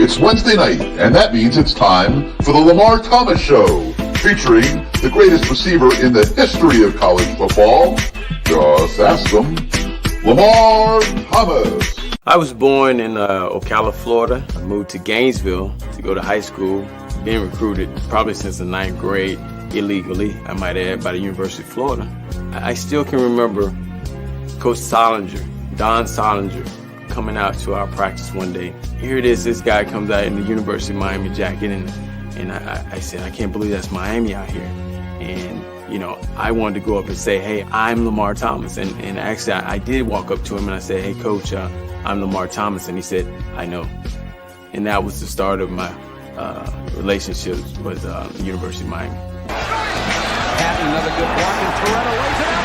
It's Wednesday night, and that means it's time for the Lamar Thomas Show, featuring the greatest receiver in the history of college football. Just ask them, Lamar Thomas. I was born in Ocala, Florida. I moved to Gainesville to go to high school. Been recruited probably since the 9th grade, illegally, I might add, by the University of Florida. I still can remember Coach Solinger, Don Solinger, coming out to our practice one day. Here it is, this guy comes out in the University of Miami jacket, and I said, I can't believe that's Miami out here. And, you know, I wanted to go up and say, hey, I'm Lamar Thomas. And actually, I did walk up to him and I said, hey, Coach, I'm Lamar Thomas. And he said, I know. And that was the start of my relationship with the University of Miami. Another good block, and Toretto lays it out.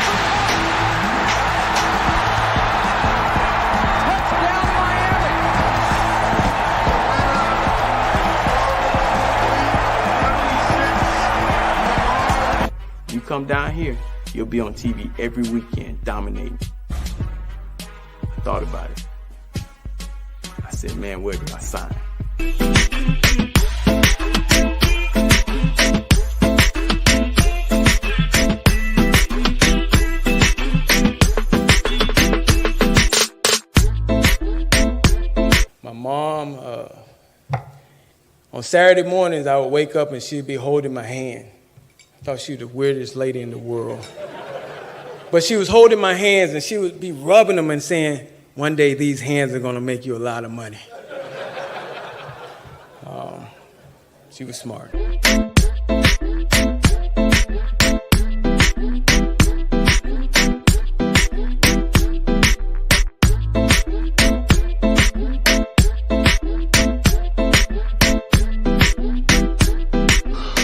You come down here, you'll be on TV every weekend, dominating. I thought about it. I said, man, where do I sign? My mom, on Saturday mornings, I would wake up and she'd be holding my hand. I thought she was the weirdest lady in the world. But she was holding my hands and she would be rubbing them and saying, one day these hands are gonna make you a lot of money. She was smart.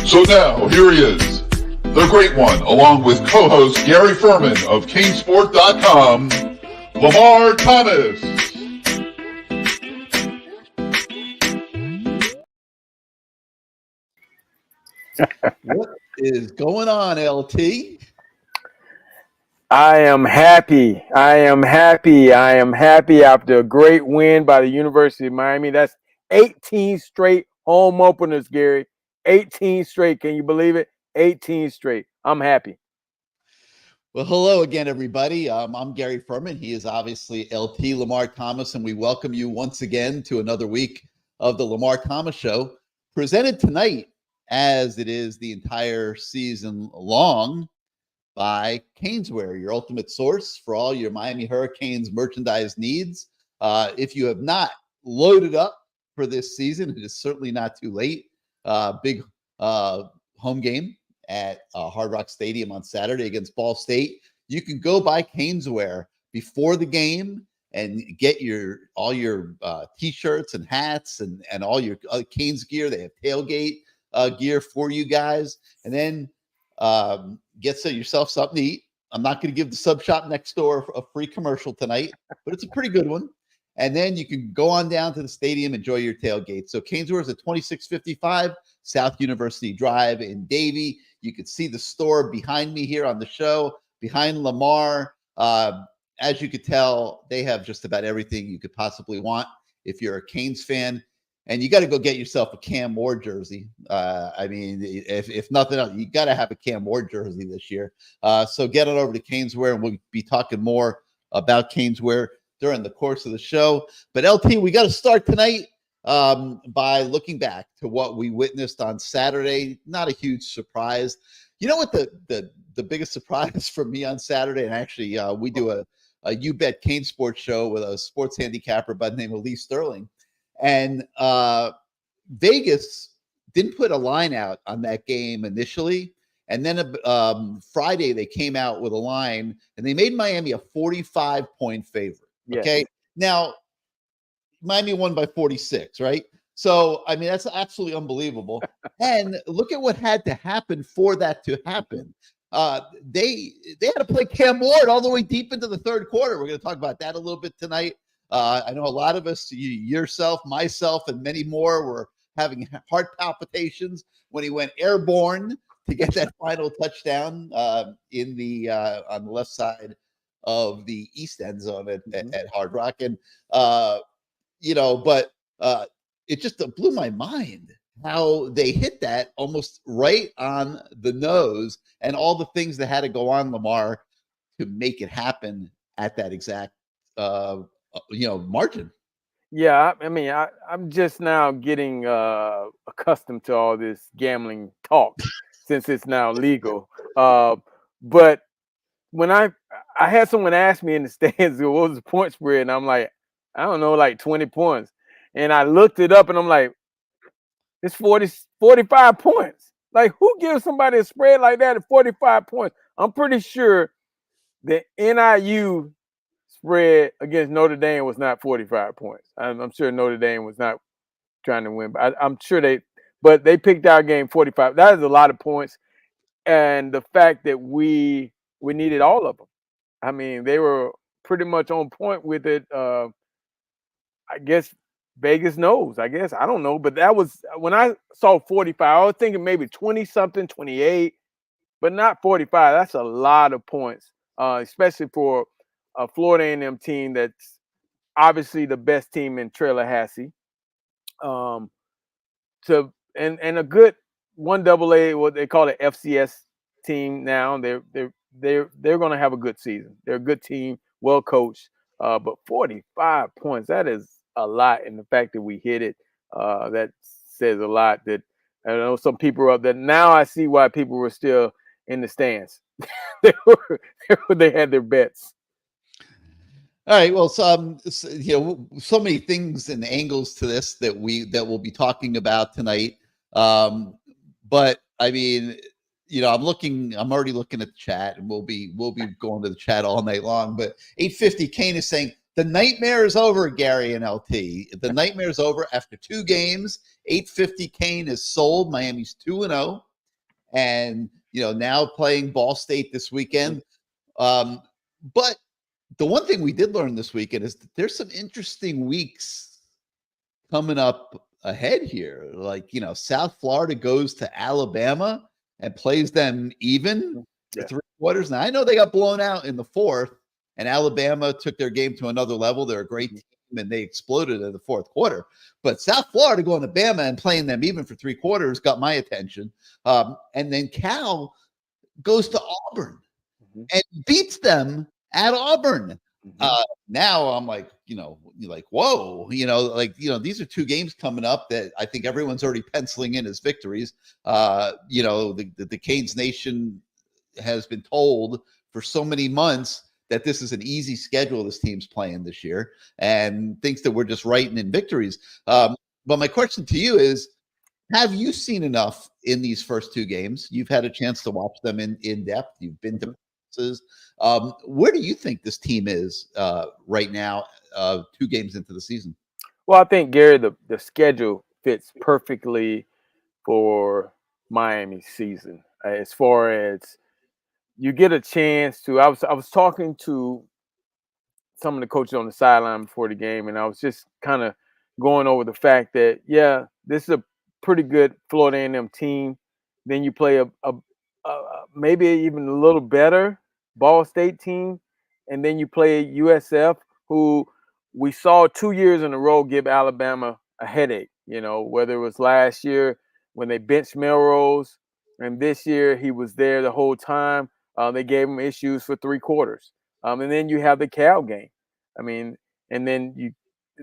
So now, here he is, the great one, along with co-host Gary Ferman of CaneSport.com, Lamar Thomas. What is going on, LT? I am happy after a great win by the University of Miami. That's 18 straight home openers, Gary. 18 straight. Can you believe it? 18 straight. I'm happy. Well, hello again, everybody. I'm Gary Ferman. He is obviously LT Lamar Thomas, and we welcome you once again to another week of the Lamar Thomas Show, presented tonight, as it is the entire season long, by Caneswear, your ultimate source for all your Miami Hurricanes merchandise needs. If you have not loaded up for this season, it is certainly not too late. Big home game at Hard Rock Stadium on Saturday against Ball State. You can go buy Caneswear before the game and get all your t-shirts and hats and all your Canes gear. They have tailgate gear for you guys, and then get yourself something to eat. I'm not going to give the sub shop next door a free commercial tonight, but it's a pretty good one. And then you can go on down to the stadium, enjoy your tailgate. So Caneswear is at 2655 South University Drive in Davie. You can see the store behind me here on the show, behind Lamar. As you could tell, they have just about everything you could possibly want if you're a Canes fan. And you got to go get yourself a Cam Ward jersey. I mean, if nothing else, you got to have a Cam Ward jersey this year. So get on over to Caneswear, and we'll be talking more about Caneswear during the course of the show. But LT, we got to start tonight by looking back to what we witnessed on Saturday. Not a huge surprise. You know what the biggest surprise for me on Saturday, and actually we do a You Bet CaneSport show with a sports handicapper by the name of Lee Sterling. And Vegas didn't put a line out on that game initially. And then Friday, they came out with a line, and they made Miami a 45-point favorite. Yes. Okay. Now, Miami won by 46, right? So, I mean, that's absolutely unbelievable. And look at what had to happen for that to happen. They had to play Cam Ward all the way deep into the third quarter. We're going to talk about that a little bit tonight. I know a lot of us, yourself, myself, and many more were having heart palpitations when he went airborne to get that final touchdown on the left side of the east end zone at Hard Rock. And, it just blew my mind how they hit that almost right on the nose, and all the things that had to go on, Lamar, to make it happen at that exact margin. Yeah, I mean, I'm just now getting accustomed to all this gambling talk since it's now legal. But when I had someone ask me in the stands, what was the point spread? And I'm like, I don't know, like 20 points. And I looked it up and I'm like, it's 45 points. Like, who gives somebody a spread like that at 45 points? I'm pretty sure the NIU spread against Notre Dame was not 45 points. I'm sure Notre Dame was not trying to win, but I'm sure they picked our game 45. That is a lot of points. And the fact that we needed all of them. I mean, they were pretty much on point with it. I guess Vegas knows. I guess I don't know, but that was when I saw 45. I was thinking maybe 20 something, 28, but not 45. That's a lot of points, especially for a Florida A&M team that's obviously the best team in Tallahassee. And a good 1AA, what they call it, FCS team now. They're going to have a good season. They're a good team, well coached. But 45 points, that is a lot. And the fact that we hit it, that says a lot. That I know some people are up there. Now I see why people were still in the stands. they had their bets. All right. Well, so many things and angles to this that we'll be talking about tonight. But I mean, I'm already looking at the chat, and we'll be going to the chat all night long. But 850 Kane is saying the nightmare is over, Gary and LT. The nightmare is over after 2 games. 850 Kane is sold. Miami's 2-0, and now playing Ball State this weekend. But the one thing we did learn this weekend is that there's some interesting weeks coming up ahead here. Like, South Florida goes to Alabama and plays them even for 3 quarters. Now, I know they got blown out in the 4th, and Alabama took their game to another level. They're a great team, and they exploded in the 4th quarter. But South Florida going to Bama and playing them even for 3 quarters got my attention. And then Cal goes to Auburn and beats them at Auburn. Now I'm like, whoa, these are 2 games coming up that I think everyone's already penciling in as victories. The Canes Nation has been told for so many months that this is an easy schedule this team's playing this year, and thinks that we're just writing in victories. But my question to you is, have you seen enough in these first 2 games? You've had a chance to watch them in depth. You've been to practices. Where do you think this team is right now, 2 games into the season? Well, I think, Gary, the schedule fits perfectly for Miami's season. As far as you get a chance to, I was talking to some of the coaches on the sideline before the game, and I was just kind of going over the fact that, this is a pretty good Florida A&M team. Then you play a maybe even a little better Ball State team, and then you play USF, who we saw 2 years in a row give Alabama a headache. Whether it was last year when they benched Melrose, and this year he was there the whole time. They gave him issues for 3 quarters. And then you have the Cal game. I mean, and then you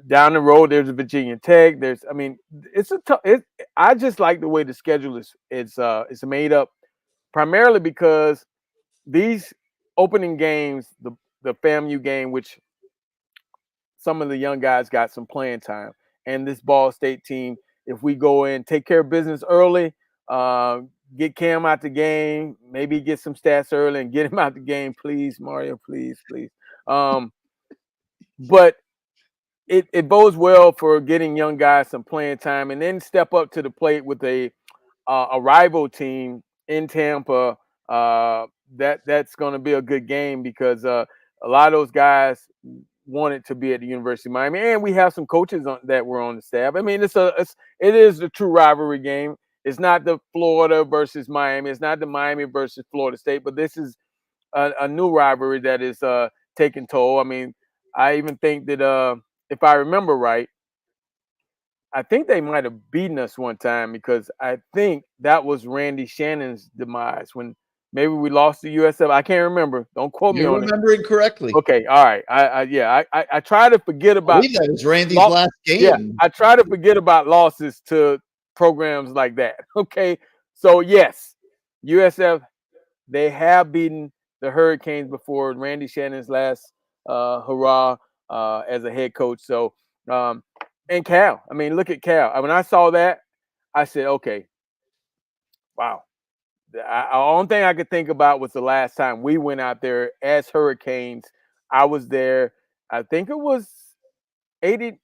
down the road there's a Virginia Tech. It's a tough. I just like the way the schedule is. It's made up primarily because these opening games, the FAMU game, which some of the young guys got some playing time, and this Ball State team, if we go in, take care of business early, get Cam out the game, maybe get some stats early and get him out the game, please, Mario, please. But it bodes well for getting young guys some playing time, and then step up to the plate with a rival team in Tampa. That's going to be a good game because a lot of those guys wanted to be at the University of Miami, and we have some coaches that were on the staff. I mean, it is a true rivalry game. It's not the Florida versus Miami. It's not the Miami versus Florida State, but this is a new rivalry that is taking toll. I mean, I even think that if I remember right, I think they might have beaten us one time because I think that was Randy Shannon's demise when maybe we lost to USF. I can't remember. Don't quote me You're on it. remembering correctly. Okay, all right. I try to forget I about believe that was Randy's last game. Yeah, I try to forget about losses to programs like that. Okay, so yes, USF, they have beaten the Hurricanes before. Randy Shannon's last hurrah as a head coach. So and Cal, I mean, look at Cal. When I saw that, I said, okay, wow. The only thing I could think about was the last time we went out there as Hurricanes. I was there. I think it was 80.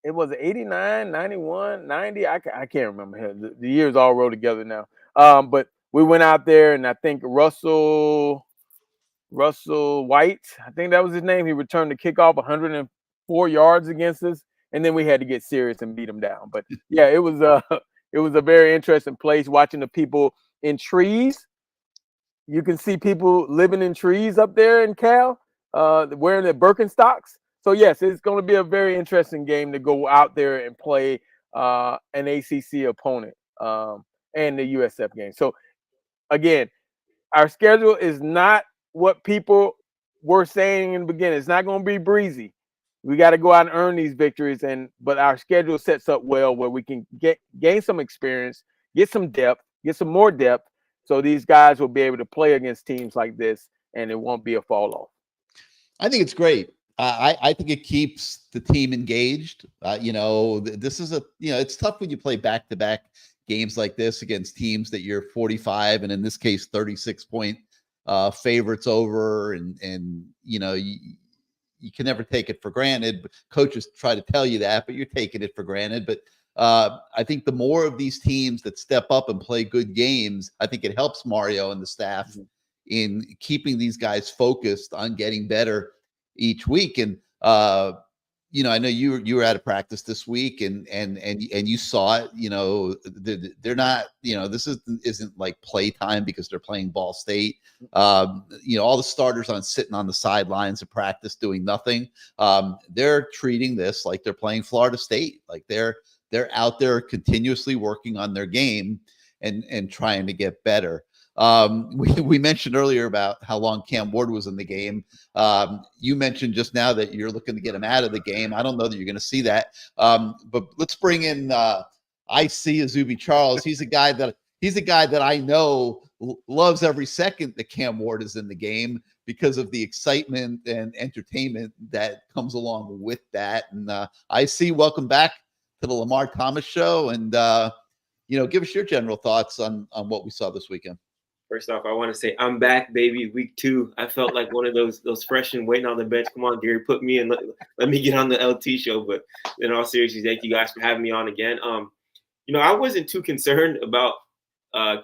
It was 89, 91, 90. I can't remember. The years all roll together now. But we went out there, and I think Russell White, I think that was his name. He returned the kickoff 104 yards against us, and then we had to get serious and beat him down. But yeah, it was a very interesting place watching the people in trees. You can see people living in trees up there in Cal, wearing their Birkenstocks. So yes, it's going to be a very interesting game to go out there and play an ACC opponent and the USF game. So again, our schedule is not what people were saying in the beginning. It's not going to be breezy. We got to go out and earn these victories, but our schedule sets up well where we can gain some experience, get some depth, get some more depth, so these guys will be able to play against teams like this, and it won't be a fall off. I think it's great. I think it keeps the team engaged. This is it's tough when you play back-to-back games like this against teams that you're 45 and in this case 36-point favorites over, and you can never take it for granted. But coaches try to tell you that, but you're taking it for granted. But I think the more of these teams that step up and play good games, I think it helps Mario and the staff in keeping these guys focused on getting better each week. And I know you were at a practice this week, and you saw it. They're not, this isn't like play time because they're playing Ball State. All the starters sitting on the sidelines of practice doing nothing. They're treating this like they're playing Florida State, like they're out there continuously working on their game and trying to get better. We mentioned earlier about how long Cam Ward was in the game. You mentioned just now that you're looking to get him out of the game. I don't know that you're going to see that. But let's bring in Izubee Charles. He's a guy that I know loves every second that Cam Ward is in the game because of the excitement and entertainment that comes along with that. And welcome back to the Lamar Thomas Show. And give us your general thoughts on what we saw this weekend. First off, I want to say I'm back, baby. Week 2. I felt like one of those freshmen waiting on the bench. Come on, Gary, put me in. Let me get on the LT show. But in all seriousness, thank you guys for having me on again. I wasn't too concerned about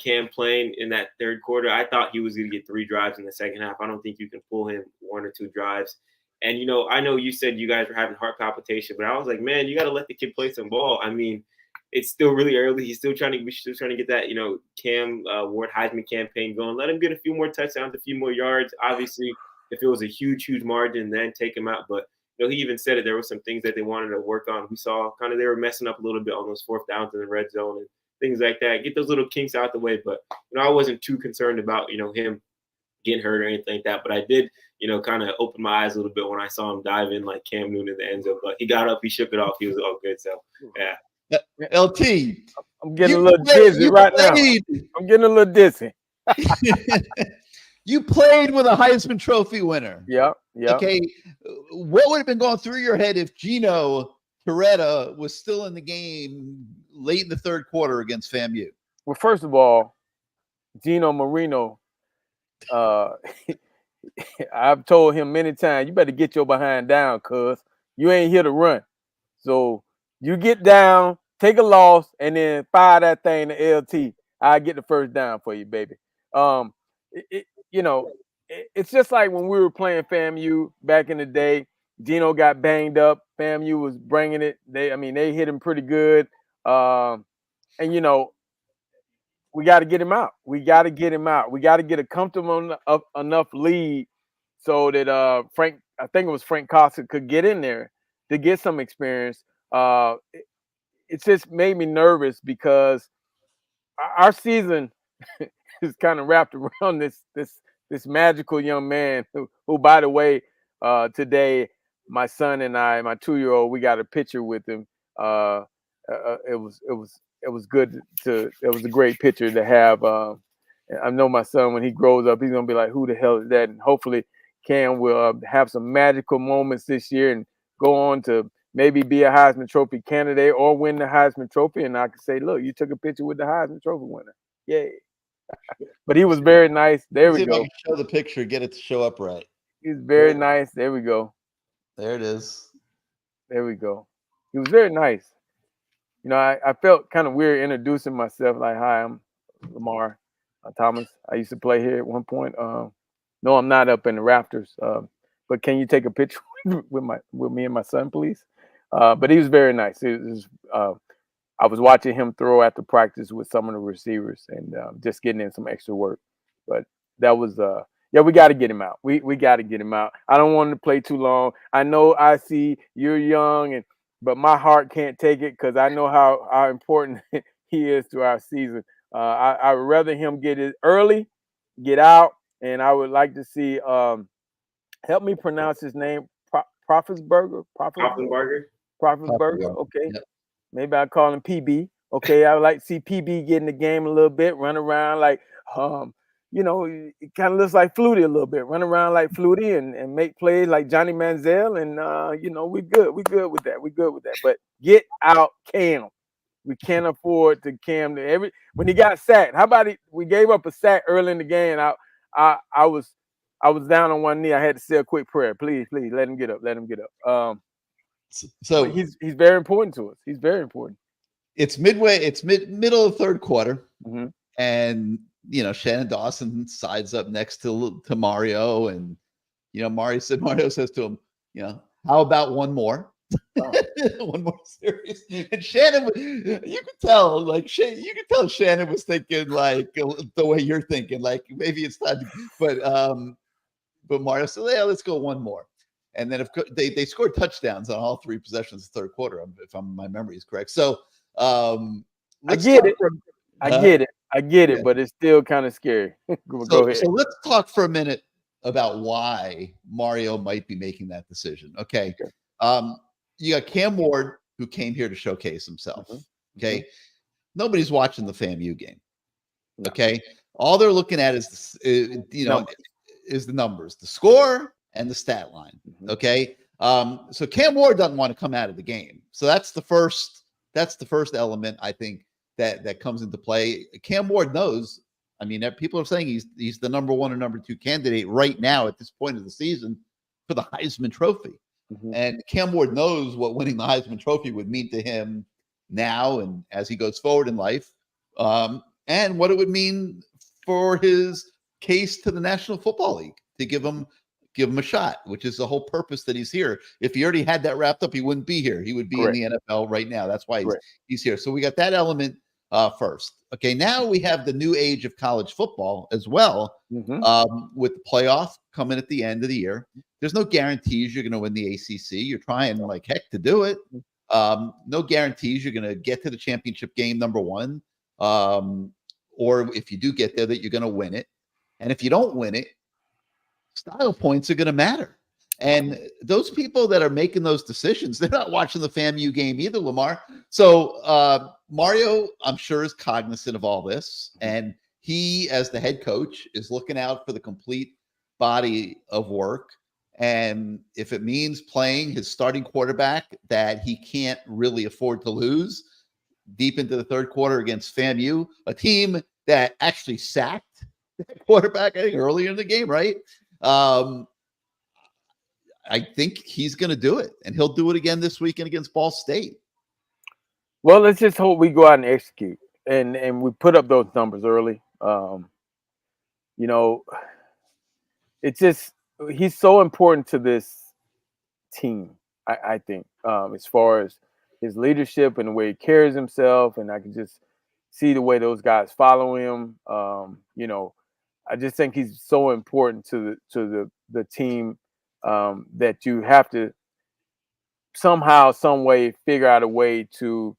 Cam playing in that third quarter. I thought he was going to get 3 drives in the second half. I don't think you can pull him 1 or 2 drives. And I know you said you guys were having heart palpitation, but I was like, man, you got to let the kid play some ball. I mean, it's still really early. We're still trying to get that, Cam Ward Heisman campaign going. Let him get a few more touchdowns, a few more yards. Obviously, if it was a huge margin, then take him out. But he even said it. There were some things that they wanted to work on. We saw kind of they were messing up a little bit on those 4th downs in the red zone and things like that. Get those little kinks out the way. But I wasn't too concerned about him getting hurt or anything like that. But I did, kind of open my eyes a little bit when I saw him dive in like Cam Newton in the end zone. But he got up, he shook it off. He was all good. So yeah. LT, I'm getting a little dizzy right now. I'm getting a little dizzy. You played with a Heisman Trophy winner. Yeah. Okay, what would have been going through your head if Gino Torretta was still in the game late in the third quarter against FAMU? Well, first of all, Gino Marino, I've told him many times, you better get your behind down, cuz you ain't here to run. So you get down, take a loss, and then fire that thing to LT. I get the first down for you, baby. It's just like when we were playing FAMU back in the day. Gino got banged up. FAMU was bringing it. They hit him pretty good. We got to get him out. We got to get a comfortable enough lead so that I think it was Frank Costa could get in there to get some experience. it just made me nervous because our season is kind of wrapped around this magical young man who by the way, today my son and I, my 2-year-old, we got a picture with him. It was good to. It was a great picture to have. I know my son, when he grows up, he's gonna be like, "Who the hell is that?" And hopefully, Cam will have some magical moments this year and go on to maybe be a Heisman Trophy candidate or win the Heisman Trophy. And I can say, "Look, you took a picture with the Heisman Trophy winner." Yay! But he was very nice. There we See if I go. can show the picture, get it to show up right. He's very nice. There we go. There it is. There we go. He was very nice. You know, I felt kind of weird introducing myself. Like, hi, I'm Lamar Thomas. I used to play here at one point. No, I'm not up in the rafters. But can you take a picture with me and my son, please? But he was very nice. I was watching him throw after practice with some of the receivers and just getting in some extra work. But that was yeah, we got to get him out. We got to get him out. I don't want him to play too long. I know I see you're young, but my heart can't take it because I know how important he is to our season. I would rather him get it early, get out, and I would like to see. Help me pronounce his name. Proffensberger. Okay. Yep. Maybe I call him PB. Okay, I would like to see PB get in the game a little bit, run around like, you know, it kind of looks like Flutie a little bit, run around like Flutie and make plays like Johnny Manziel, and you know, we good with that. But get out Cam. We can't afford to Cam when he got sacked. How about we gave up a sack early in the game. I was down on one knee. I had to say a quick prayer. Please, let him get up. So he's very important to us. He's very important. It's midway. It's middle of third quarter, mm-hmm. and you know Shannon Dawson sides up next to Mario, and you know Mario says to him, you know, how about one more? Oh. One more series. And Shannon, you could tell, Shannon was thinking like the way you're thinking, like maybe it's time to, but Mario said, yeah, let's go one more. And then they scored touchdowns on all three possessions of the third quarter, if my memory is correct. So I get it, but it's still kind of scary. Go ahead. So let's talk for a minute about why Mario might be making that decision. Okay. You got Cam Ward, who came here to showcase himself. Mm-hmm. Okay. Mm-hmm. Nobody's watching the FAMU game. Okay. All they're looking at is is the numbers, the score and the stat line. Mm-hmm. Okay. So Cam Ward doesn't want to come out of the game. So that's the first element, I think, that comes into play. Cam Ward knows. I mean, people are saying he's the number 1 or number 2 candidate right now at this point of the season for the Heisman Trophy. Mm-hmm. And Cam Ward knows what winning the Heisman Trophy would mean to him now and as he goes forward in life, and what it would mean for his case to the National Football League to give him a shot, which is the whole purpose that he's here. If he already had that wrapped up, he wouldn't be here. He would be in the NFL right now. That's why he's here. So we got that element first. Okay, now we have the new age of college football as well, mm-hmm. With the playoff coming at the end of the year. There's no guarantees you're going to win the ACC. You're trying like heck to do it. No guarantees you're going to get to the championship game, number one. Or if you do get there, that you're going to win it. And if you don't win it, style points are going to matter. And those people that are making those decisions, they're not watching the FAMU game either, Lamar. So Mario, I'm sure, is cognizant of all this. And he, as the head coach, is looking out for the complete body of work. And if it means playing his starting quarterback that he can't really afford to lose deep into the third quarter against FAMU, a team that actually sacked that quarterback, I think, earlier in the game, right? I think he's going to do it, and he'll do it again this weekend against Ball State. Well, let's just hope we go out and execute, and we put up those numbers early. You know, it's just he's so important to this team. I think as far as his leadership and the way he carries himself, and I can just see the way those guys follow him. You know, I just think he's so important to the team that you have to somehow, some way, figure out a way to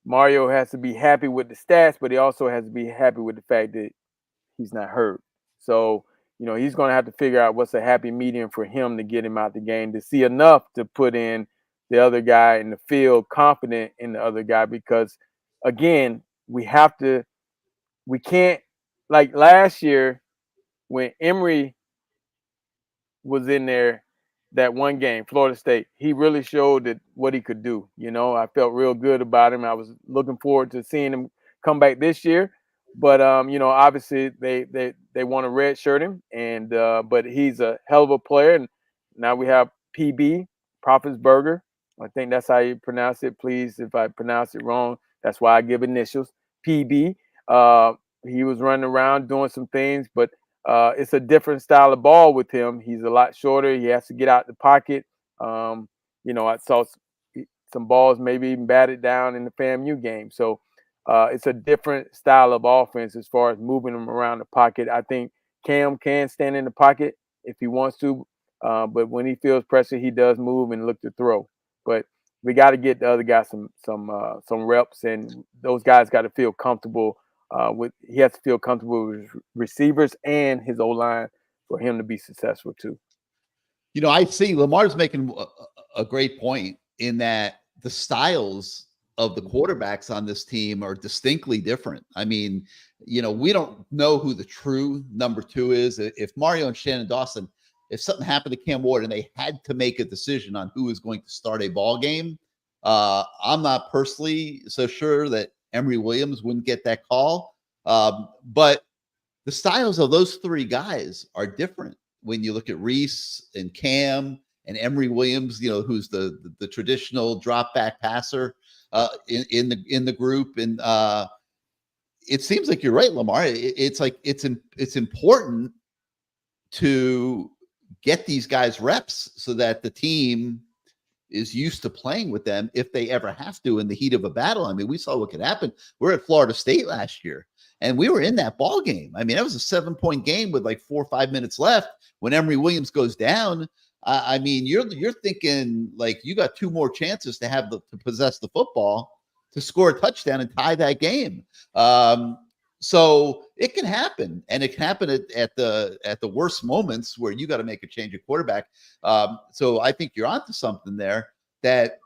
Mario has to be happy with the stats, but he also has to be happy with the fact that he's not hurt. So, he's going to have to figure out what's a happy medium for him to get him out the game, to see enough to put in the other guy in the field, confident in the other guy, because, again, we can't, like last year when Emory was in there, that one game, Florida State, he really showed what he could do. I felt real good about him. I was looking forward to seeing him come back this year. But obviously they want to redshirt him, and but he's a hell of a player. And now we have PB Prophetsberger. I think that's how you pronounce it. Please, if I pronounce it wrong, that's why I give initials. PB. He was running around doing some things, but it's a different style of ball with him. He's a lot shorter. He has to get out the pocket. I saw some balls maybe even batted down in the FAMU game. So it's a different style of offense as far as moving him around the pocket. I think Cam can stand in the pocket if he wants to, but when he feels pressure, he does move and look to throw. But we got to get the other guys some reps, and those guys got to feel comfortable. He has to feel comfortable with receivers and his O-line for him to be successful too. I see Lamar's making a great point in that the styles of the quarterbacks on this team are distinctly different. I mean, we don't know who the true number 2 is. If Mario and Shannon Dawson, if something happened to Cam Ward and they had to make a decision on who is going to start a ball game, I'm not personally so sure that Emory Williams wouldn't get that call. But the styles of those 3 guys are different when you look at Reese and Cam and Emory Williams, who's the traditional drop back passer in the group. And it seems like you're right, Lamar. It's important to get these guys reps so that the team is used to playing with them if they ever have to in the heat of a battle. I mean, we saw what could happen. We're at Florida State last year, and we were in that ball game. I mean, that was a 7-point game with like 4 or 5 minutes left when Emory Williams goes down. I mean, you're thinking like you got 2 more chances to possess the football to score a touchdown and tie that game. So it can happen, and it can happen at the worst moments where you got to make a change at quarterback. So I think you're onto something there, that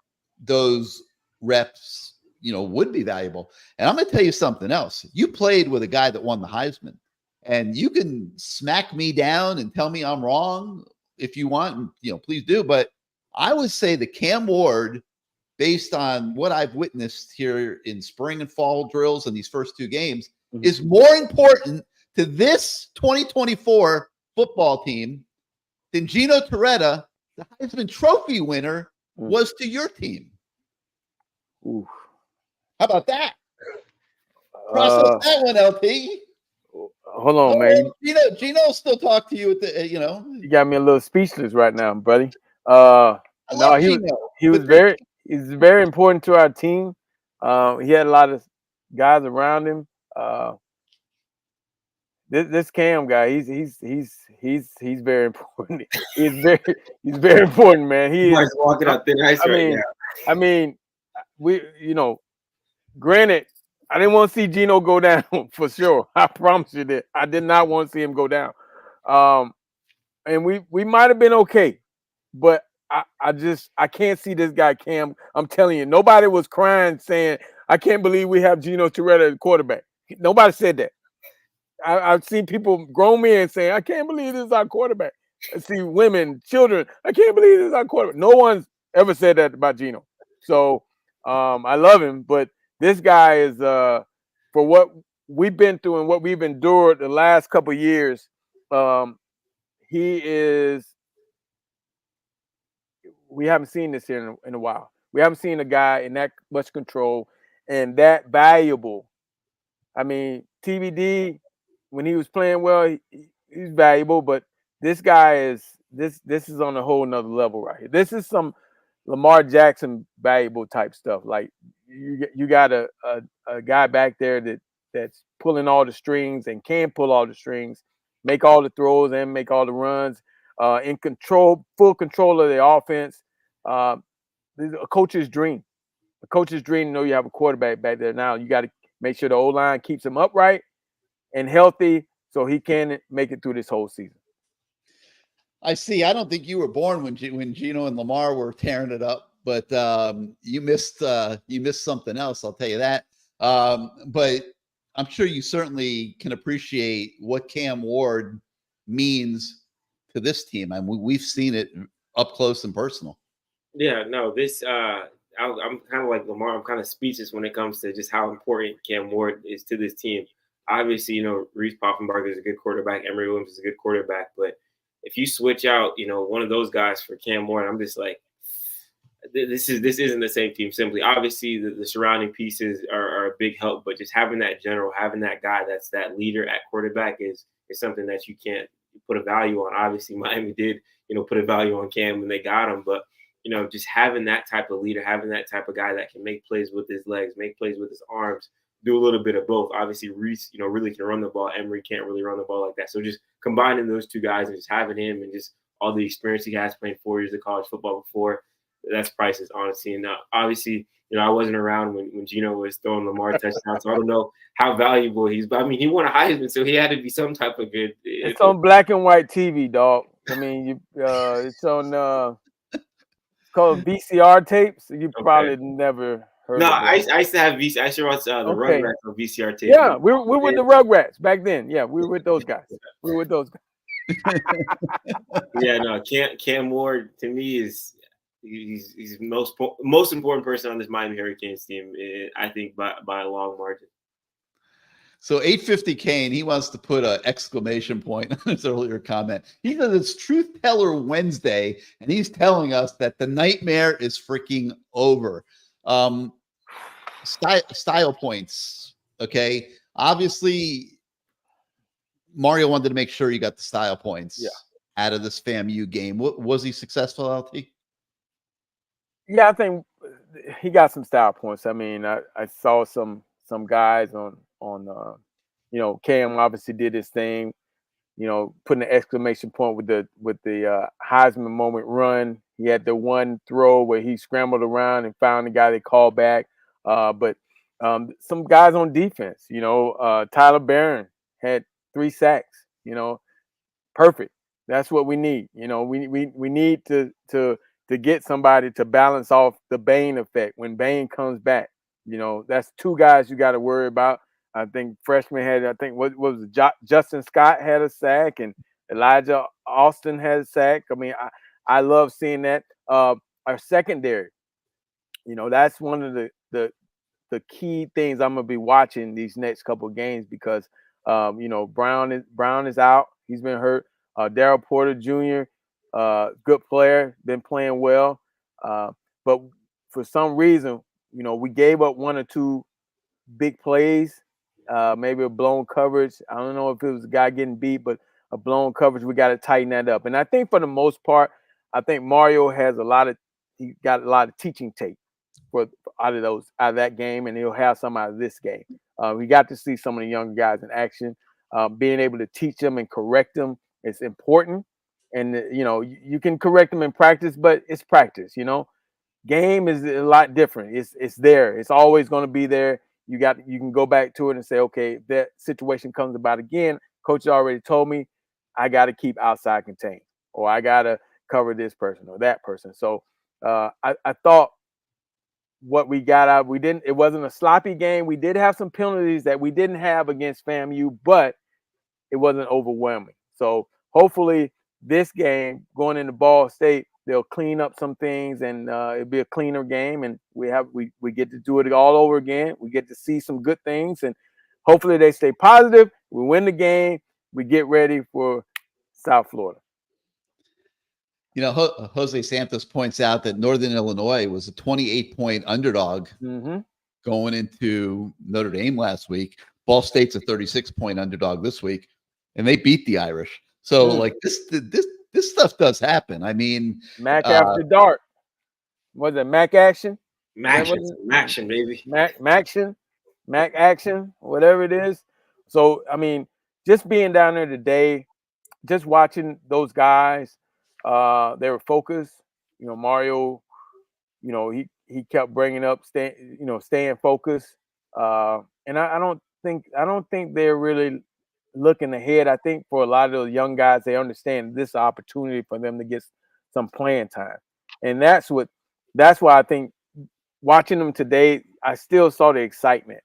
those reps, would be valuable. And I'm going to tell you something else. You played with a guy that won the Heisman, and you can smack me down and tell me I'm wrong if you want, please do. But I would say that Cam Ward, based on what I've witnessed here in spring and fall drills and these first 2 games, is more important to this 2024 football team than Gino Torretta, the Heisman Trophy winner, was to your team. Ooh. How about that? Process that one, LT. Hold on, man. Gino will still talk to you at the, You got me a little speechless right now, buddy. He was very important to our team. He had a lot of guys around him. This Cam guy, he's very important. He's very important, man. He is walking out thin ice right now. I mean, granted, I didn't want to see Gino go down for sure. I promise you that. I did not want to see him go down. And we might have been okay, but I can't see this guy Cam. I'm telling you, nobody was crying saying, I can't believe we have Gino Torretta at quarterback. Nobody said that. I've seen people, grown men, saying, I can't believe this is our quarterback. I see women, children, I can't believe this is our quarterback. No one's ever said that about Gino. So I love him, but this guy is, for what we've been through and what we've endured the last couple of years, we haven't seen this here in a while. We haven't seen a guy in that much control and that valuable. I mean, TBD, when he was playing well, he's valuable, but this guy is this is on a whole nother level right here. This is some Lamar Jackson valuable type stuff. Like you got a guy back there that's pulling all the strings and can pull all the strings, make all the throws and make all the runs, in control, full control of the offense. This is a coach's dream. a coach's dream to know you have a quarterback back there. Now you got to make sure the O-line keeps him upright and healthy so he can make it through this whole season. I see. I don't think you were born when Gino and Lamar were tearing it up, but you missed something else. I'll tell you that. But I'm sure you certainly can appreciate what Cam Ward means to this team. I mean, we've seen it up close and personal. Yeah, no, this I'm kind of like Lamar. I'm kind of speechless when it comes to just how important Cam Ward is to this team. Obviously, you know, Reese Poffenbarger is a good quarterback. Emory Williams is a good quarterback. But if you switch out, you know, one of those guys for Cam Ward, I'm just like, this isn't the same team. Simply, obviously, the surrounding pieces are a big help. But just having that general, having that guy that's that leader at quarterback is something that you can't put a value on. Obviously, Miami did, you know, put a value on Cam when they got him. But you know, just having that type of leader, having that type of guy that can make plays with his legs, make plays with his arms, do a little bit of both. Obviously, Reese, you know, really can run the ball. Emory can't really run the ball like that. So just combining those two guys and just having him and just all the experience he has playing 4 years of college football before, that's priceless, honestly. And obviously, you know, I wasn't around when Gino was throwing Lamar touchdowns, so I don't know how valuable he's. But I mean, he won a Heisman, so he had to be some type of good. It's on black and white TV, dog. I mean, it's on. Called VCR tapes. You probably never heard. No, of I used to have VCR. I used to watch the Rugrats on VCR tapes. Yeah, we were with the Rugrats back then. Yeah, we were with those guys. We were with those guys. Yeah, no, Cam Ward to me is he's the most important person on this Miami Hurricanes team. I think by a long margin. So 850 Kane, he wants to put an exclamation point on his earlier comment. He says it's Truth Teller Wednesday, and he's telling us that the nightmare is freaking over. Style points, okay? Obviously, Mario wanted to make sure you got the style points out of this FAMU game. Was he successful, LT? Yeah, I think he got some style points. I mean, I saw some guys on you know, Cam obviously did his thing, you know, putting an exclamation point with the Heisman moment run. He had the one throw where he scrambled around and found the guy they called back. But some guys on defense, you know, Tyler Barron had 3 sacks, you know, perfect. That's what we need. You know, we need to get somebody to balance off the Bain effect when Bain comes back. You know, that's 2 guys you got to worry about. I think freshman had, I think what was it? Justin Scott had a sack and Elijah Austin had a sack. I mean, I love seeing that. Our secondary, you know, that's one of the key things I'm gonna be watching these next couple of games because you know, Brown is out. He's been hurt. Darryl Porter Jr., good player, been playing well. But for some reason, you know, we gave up 1 or 2 big plays, maybe a blown coverage. I don't know if it was a guy getting beat, but a blown coverage, we got to tighten that up. And I think for the most part, I think Mario has he got a lot of teaching tape out of that game, and he'll have some out of this game. We got to see some of the young guys in action. Being able to teach them and correct them is important. And, you know, you can correct them in practice, but it's practice, you know. Game is a lot different. It's there. It's always going to be there. You can go back to it and say, okay, if that situation comes about again, coach already told me I got to keep outside contained, or I got to cover this person or that person. So I thought what we got out, it wasn't a sloppy game. We did have some penalties that we didn't have against FAMU, but it wasn't overwhelming. So hopefully this game going into Ball State, they'll clean up some things and it'll be a cleaner game. And we get to do it all over again. We get to see some good things and hopefully they stay positive. We win the game. We get ready for South Florida. You know, Jose Santos points out that Northern Illinois was a 28-point underdog going into Notre Dame last week. Ball State's a 36-point underdog this week, and they beat the Irish. So, like, this stuff does happen. I mean, Mac after dark. Was it Mac action? Mac action, baby. Mac action, whatever it is. So, I mean, just being down there today, just watching those guys, they were focused. You know, Mario, you know, he kept bringing up staying focused. And I don't think they're really looking ahead. I think for a lot of those young guys, they understand this opportunity for them to get some playing time. And that's why I think watching them today, I still saw the excitement.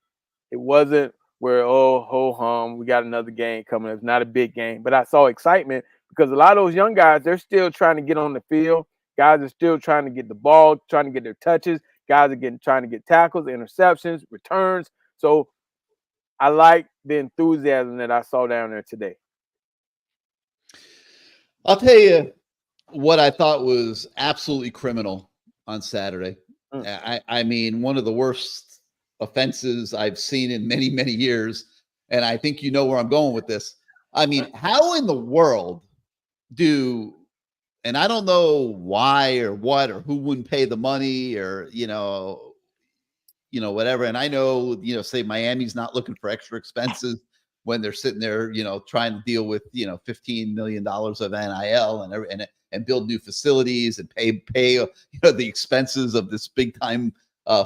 It wasn't where, oh, ho hum, we got another game coming. It's not a big game. But I saw excitement because a lot of those young guys, they're still trying to get on the field. Guys are still trying to get the ball, trying to get their touches. Guys are trying to get tackles, interceptions, returns. So I like the enthusiasm that I saw down there today. I'll tell you what I thought was absolutely criminal on Saturday. I mean, one of the worst offenses I've seen in many, many years. And I think you know where I'm going with this. I mean, how in the world and I don't know why or what or who wouldn't pay the money or, whatever. And I know, say Miami's not looking for extra expenses when they're sitting there, trying to deal with, $15 million of NIL and build new facilities and pay the expenses of this big time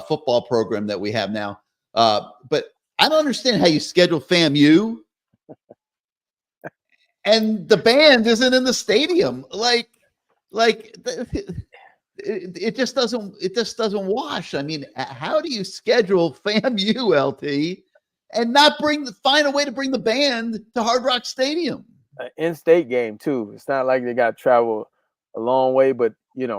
football program that we have now. But I don't understand how you schedule FAMU and the band isn't in the stadium. It just doesn't wash. I mean, how do you schedule FAMU, LT, and not find a way to bring the band to Hard Rock Stadium? In-state game too. It's not like they got to travel a long way, but being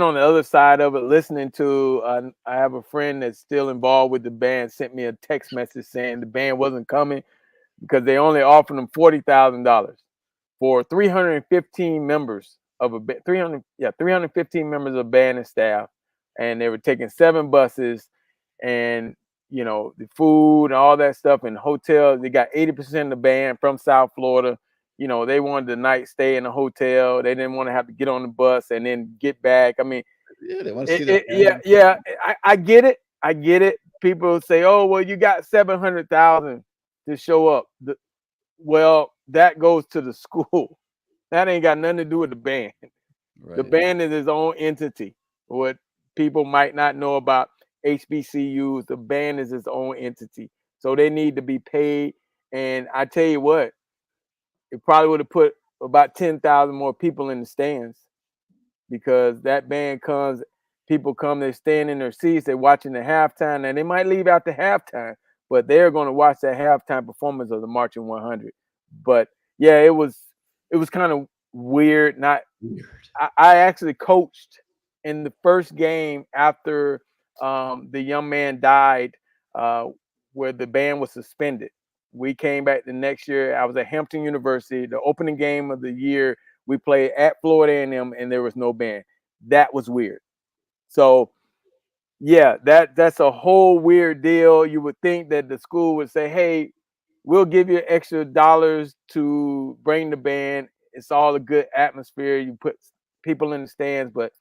on the other side of it, listening to, I have a friend that's still involved with the band, sent me a text message saying the band wasn't coming because they only offered them $40,000 for 315 members of 315 members of band and staff, and they were taking 7 buses, and the food and all that stuff and hotels. They got 80% of the band from South Florida. They wanted the night stay in a hotel. They didn't want to have to get on the bus and then get back. I mean, they want to see that. Yeah. I get it. I get it. People say, "Oh, well, you got 700,000 to show up." Well, that goes to the school. That ain't got nothing to do with the band. Right. The band is its own entity. What people might not know about HBCUs, the band is its own entity. So they need to be paid. And I tell you what, it probably would have put about 10,000 more people in the stands because that band comes, people come, they're staying in their seats, they're watching the halftime, and they might leave after halftime, but they're going to watch that halftime performance of the Marching 100. But yeah, it was kind of weird. I actually coached in the first game after the young man died, where the band was suspended. We came back the next year. I was at Hampton University. The opening game of the year, we played at Florida A&M, and there was no band. That was weird. So, yeah, that's a whole weird deal. You would think that the school would say, "Hey, we'll give you extra dollars to bring the band. It's all a good atmosphere. You put people in the stands," but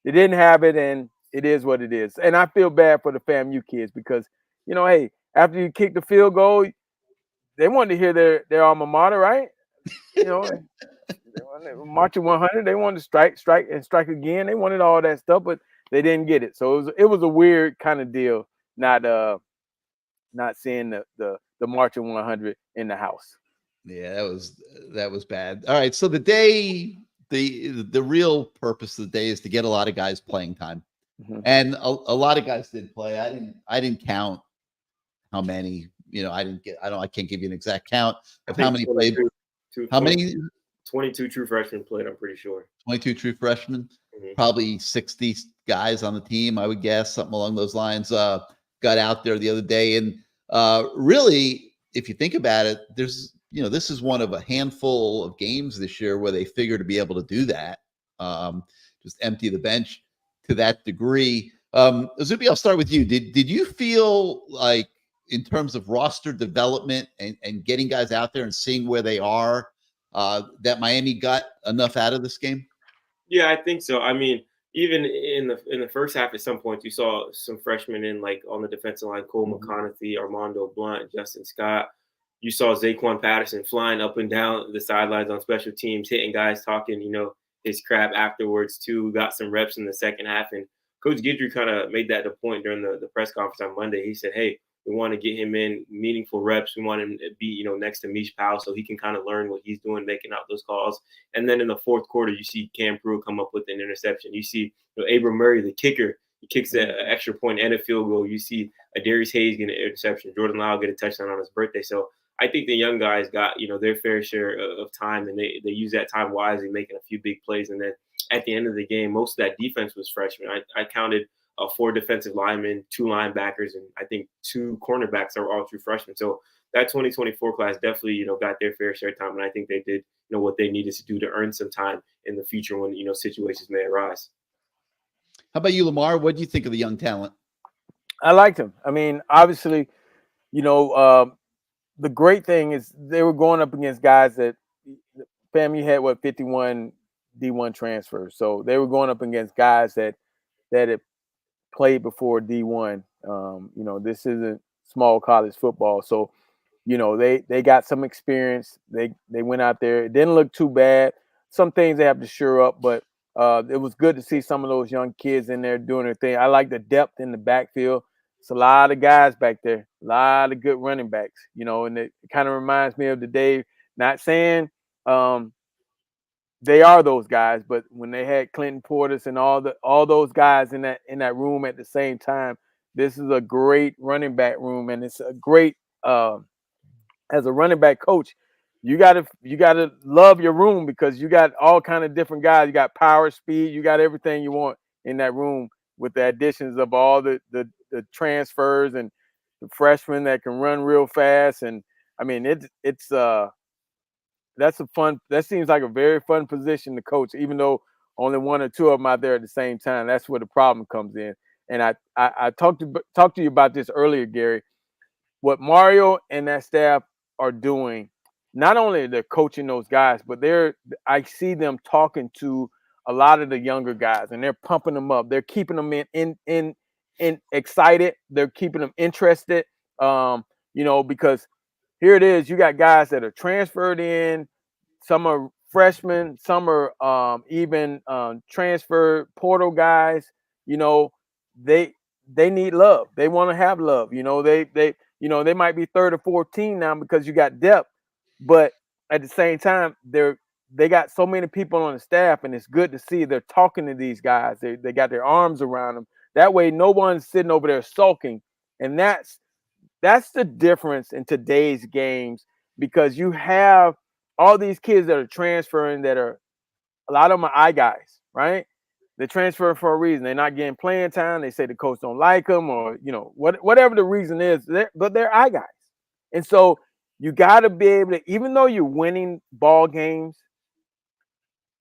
they didn't have it, and it is what it is. And I feel bad for the FAMU kids because, hey, after you kick the field goal, they wanted to hear their alma mater, right? They Marching 100, they wanted to strike again. They wanted all that stuff, but they didn't get it. So it was a weird kind of deal, not seeing the Marching 100 in the house. Yeah, that was bad. All right, so the real purpose of the day is to get a lot of guys playing time, and a lot of guys did play. I didn't count how many. I can't give you an exact count of how many played. How many? 22 true freshmen played, I'm pretty sure. 22 true freshmen, probably 60 guys on the team, I would guess, something along those lines. Got out there the other day, and really, if you think about it, there's this is one of a handful of games this year where they figure to be able to do that, just empty the bench to that degree. Izubee, I'll start with you. Did you feel like, in terms of roster development and getting guys out there and seeing where they are, that Miami got enough out of this game? Yeah, I think so. I mean, even in the first half, at some point, you saw some freshmen in, like, on the defensive line, Cole McConaughey, Armando Blunt, Justin Scott. You saw Zaquan Patterson flying up and down the sidelines on special teams, hitting guys, talking, his crap afterwards too. Got some reps in the second half, and Coach Guidry kind of made that the point during the press conference on Monday. He said, hey, we want to get him in meaningful reps. We want him to be, next to Mish Powell so he can kind of learn what he's doing, making out those calls. And then in the fourth quarter, you see Cam Pruitt come up with an interception. You see Abram Murray, the kicker, he kicks an extra point and a field goal. You see Darius Hayes get an interception. Jordan Lyle get a touchdown on his birthday. So I think the young guys got, their fair share of time, and they use that time wisely, making a few big plays. And then at the end of the game, most of that defense was freshmen. I counted 4 defensive linemen, 2 linebackers, and I think 2 cornerbacks are all true freshmen. So that 2024 class definitely, got their fair share of time, and I think they did, what they needed to do to earn some time in the future when, situations may arise. How about you, Lamar? What do you think of the young talent? I liked him. I mean, obviously, the great thing is they were going up against guys that FAMU had 51 D1 transfers. So they were going up against guys that had played before D1. This isn't small college football. So, they got some experience. They went out there. It didn't look too bad. Some things they have to shore up, but it was good to see some of those young kids in there doing their thing. I like the depth in the backfield. It's a lot of guys back there, a lot of good running backs, and it kind of reminds me of the day, not saying they are those guys, but when they had Clinton Portis and all those guys in that room at the same time, this is a great running back room, and it's a great as a running back coach, you gotta love your room because you got all kind of different guys. You got power, speed, you got everything you want in that room with the additions of all the transfers and the freshmen that can run real fast. And I mean, that seems like a very fun position to coach, even though only 1 or 2 of them out there at the same time. That's where the problem comes in. And I talked to you about this earlier, Gary. What Mario and that staff are doing, not only they're coaching those guys, but I see them talking to a lot of the younger guys, and they're pumping them up. They're keeping them in excited. They're keeping them interested. Because here it is. You got guys that are transferred in. Some are freshmen. Some are even transfer portal guys. They need love. They want to have love. They might be 3rd or 14 now because you got depth, but at the same time, they got so many people on the staff, and it's good to see they're talking to these guys. They got their arms around them. That way, no one's sitting over there sulking, and that's the difference in today's games, because you have all these kids that are transferring that are, a lot of them are I guys, right? They transfer for a reason. They're not getting playing time. They say the coach don't like them, or whatever the reason is. But they're I guys, and so you got to be able to, even though you're winning ball games,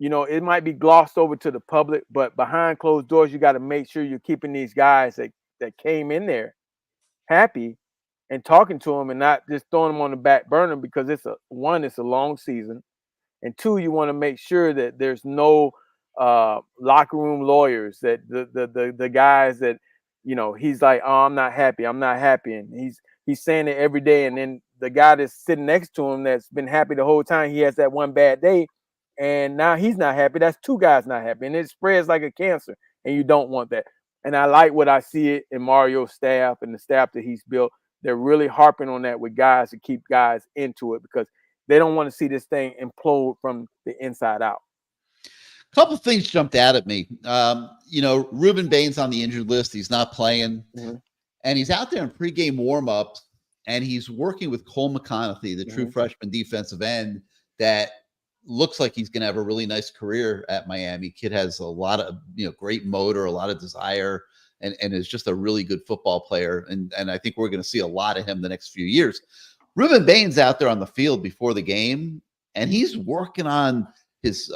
it might be glossed over to the public, but behind closed doors, you got to make sure you're keeping these guys that came in there happy and talking to them, and not just throwing them on the back burner, because it's a long season, and 2, you want to make sure that there's no locker room lawyers, that the guys that he's like, oh, I'm not happy, and he's saying it every day, and then the guy that's sitting next to him that's been happy the whole time, he has that one bad day, and now he's not happy. That's 2 guys not happy, and it spreads like a cancer, and you don't want that. And I like what I see it in Mario's staff and the staff that he's built. They're really harping on that with guys to keep guys into it, because they don't want to see this thing implode from the inside out. A couple of things jumped out at me. Ruben Bain's on the injured list. He's not playing. Mm-hmm. And he's out there in pregame warmups, and he's working with Cole McConaughey, the true freshman defensive end that looks like he's going to have a really nice career at Miami. Kid has a lot of, great motor, a lot of desire, and is just a really good football player. And I think we're going to see a lot of him the next few years. Ruben Bain's out there on the field before the game, and he's working on his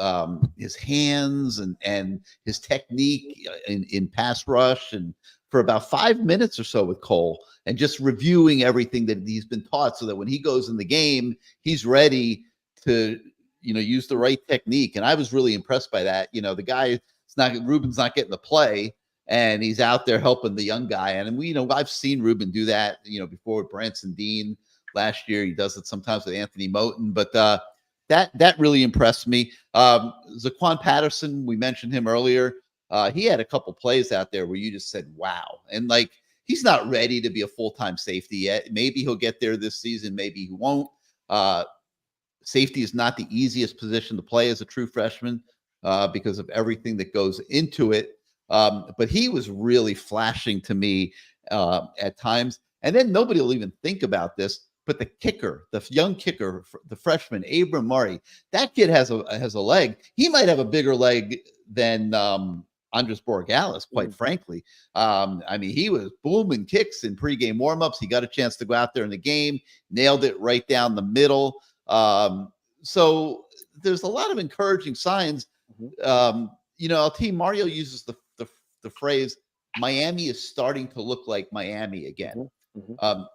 hands and his technique in pass rush, and for about 5 minutes or so with Cole, and just reviewing everything that he's been taught, so that when he goes in the game, he's ready to, use the right technique. And I was really impressed by that. Ruben's not getting the play, and he's out there helping the young guy. And I've seen Ruben do that, before with Branson Dean last year. He does it sometimes with Anthony Moten, but that really impressed me. Zaquan Patterson, we mentioned him earlier. he had a couple plays out there where you just said, wow. And like, he's not ready to be a full-time safety yet. Maybe he'll get there this season. Maybe he won't. Safety is not the easiest position to play as a true freshman because of everything that goes into it. But he was really flashing to me at times. And then nobody will even think about this, but the kicker, the young kicker, the freshman, Abram Murray, that kid has a leg. He might have a bigger leg than Andres Borregales, quite frankly. I mean, he was booming kicks in pregame warmups. He got a chance to go out there in the game, nailed it right down the middle. So there's a lot of encouraging signs. LT Mario uses the phrase, Miami is starting to look like Miami again.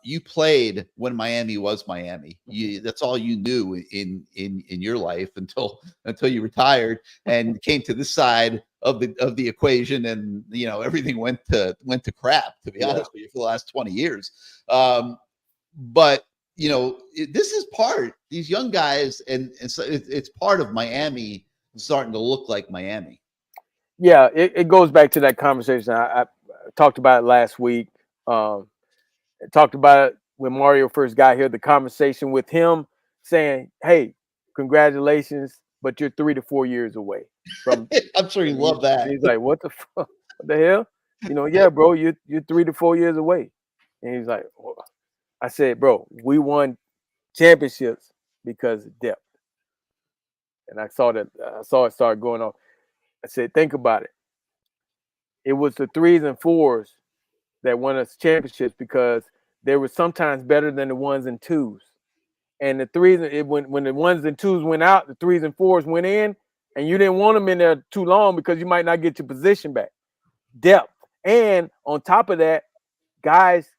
You played when Miami was Miami. That's all you knew in your life until you retired and came to this side of the equation, and everything went to crap, to be honest with you, for the last 20 years. But this is part, these young guys, and so it's part of Miami starting to look like Miami. Yeah, it goes back to that conversation. I talked about it last week. I talked about it when Mario first got here, the conversation with him saying, hey, congratulations, but you're 3 to 4 years away from. I'm sure you love that. He's like, what the fuck? What the hell? Yeah, bro, you're 3 to 4 years away. And he's like, well, I said, bro, we won championships because of depth. And I saw it start going off. I said, think about it. It was the 3s and 4s that won us championships because they were sometimes better than the 1s and 2s. And the 3s, when the 1s and 2s went out, the 3s and 4s went in, and you didn't want them in there too long because you might not get your position back. Depth. And on top of that, guys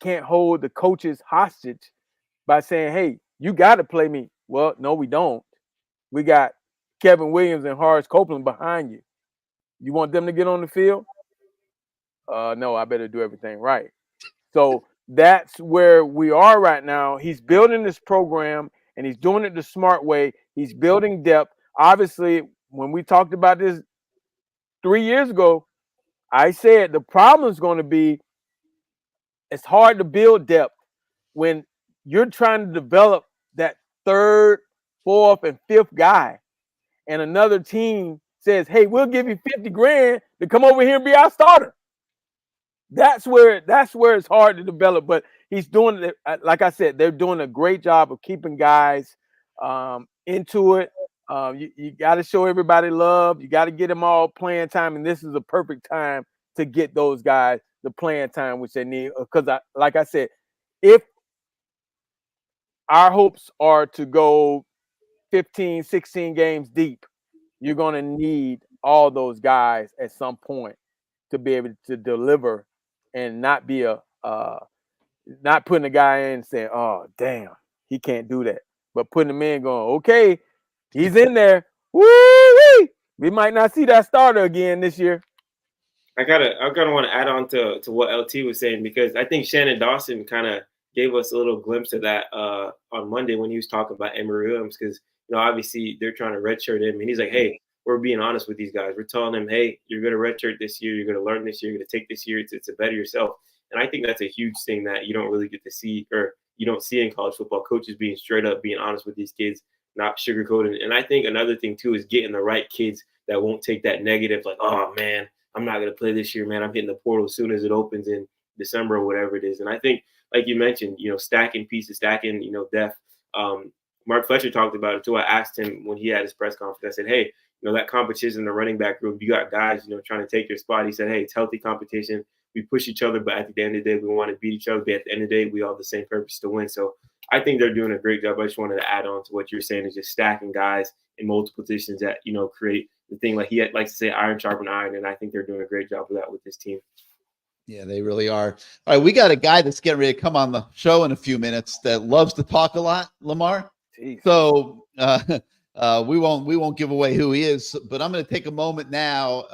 can't hold the coaches hostage by saying, hey, you got to play me. Well, no, we don't. We got Kevin Williams and Horace Copeland behind you. You want them to get on the field? No, I better do everything right. So that's where we are right now. He's building this program, and he's doing it the smart way. He's building depth. Obviously, when we talked about this 3 years ago, I said the problem is going to be it's hard to build depth when you're trying to develop that 3rd, 4th, and 5th guy, and another team says, hey, we'll give you $50,000 to come over here and be our starter. That's where it's hard to develop, but he's doing it. Like I said, they're doing a great job of keeping guys into it. You got to show everybody love. You got to get them all playing time, and this is a perfect time to get those guys the playing time which they need. Because, like I said, if our hopes are to go 15, 16 games deep, you're going to need all those guys at some point to be able to deliver and not be not putting a guy in and saying, oh, damn, he can't do that. But putting him in going, okay, he's in there. Woo-wee! We might not see that starter again this year. I gotta want to add on to what LT was saying, because I think Shannon Dawson kind of gave us a little glimpse of that on Monday when he was talking about Emory Williams, because obviously they're trying to redshirt him, and he's like, hey, we're being honest with these guys. We're telling them, hey, you're going to redshirt this year, you're going to learn this year, you're going to take this year to better yourself. And I think that's a huge thing that you don't really get to see, or you don't see in college football, coaches being straight up, being honest with these kids, not sugarcoating. And I think another thing too is getting the right kids that won't take that negative, like, oh man, I'm not going to play this year, man. I'm hitting the portal as soon as it opens in December or whatever it is. And I think, like you mentioned, stacking pieces, stacking, depth. Mark Fletcher talked about it too. I asked him when he had his press conference, I said, hey, that competition in the running back group, you got guys, trying to take your spot. He said, hey, it's healthy competition. We push each other, but at the end of the day, we want to beat each other. But at the end of the day, we all have the same purpose to win. So I think they're doing a great job. I just wanted to add on to what you're saying, is just stacking guys in multiple positions that, create the thing, like he likes to say, iron sharpen iron. And I think they're doing a great job of that with this team. Yeah, they really are. All right, we got a guy that's getting ready to come on the show in a few minutes that loves to talk a lot, Lamar. Jeez. So we won't give away who he is, but I'm going to take a moment now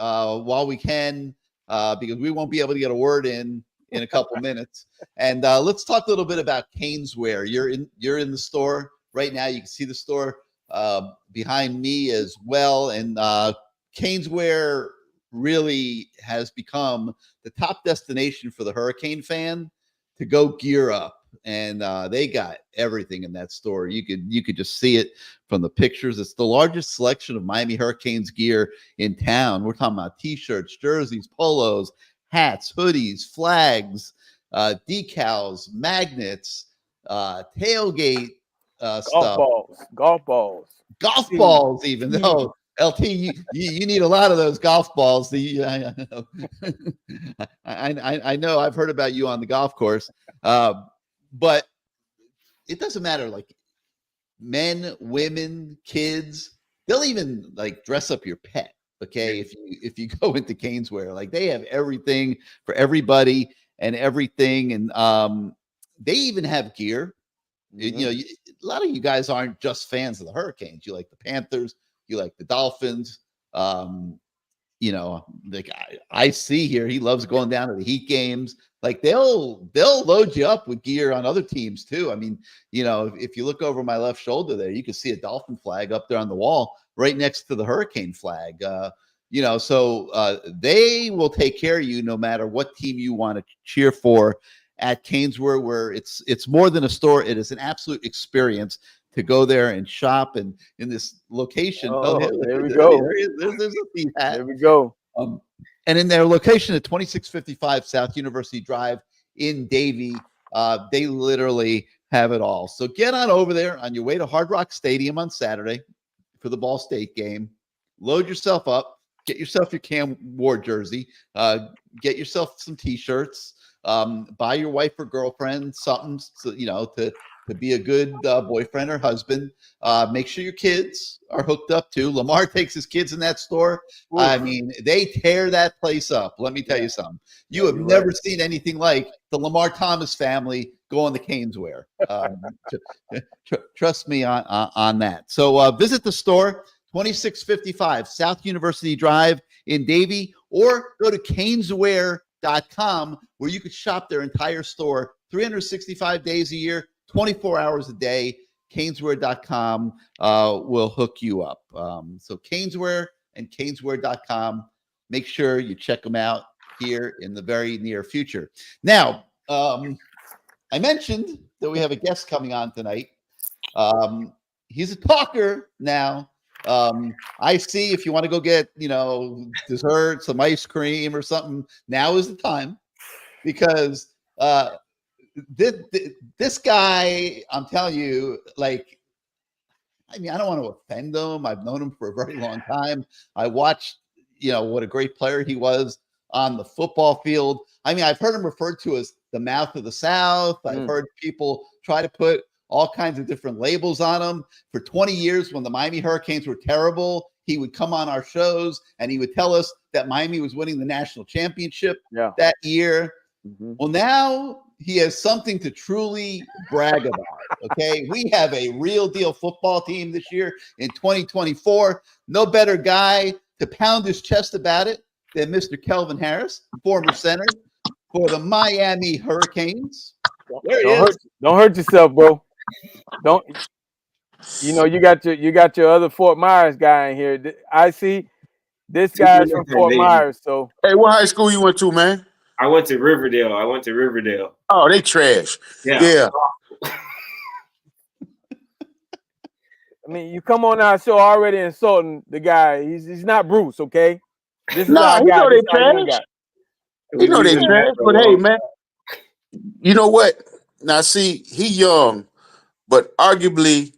while we can, because we won't be able to get a word in a couple minutes. And let's talk a little bit about Caneswear. You're in the store right now. You can see the store behind me as well. And Caneswear really has become the top destination for the Hurricane fan to go gear up. And they got everything in that store. You could just see it from the pictures. It's the largest selection of Miami Hurricanes gear in town. We're talking about t-shirts, jerseys, polos, hats, hoodies, flags, decals, magnets, tailgate stuff, golf balls, even though LT, you need a lot of those golf balls. I know I've heard about you on the golf course, but it doesn't matter. Like men, women, kids, they'll even like dress up your pet. Okay, if you go into Caneswear, like they have everything for everybody and everything, and they even have gear. You know, a lot of you guys aren't just fans of the Hurricanes. You like the Panthers, you like the Dolphins. You know, like I see here, he loves going down to the Heat games. Like they'll load you up with gear on other teams too. I mean, you know, if you look over my left shoulder there, you can see a Dolphin flag up there on the wall right next to the Hurricane flag. You know, so they will take care of you no matter what team you want to cheer for at Caneswear, where it's more than a store. It is an absolute experience to go there and shop. And in this location, there we go. There's a thief hat. There we go. And in their location at 2655 South University Drive in Davie, they literally have it all. So get on over there on your way to Hard Rock Stadium on Saturday for the Ball State game. Load yourself up. Get yourself your Cam Ward jersey. Get yourself some T-shirts. Buy your wife or girlfriend something, you know, to be a good boyfriend or husband. Make sure your kids are hooked up too. Lamar takes his kids in that store. Ooh. I mean, they tear that place up. Let me tell you something. You have never seen anything like the Lamar Thomas family go on the Caneswear. Trust me on that. So visit the store, 2655 South University Drive in Davie, or go to Caneswear.com, where you could shop their entire store 365 days a year, 24 hours a day. Caneswear.com will hook you up. So Caneswear and Caneswear.com, make sure you check them out here in the very near future. Now, I mentioned that we have a guest coming on tonight. He's a talker now. I see if you want to go get, you know, dessert, some ice cream or something, now is the time, because this guy, I'm telling you, like, I mean, I don't want to offend him. I've known him for a very long time. I watched, you know, what a great player he was on the football field. I mean, I've heard him referred to as the mouth of the South. I've heard people try to put all kinds of different labels on him. For 20 years, when the Miami Hurricanes were terrible, he would come on our shows and he would tell us that Miami was winning the national championship that year. Well, now he has something to truly brag about. Okay, we have a real deal football team this year in 2024. No better guy to pound his chest about it than Mr. Kelvin Harris, former center for the Miami Hurricanes. There he is. Don't hurt yourself, bro. Don't. You know, you got your other Fort Myers guy in here. I see this guy's from Fort Myers. So, hey, what high school you went to, man? I went to Riverdale. Oh, they trash. Yeah. I mean, you come on our show already insulting the guy. He's not Bruce, okay? This is our guy. Know they trash. You know they trash. But hey, man, you know what? Now, see, he young, but arguably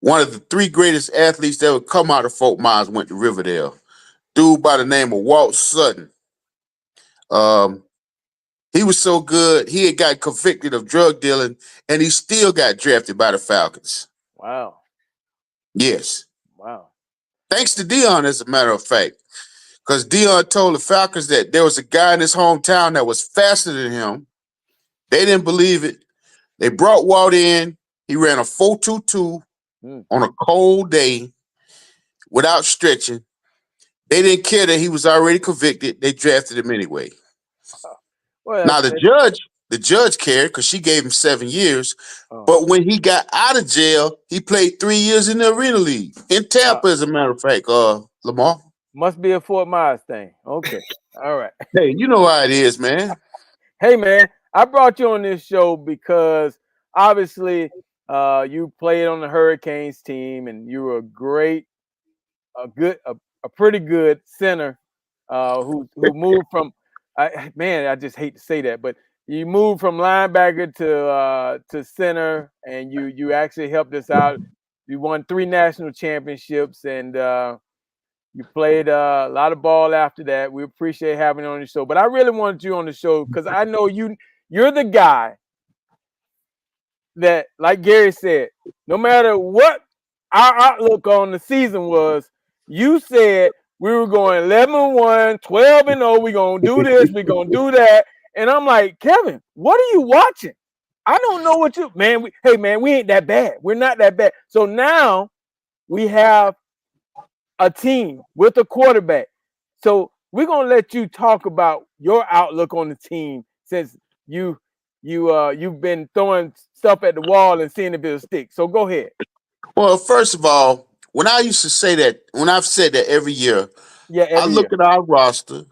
one of the three greatest athletes that would come out of Fort Myers went to Riverdale. Dude by the name of Walt Sutton. He was so good, he had got convicted of drug dealing, and he still got drafted by the Falcons. Wow. Yes. Wow. Thanks to Dion, as a matter of fact. Because Dion told the Falcons that there was a guy in his hometown that was faster than him. They didn't believe it. They brought Walt in. He ran a 4.22 on a cold day without stretching. They didn't care that he was already convicted. They drafted him anyway. Well, now the judge cared because she gave him 7 years. But when he got out of jail, he played 3 years in the Arena League in Tampa, as a matter of fact. Lamar. Must be a Fort Myers thing. Okay. All right. Hey, you know how it is, man. Hey, man, I brought you on this show because obviously you played on the Hurricanes team and you were a pretty good center who moved from, I just hate to say that, but you moved from linebacker to center, and you actually helped us out. You won 3 national championships, and you played a lot of ball after that. We appreciate having you on the show. But I really wanted you on the show because I know you're the guy that, like Gary said, no matter what our outlook on the season was, you said we were going 11-1, 12-0. We're going to do this. We're going to do that. And I'm like, Kevin, what are you watching? I don't know what you – man, we ain't that bad. We're not that bad. So now we have a team with a quarterback. So we're going to let you talk about your outlook on the team since you've been throwing stuff at the wall and seeing if it'll stick. So go ahead. Well, first of all, when I used to say that, when I've said that every year, I look at our roster,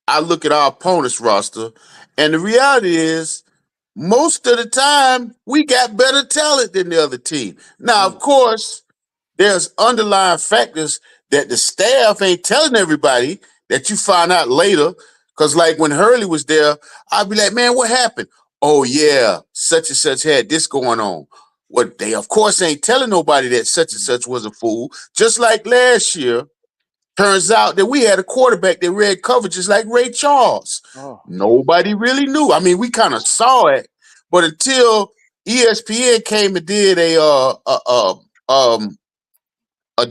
I look at our opponent's roster, and the reality is most of the time we got better talent than the other team. Now, of course, there's underlying factors that the staff ain't telling everybody that you find out later. Because like when Hurley was there, I'd be like, man, what happened? Oh, yeah, such and such had this going on. Well, they, of course, ain't telling nobody that such and such was a fool. Just like last year, turns out that we had a quarterback that read coverages like Ray Charles. Oh. Nobody really knew. I mean, we kind of saw it, but until ESPN came and did a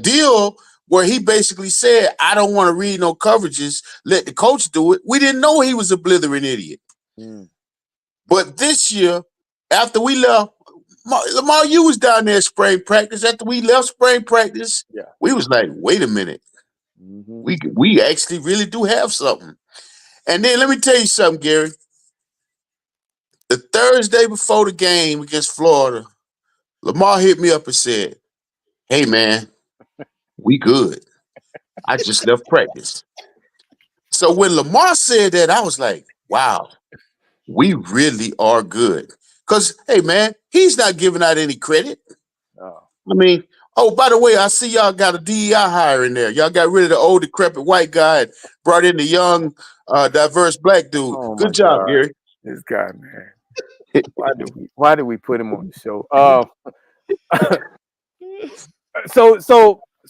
deal where he basically said, I don't want to read no coverages, let the coach do it. We didn't know he was a blithering idiot. But this year, after we left, Lamar, you was down there spring practice. After we left spring practice, we was like, wait a minute. We actually really do have something. And then let me tell you something, Gary. The Thursday before the game against Florida, Lamar hit me up and said, hey, man, we good. I just left practice. So when Lamar said that, I was like, wow, we really are good. Because, hey, man, he's not giving out any credit. I mean, oh, by the way, I see y'all got a DEI hire in there. Y'all got rid of the old, decrepit white guy and brought in the young, diverse black dude. Oh, good job, God. Gary. This guy, man. Why did we put him on the show?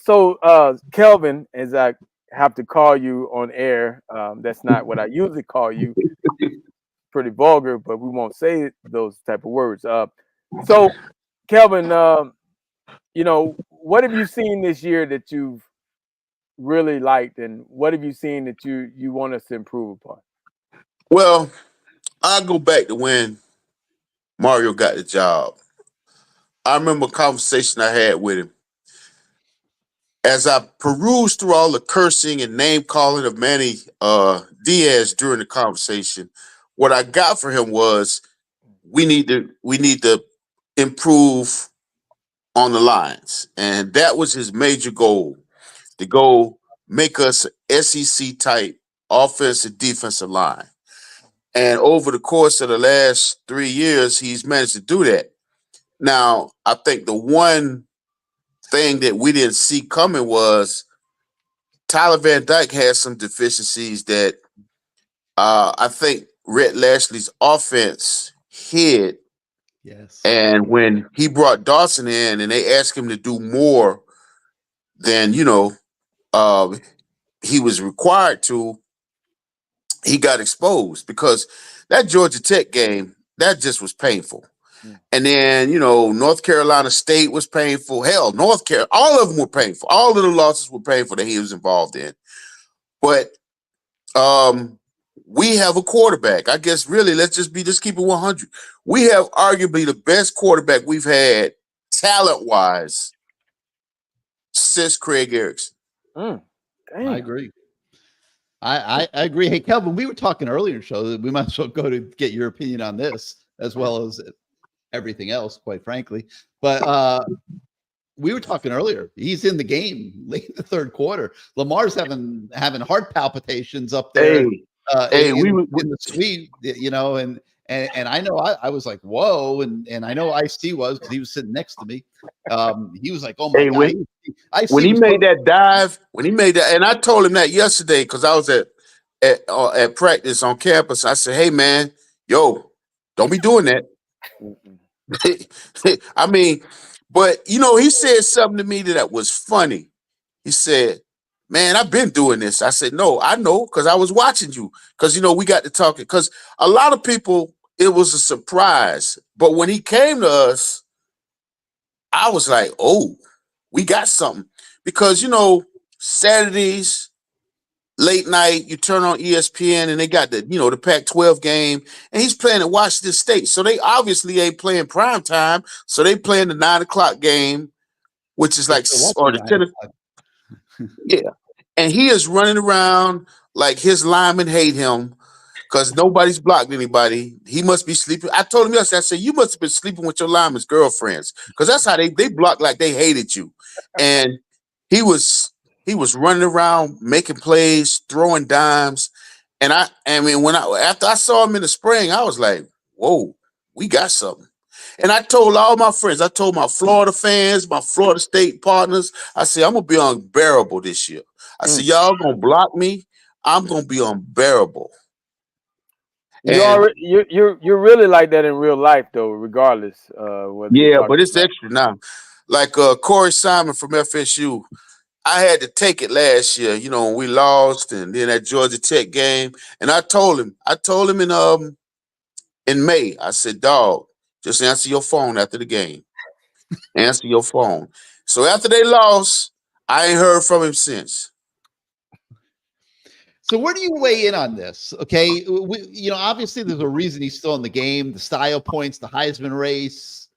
So Kelvin, as I have to call you on air, that's not what I usually call you. Pretty vulgar, but we won't say those type of words. So Kelvin, what have you seen this year that you've really liked, and what have you seen that you want us to improve upon? Well, I'll go back to when Mario got the job. I remember a conversation I had with him. As I perused through all the cursing and name calling of Manny Diaz during the conversation, what I got for him was we need to improve on the lines. And that was his major goal, to go make us an SEC type offensive defensive line. And over the course of the last 3 years, he's managed to do that. Now, I think the one thing that we didn't see coming was Tyler Van Dyke had some deficiencies that I think Rhett Lashley's offense hid. Yes. And when he brought Dawson in and they asked him to do more than, he was required to, he got exposed because that Georgia Tech game, that just was painful. And then, North Carolina State was painful. Hell, all of them were painful. All of the losses were painful that he was involved in. But we have a quarterback. I guess really, let's keep it 100. We have arguably the best quarterback we've had talent-wise since Craig Erickson. I agree. I agree. Hey, Kelvin, we were talking earlier in the show that we might as well go to get your opinion on this as well as everything else, quite frankly. But we were talking earlier. He's in the game late in the third quarter. Lamar's having heart palpitations up there. In the suite, you know, and I know I was like, whoa, and I know Ice-T was, because he was sitting next to me. He was like, oh my God. When he made that dive, and I told him that yesterday because I was at practice on campus. I said, hey man, yo, don't be doing that. I mean, but you know, he said something to me that was funny. He said, man, I've been doing this. I said, no, I know, because I was watching you. Because, you know, we got to talking. Because a lot of people, it was a surprise. But when he came to us, I was like, oh, we got something. Because, you know, Saturdays, late night, you turn on ESPN and they got the, you know, the Pac-12 game. And he's playing at Washington State. So they obviously ain't playing prime time. So they playing the 9 o'clock game, which is like, or the 10 o'clock. Yeah. And he is running around like his linemen hate him because nobody's blocked anybody. He must be sleeping. I told him yesterday, I said, you must have been sleeping with your linemen's girlfriends, because that's how they block, like they hated you. And he was running around making plays, throwing dimes. And I mean, after I saw him in the spring, I was like, whoa, we got something. And I told all my friends, I told my Florida fans, my Florida State partners, I said, I'm going to be unbearable this year. I said, y'all going to block me. I'm going to be unbearable. You're really like that in real life, though, regardless. Yeah, but it's extra now. Like Corey Simon from FSU, I had to take it last year, you know, when we lost, and then that Georgia Tech game. And I told him in May, I said, dog, just answer your phone after the game. Answer your phone. So after they lost, I ain't heard from him since. So where do you weigh in on this? Okay, you know, obviously there's a reason he's still in the game. The style points, the Heisman race,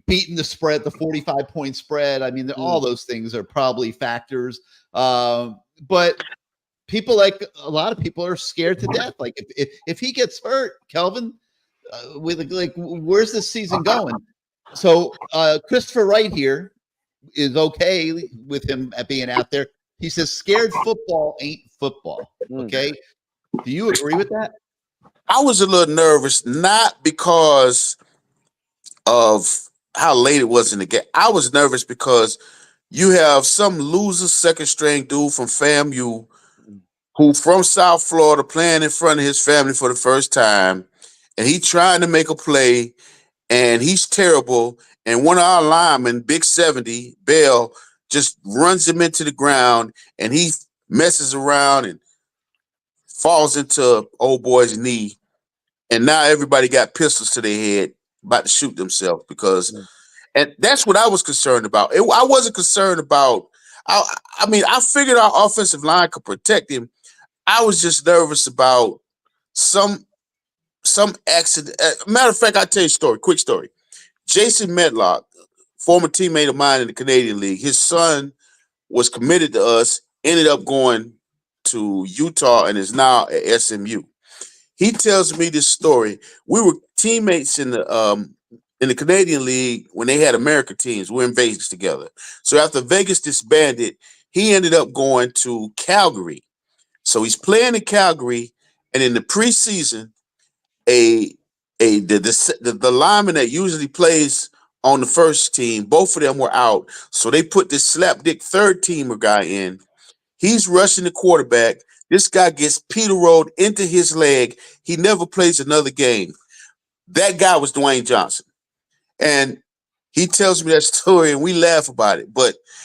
beating the spread, the 45-point spread. I mean, all those things are probably factors. But people, like a lot of people, are scared to death. Like if he gets hurt, Kelvin, where's this season going? So Christopher Wright here is okay with him at being out there. He says scared football ain't football. Okay. Do you agree with that? I was a little nervous, not because of how late it was in the game. I was nervous because you have some loser second string dude from FAMU who from South Florida playing in front of his family for the first time, and he trying to make a play, and he's terrible. And one of our linemen, Big 70, Bell, just runs him into the ground, and he messes around and falls into old boy's knee. And now everybody got pistols to their head, about to shoot themselves and that's what I was concerned about. I wasn't concerned about, I mean, I figured our offensive line could protect him. I was just nervous about some accident. Matter of fact, I'll tell you a story, quick story. Jason Medlock, former teammate of mine in the Canadian League, his son was committed to us, ended up going to Utah, and is now at SMU. He tells me this story. We were teammates in the Canadian League when they had America teams. We're in Vegas together. So after Vegas disbanded, he ended up going to Calgary. So he's playing in Calgary, and in the preseason, the lineman that usually plays on the first team, both of them were out. So they put this slapdick third teamer guy in. He's rushing the quarterback. This guy gets Peter rolled into his leg. He never plays another game. That guy was Dwayne Johnson. And he tells me that story, and we laugh about it.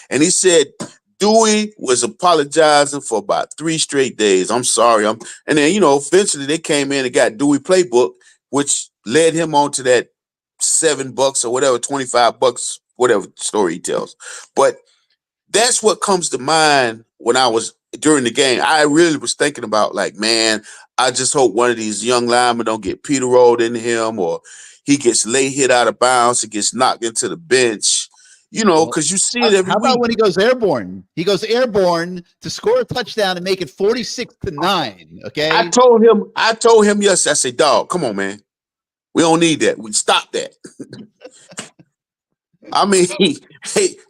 And he said Dewey was apologizing for about 3 straight days. I'm sorry. And then, you know, eventually they came in and got Dewey playbook, which led him on to that $7 or whatever, $25, whatever story he tells. But that's what comes to mind when I was during the game. I really was thinking about, like, man, I just hope one of these young linemen don't get Peter rolled into him, or he gets late hit out of bounds, he gets knocked into the bench, you know, because you see it every week. How about when he goes airborne? He goes airborne to score a touchdown and make it 46-9. Okay. I told him yesterday, I said, dog, come on, man. We don't need that. We stop that. I mean,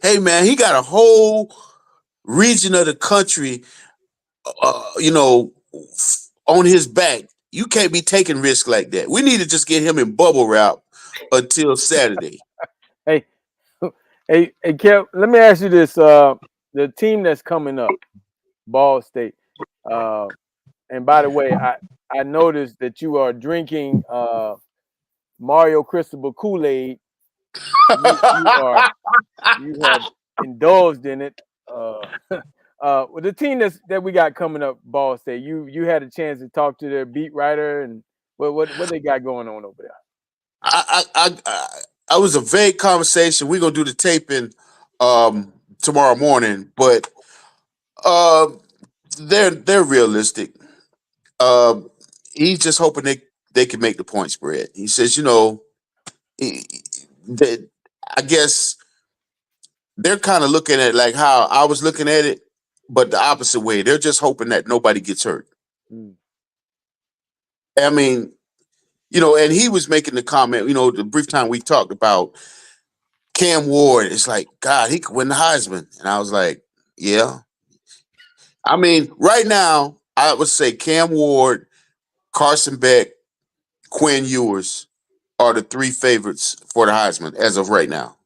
hey, man, he got a whole region of the country, on his back. You can't be taking risks like that. We need to just get him in bubble wrap until Saturday. Hey, Kev, let me ask you this: the team that's coming up, Ball State. And by the way, I noticed that you are drinking Mario Cristobal Kool-Aid. You have indulged in it. With the team that we got coming up, Ball State, you had a chance to talk to their beat writer, and what they got going on over there. I was a vague conversation. We're gonna do the taping tomorrow morning, but they're realistic. He's just hoping they can make the point spread. He says, I guess they're kind of looking at it like how I was looking at it, but the opposite way. They're just hoping that nobody gets hurt. I mean, and he was making the comment, the brief time we talked about Cam Ward. It's like, God, he could win the Heisman. And I was like, yeah. I mean, right now, I would say Cam Ward, Carson Beck, Quinn Ewers are the three favorites for the Heisman as of right now.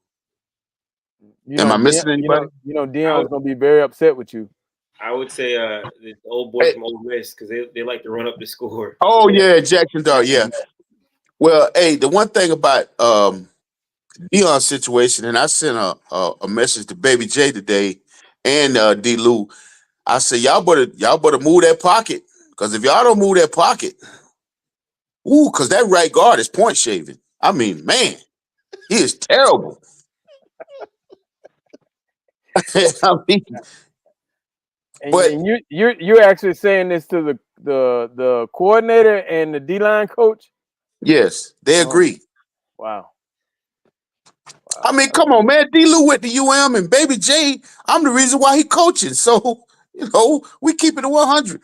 Am I missing anybody? Deion's gonna be very upset with you. I would say the old boy from Ole Miss, because they like to run up the score. Oh yeah, Jackson Dart. Yeah. Well, hey, the one thing about Deion's situation, and I sent a message to Baby J today and D. Lou. I said, y'all better move that pocket, because if y'all don't move that pocket, because that right guard is point shaving. I mean, man, he is terrible. I mean, and you're actually saying this to the coordinator and the D-line coach? Yes, they agree. Wow. I mean, come on, man. D. Lou went to UM, and Baby J, I'm the reason why he coaching. So, we keep it at 100.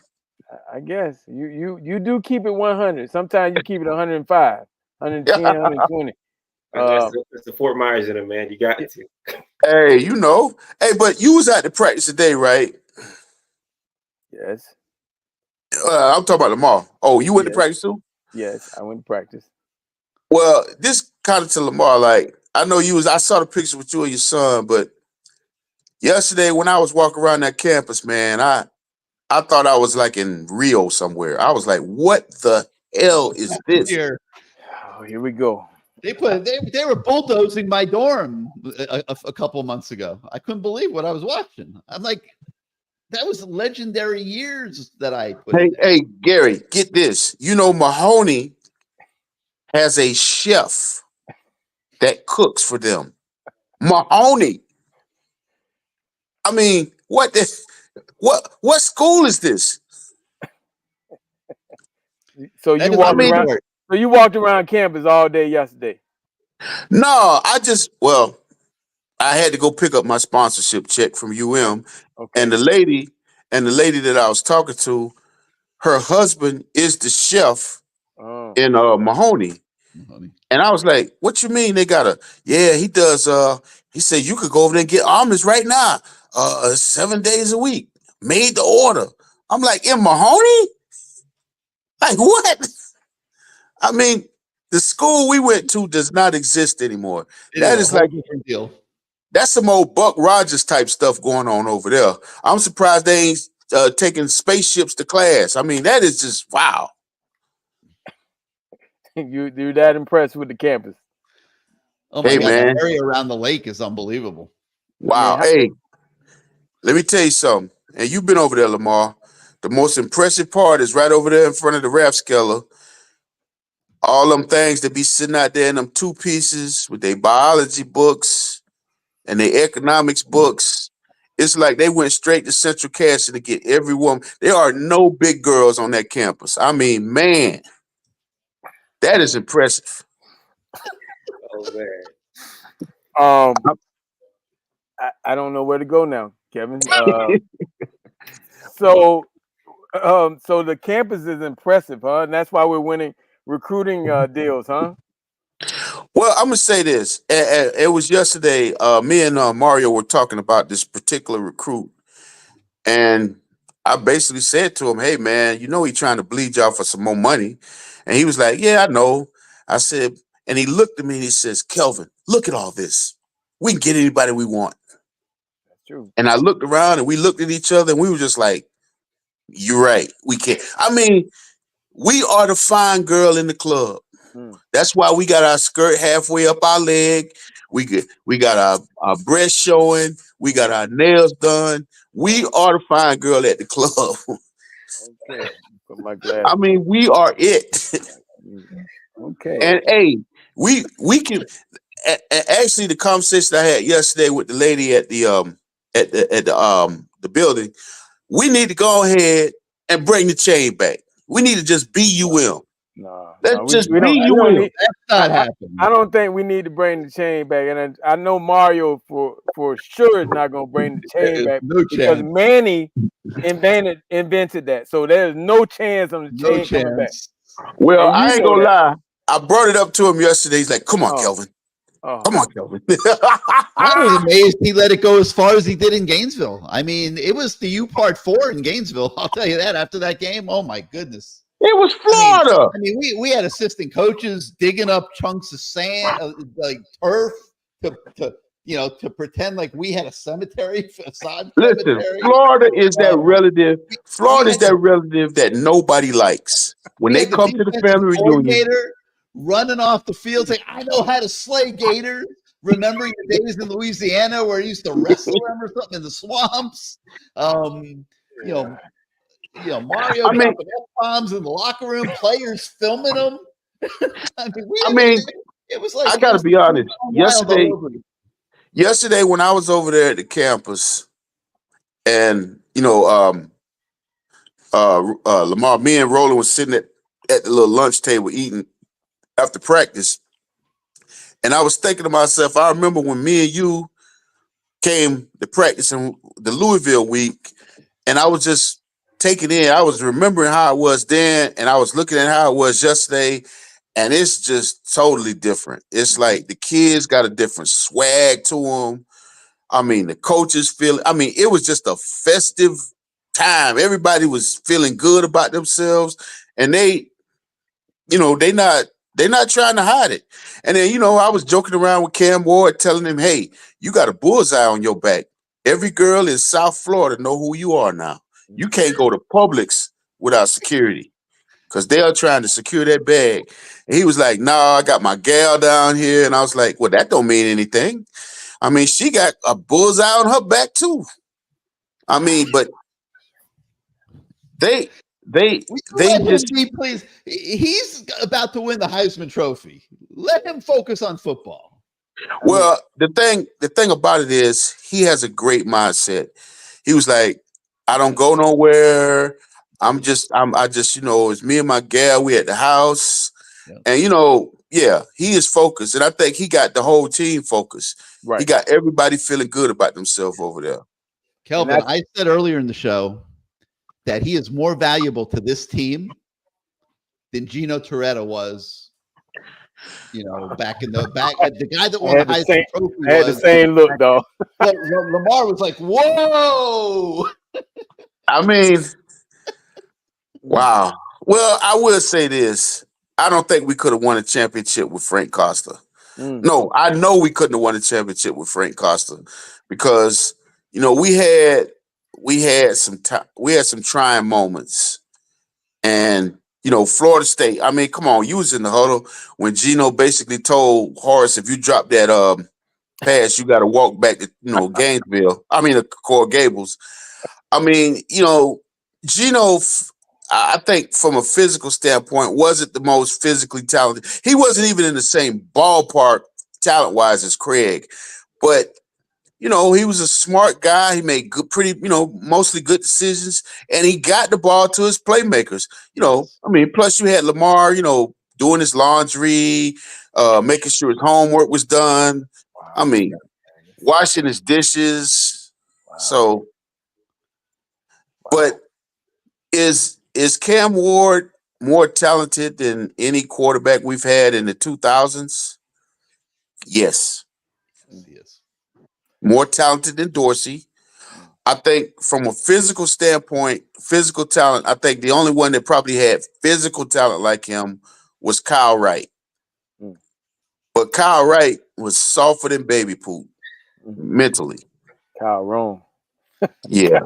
I guess you do keep it 100. Sometimes you keep it 105, 110, 120. That's the Fort Myers in it, man. You got to. Hey, Hey, but you was at the practice today, right? Yes. I'm talking about Lamar. Oh, you went to practice too? Yes, I went to practice. Well, this kind of to Lamar, like, I know I saw the picture with you and your son, but yesterday when I was walking around that campus, man, I thought I was like in Rio somewhere. I was like, what the hell is this? Here we go. They were bulldozing my dorm a couple months ago. I couldn't believe what I was watching. I'm like, that was legendary years that I put in. Hey, Gary, get this. Mahoney has a chef that cooks for them. Mahoney. I mean, what school is this? So you walked around campus all day yesterday? No, I had to go pick up my sponsorship check from UM. Okay. And the lady that I was talking to, her husband is the chef in Mahoney. And I was like, what you mean they got he does, he said, you could go over there and get omelets right now, 7 days a week, made the order. I'm like, in Mahoney? Like, what? I mean, the school we went to does not exist anymore. That is like a different deal. That's some old Buck Rogers type stuff going on over there. I'm surprised they ain't taking spaceships to class. I mean, that is just wow. You're that impressed with the campus? Oh my God, man. The area around the lake is unbelievable. Wow. Hey, let me tell you something. And you've been over there, Lamar. The most impressive part is right over there in front of the Rathskeller. All them things that be sitting out there in them 2 pieces with their biology books and their economics books. It's like they went straight to Central Casting to get every woman. There are no big girls on that campus. I mean, man, that is impressive. Oh, man. I don't know where to go now, Kevin. So the campus is impressive, huh? And that's why we're winning recruiting deals, huh? Well, I'm gonna say this. It was yesterday. Me and Mario were talking about this particular recruit, and I basically said to him, "Hey, man, you know he's trying to bleed y'all for some more money," and he was like, "Yeah, I know." I said, and he looked at me and he says, "Kelvin, look at all this. We can get anybody we want." That's true. And I looked around and we looked at each other and we were just like, "You're right. We can't." I mean, we are the fine girl in the club. Mm. That's why we got our skirt halfway up our leg. We got our breast showing. We got our nails done. We are the fine girl at the club. Okay. Put my glass. I mean, we are it. Okay. And hey, we can actually the conversation I had yesterday with the lady at the building. We need to go ahead and bring the chain back. We need to just BUM. No, Let's just we don't BUM. need. That's not happening. I don't think we need to bring the chain back, and I know Mario for sure is not going to bring the chain back No because chance. Manny invented that. So there's no chance on the No chain coming back. chance. Well, And you I ain't know gonna that. lie. I brought it up to him yesterday. He's like, "Come on, Oh. Kelvin. Oh, Come on, Kelvin." I was amazed he let it go as far as he did in Gainesville. I mean, it was the U part 4 in Gainesville. I'll tell you that after that game. Oh my goodness. It was Florida. I mean, we had assistant coaches digging up chunks of sand, like turf, to pretend like we had a cemetery. Listen, Florida is that relative. Florida is that relative that nobody likes. When they come to the family reunion, running off the field saying, "I know how to slay gators." Remember your days in Louisiana where you used to wrestle them or something in the swamps? Mario dropping F-bombs in the locker room, players filming them. It was like, I gotta be honest. Yesterday when I was over there at the campus, and Lamar, me and Roland was sitting at the little lunch table eating after practice, and I was thinking to myself, I remember when me and you came to practice in the Louisville week, and I was just taking in. I was remembering how it was then, and I was looking at how it was yesterday, and it's just totally different. It's like the kids got a different swag to them. I mean, the coaches feel. I mean, it was just a festive time. Everybody was feeling good about themselves, and they're not trying to hide it. And then, I was joking around with Cam Ward, telling him, "Hey, you got a bullseye on your back. Every girl in South Florida know who you are now. You can't go to Publix without security because they are trying to secure that bag." And he was like, "Nah, I got my gal down here." And I was like, "Well, that don't mean anything. I mean, she got a bullseye on her back too." I mean, but they just please. He's about to win the Heisman Trophy. Let him focus on football. Well, the thing about it is he has a great mindset. He was like, "I don't go nowhere. I just, it's me and my gal. We at the house." Yeah. And he is focused, and I think he got the whole team focused. Right. He got everybody feeling good about themselves over there. Kelvin, I said earlier in the show that he is more valuable to this team than Gino Toretta was. Back the guy that won the Heisman Trophy. I had the same look, though. Lamar was like, "Whoa!" I mean, wow. Well, I will say this. I don't think we could have won a championship with Frank Costa. No, I know we couldn't have won a championship with Frank Costa because, we had some trying moments. And, Florida State, I mean, come on, you was in the huddle when Gino basically told Horace, if you drop that pass, you got to walk back to, Gainesville. I mean, Coral Gables. I mean, Gino, I think from a physical standpoint, wasn't the most physically talented. He wasn't even in the same ballpark talent-wise as Craig. But, he was a smart guy. He made mostly good decisions. And he got the ball to his playmakers. Plus you had Lamar, doing his laundry, making sure his homework was done. I mean, washing his dishes. So, but is Cam Ward more talented than any quarterback we've had in the 2000s? Yes. Yes, he is. More talented than Dorsey. I think from a physical standpoint, physical talent, I think the only one that probably had physical talent like him was Kyle Wright. Mm. But Kyle Wright was softer than baby poop mentally. Kyle Rome. Yeah.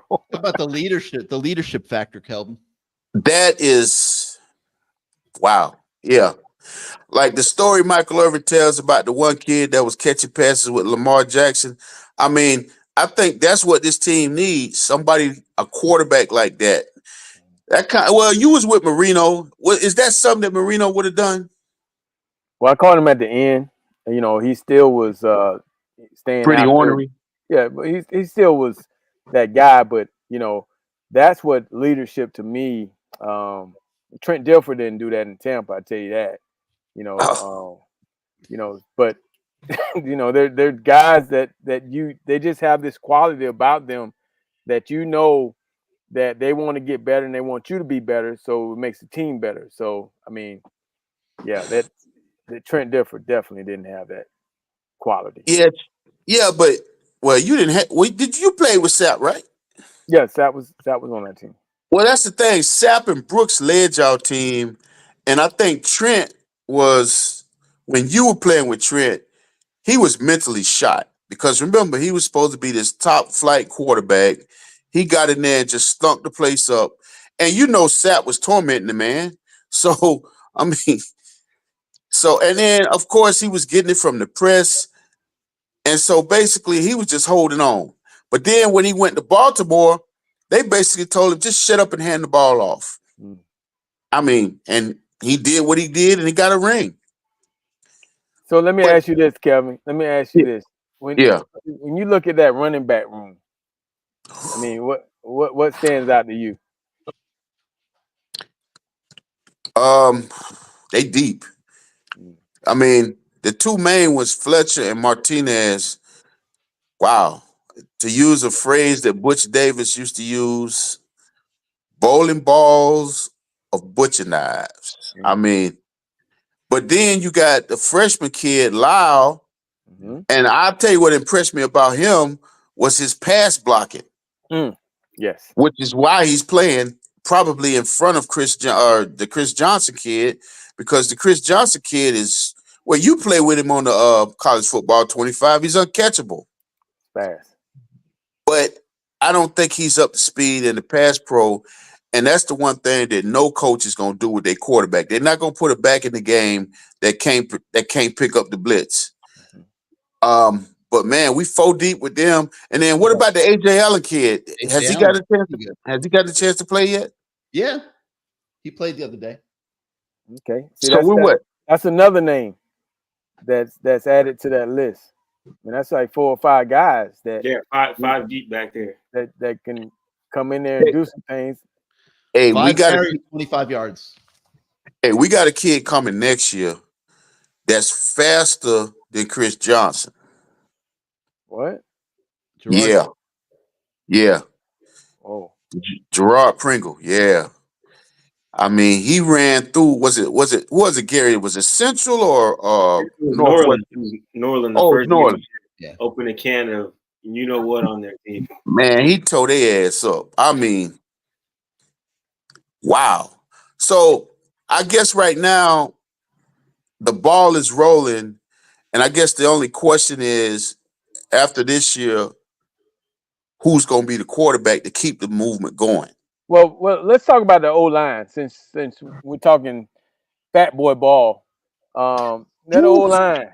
How about the leadership factor, Kelvin? That is, wow. Yeah. Like the story Michael Irvin tells about the one kid that was catching passes with Lamar Jackson. I mean, I think that's what this team needs. Somebody, a quarterback like that. Well, you was with Marino. Is that something that Marino would have done? Well, I called him at the end. And, he still was staying Pretty out there. ornery. Yeah, but he still was that guy. But that's what leadership to me. Trent Dilfer didn't do that in Tampa. I tell you that. But they're guys that they just have this quality about them that that they want to get better and they want you to be better, so it makes the team better. So I mean, yeah, that Trent Dilfer definitely didn't have that quality. Yeah, but you didn't have. Did you play with Sapp, right? Yes, that was on that team. Well, that's the thing. Sapp and Brooks led y'all team, and I think Trent was, when you were playing with Trent, he was mentally shot because remember he was supposed to be this top flight quarterback. He got in there and just stunk the place up, and Sapp was tormenting the man. So I mean, and then of course he was getting it from the press, and so basically he was just holding on. But then when he went to Baltimore, they basically told him just shut up and hand the ball off. Mm. I mean, and he did what he did, and he got a ring. So let me ask you this, Kelvin. Let me ask you this: when you look at that running back room, I mean, what stands out to you? They deep. I mean, the two main was Fletcher and Martinez. Wow. To use a phrase that Butch Davis used to use, bowling balls of butcher knives. I mean, but then you got the freshman kid, Lyle, and I'll tell you what impressed me about him was his pass blocking. Yes. Which is why he's playing probably in front of the Chris Johnson kid, because the Chris Johnson kid is, you play with him on the college football 25, he's uncatchable. Fast. But I don't think he's up to speed in the pass pro, and that's the one thing that no coach is going to do with their quarterback. They're not going to put it back in the game that can't pick up the blitz. But man, we 4 deep with them. And then what about the AJ Allen kid? Has he got a chance to play yet? Yeah, he played the other day. Okay, so that's another name that's added to that list. I mean, that's like 4 or 5 guys that five deep back there that can come in there and do some things. Hey, 25 yards. Hey, we got a kid coming next year that's faster than Chris Johnson. What? Yeah. Oh, Gerard Pringle. Yeah. I mean, he ran through. Was it Gary? Was it Central or Norland? Norland. Norland. Yeah. Open a can of what on their team. Man, he tore their ass up. I mean, wow. So I guess right now the ball is rolling, and I guess the only question is, after this year, who's going to be the quarterback to keep the movement going? Well, let's talk about the O-line since we're talking fat boy ball. That O-line.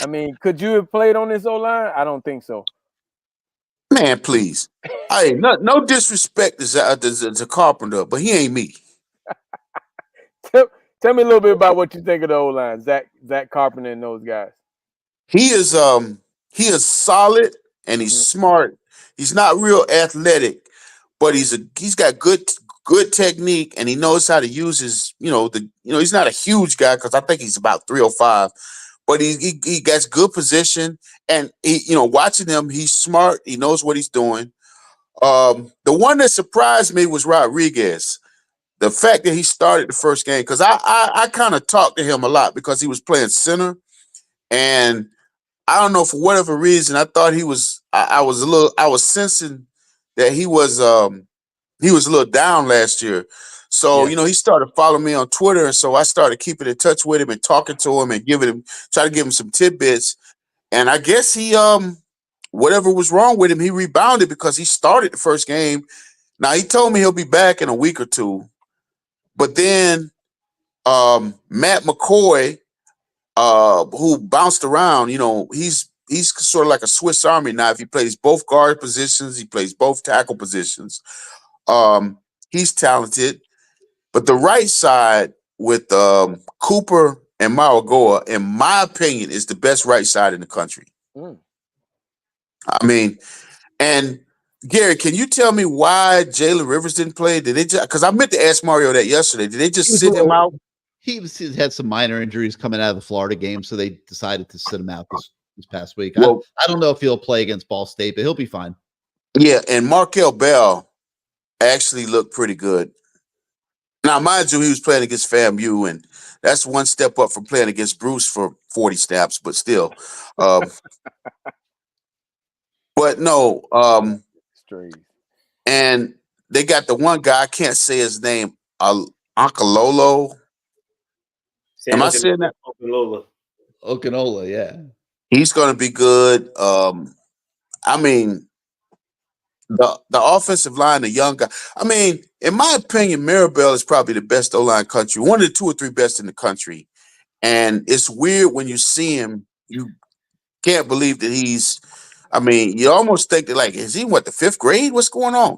I mean, could you have played on this O-line? I don't think so. Man, please. No disrespect to Carpenter, but he ain't me. Tell me a little bit about what you think of the O-line, Zach Carpenter and those guys. He is solid and he's smart. He's not real athletic, but he's got good technique, and he knows how to use his, he's not a huge guy because I think he's about 305, but he gets good position, and watching him, he's smart. He knows what he's doing. The one that surprised me was Rodriguez. The fact that he started the first game, because I kind of talked to him a lot because he was playing center, And I don't know, for whatever reason, I thought he was. I was sensing that he was a little down last year. So, Yeah. he started following me on Twitter. And so I started keeping in touch with him and talking to him and try to give him some tidbits. And I guess he, whatever was wrong with him, he rebounded because he started the first game. Now, he told me he'll be back in a week or two. But then Matt McCoy, who bounced around, he's sort of like a Swiss Army knife. He plays both guard positions. He plays both tackle positions. He's talented. But the right side with Cooper and Maragoa, in my opinion, is the best right side in the country. I mean, and Gary, can you tell me why Jalen Rivers didn't play? Did they just, because I meant to ask Mario that yesterday. Did they just sit him out? He had some minor injuries coming out of the Florida game, so they decided to sit him out this past week. Well, I don't know if he'll play against Ball State, but he'll be fine. Yeah, and Markel Bell actually looked pretty good. Now, mind you, he was playing against FAMU, and that's one step up from playing against Bruce for 40 snaps, but still. But no, and they got the one guy, I can't say his name, Okololo. Am I saying that? Okinola, yeah. He's going to be good. I mean, the offensive line, the young guy. I mean, in my opinion, Maribel is probably the best O-line country, one of the 2 or 3 best in the country. And it's weird when you see him, you can't believe that he's, I mean, you almost think that, like, is he the 5th grade? What's going on?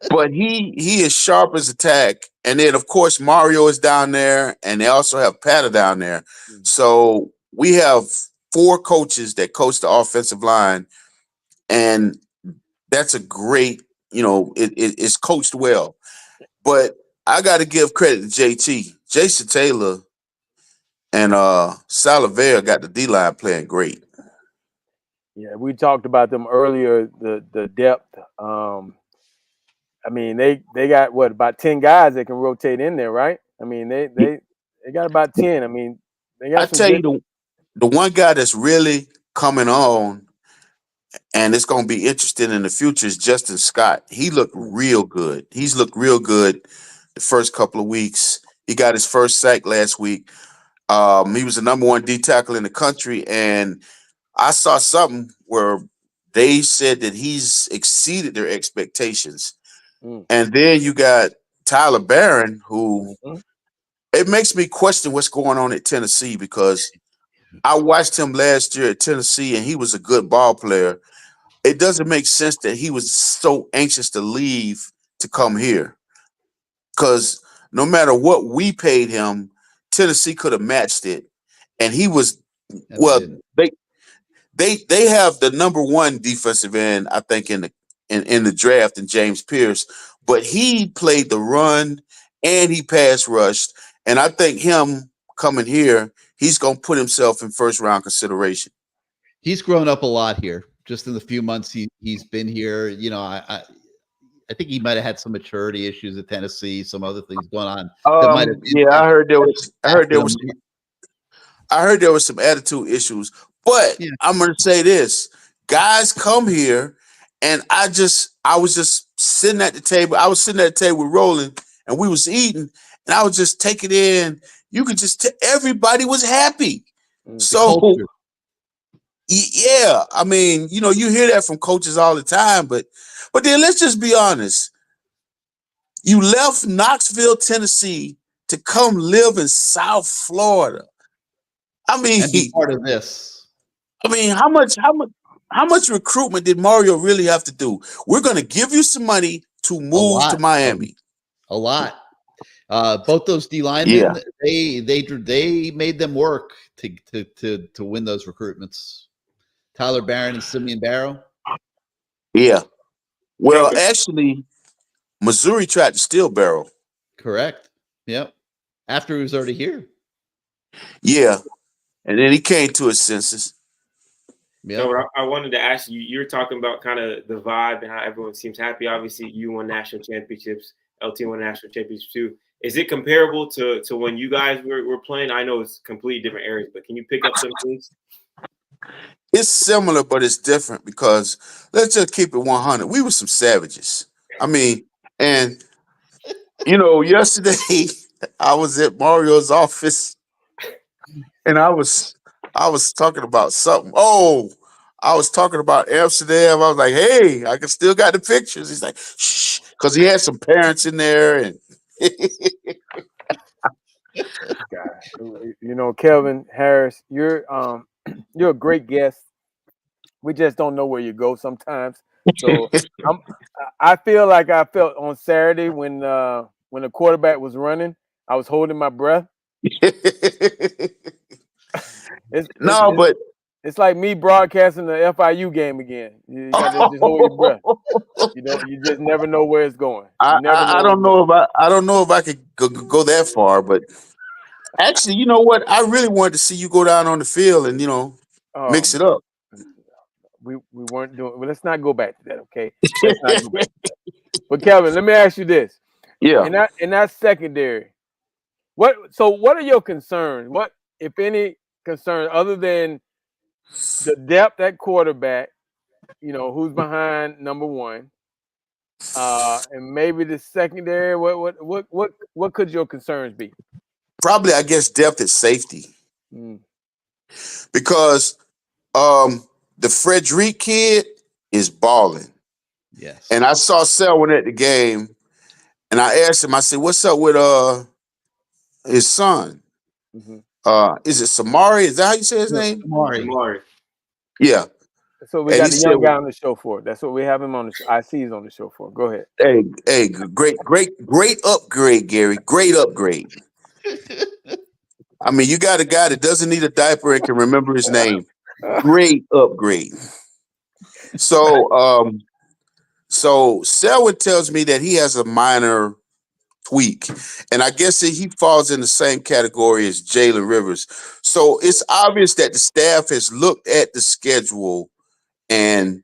But he is sharp as a tack. And then, of course, Mario is down there, and they also have Pata down there. So we have 4 coaches that coach the offensive line, and that's a great, it's coached well. But I got to give credit to JT. Jason Taylor and Salavera got the D-line playing great. Yeah, we talked about them earlier, the depth. I mean, they got about 10 guys that can rotate in there, right? I mean, they got about 10. I mean, they got. I tell you, the one guy that's really coming on, and it's going to be interesting in the future, is Justin Scott. He looked real good. He's looked real good the first couple of weeks. He got his first sack last week. He was the number 1 D tackle in the country, and I saw something where they said that he's exceeded their expectations. And then you got Tyler Barron, who it makes me question what's going on at Tennessee, because I watched him last year at Tennessee, and he was a good ball player. It doesn't make sense that he was so anxious to leave to come here, because no matter what we paid him, Tennessee could have matched it. And he was, they have the number 1 defensive end, I think, in the draft, in James Pierce, but he played the run and he pass rushed. And I think him coming here, he's going to put himself in first-round consideration. He's grown up a lot here, just in the few months he's been here. I think he might have had some maturity issues at Tennessee, some other things going on. I heard there was some attitude issues. But I'm going to say this. Guys come here, and I was just sitting at the table. I was sitting at the table with Roland, and we was eating, and I was just taking it in. You could just everybody was happy. So, yeah, I mean, you hear that from coaches all the time, but then let's just be honest. You left Knoxville, Tennessee to come live in South Florida. I mean, and be part of this. I mean, how much recruitment did Mario really have to do? We're going to give you some money to move to Miami. A lot. Both those D linemen, they made them work to win those recruitments. Tyler Barron and Simeon Barrow. Yeah. Well, actually, Missouri tried to steal Barrow. Correct. Yep. After he was already here. Yeah. And then he came to his senses. Yeah. No, I wanted to ask you, you're talking about kind of the vibe and how everyone seems happy. Obviously, you won national championships. LT won national championships too. Is it comparable to when you guys were playing? I know it's completely different areas, but can you pick up some things? It's similar, but it's different because let's just keep it 100. We were some savages. I mean, and yesterday I was at Mario's office and I was talking about something. Oh, I was talking about Amsterdam. I was like, hey, I can still got the pictures. He's like, shh, because he had some parents in there and Kelvin Harris, you're a great guest. We just don't know where you go sometimes. So I feel like I felt on Saturday when the quarterback was running. I was holding my breath. But it's like me broadcasting the FIU game again. You got to just hold your breath. You just never know where it's going. I don't know if I could go that far, but actually, you know what? I really wanted to see you go down on the field and mix it up. We weren't doing. Well, let's not go back to that, okay? Let's not go back to that. But Kelvin, let me ask you this. Yeah. In that secondary, what are your concerns? What, if any, concerns other than the depth at quarterback? Who's behind number one, and maybe the secondary. What could your concerns be? Probably, I guess, depth at safety, because the Frederick kid is balling. Yes. And I saw Selwyn at the game, and I asked him. I said, "What's up with his son? Is it Samari? Is that how you say his name?" Samari. Yeah. So we got the young guy on the show for. That's what we have him on the show. I see he's on the show for. Go ahead. Hey, great upgrade, Gary. Great upgrade. I mean, you got a guy that doesn't need a diaper and can remember his name. Great upgrade. So Selwyn tells me that he has a minor tweak, and I guess that he falls in the same category as Jalen Rivers. So it's obvious that the staff has looked at the schedule and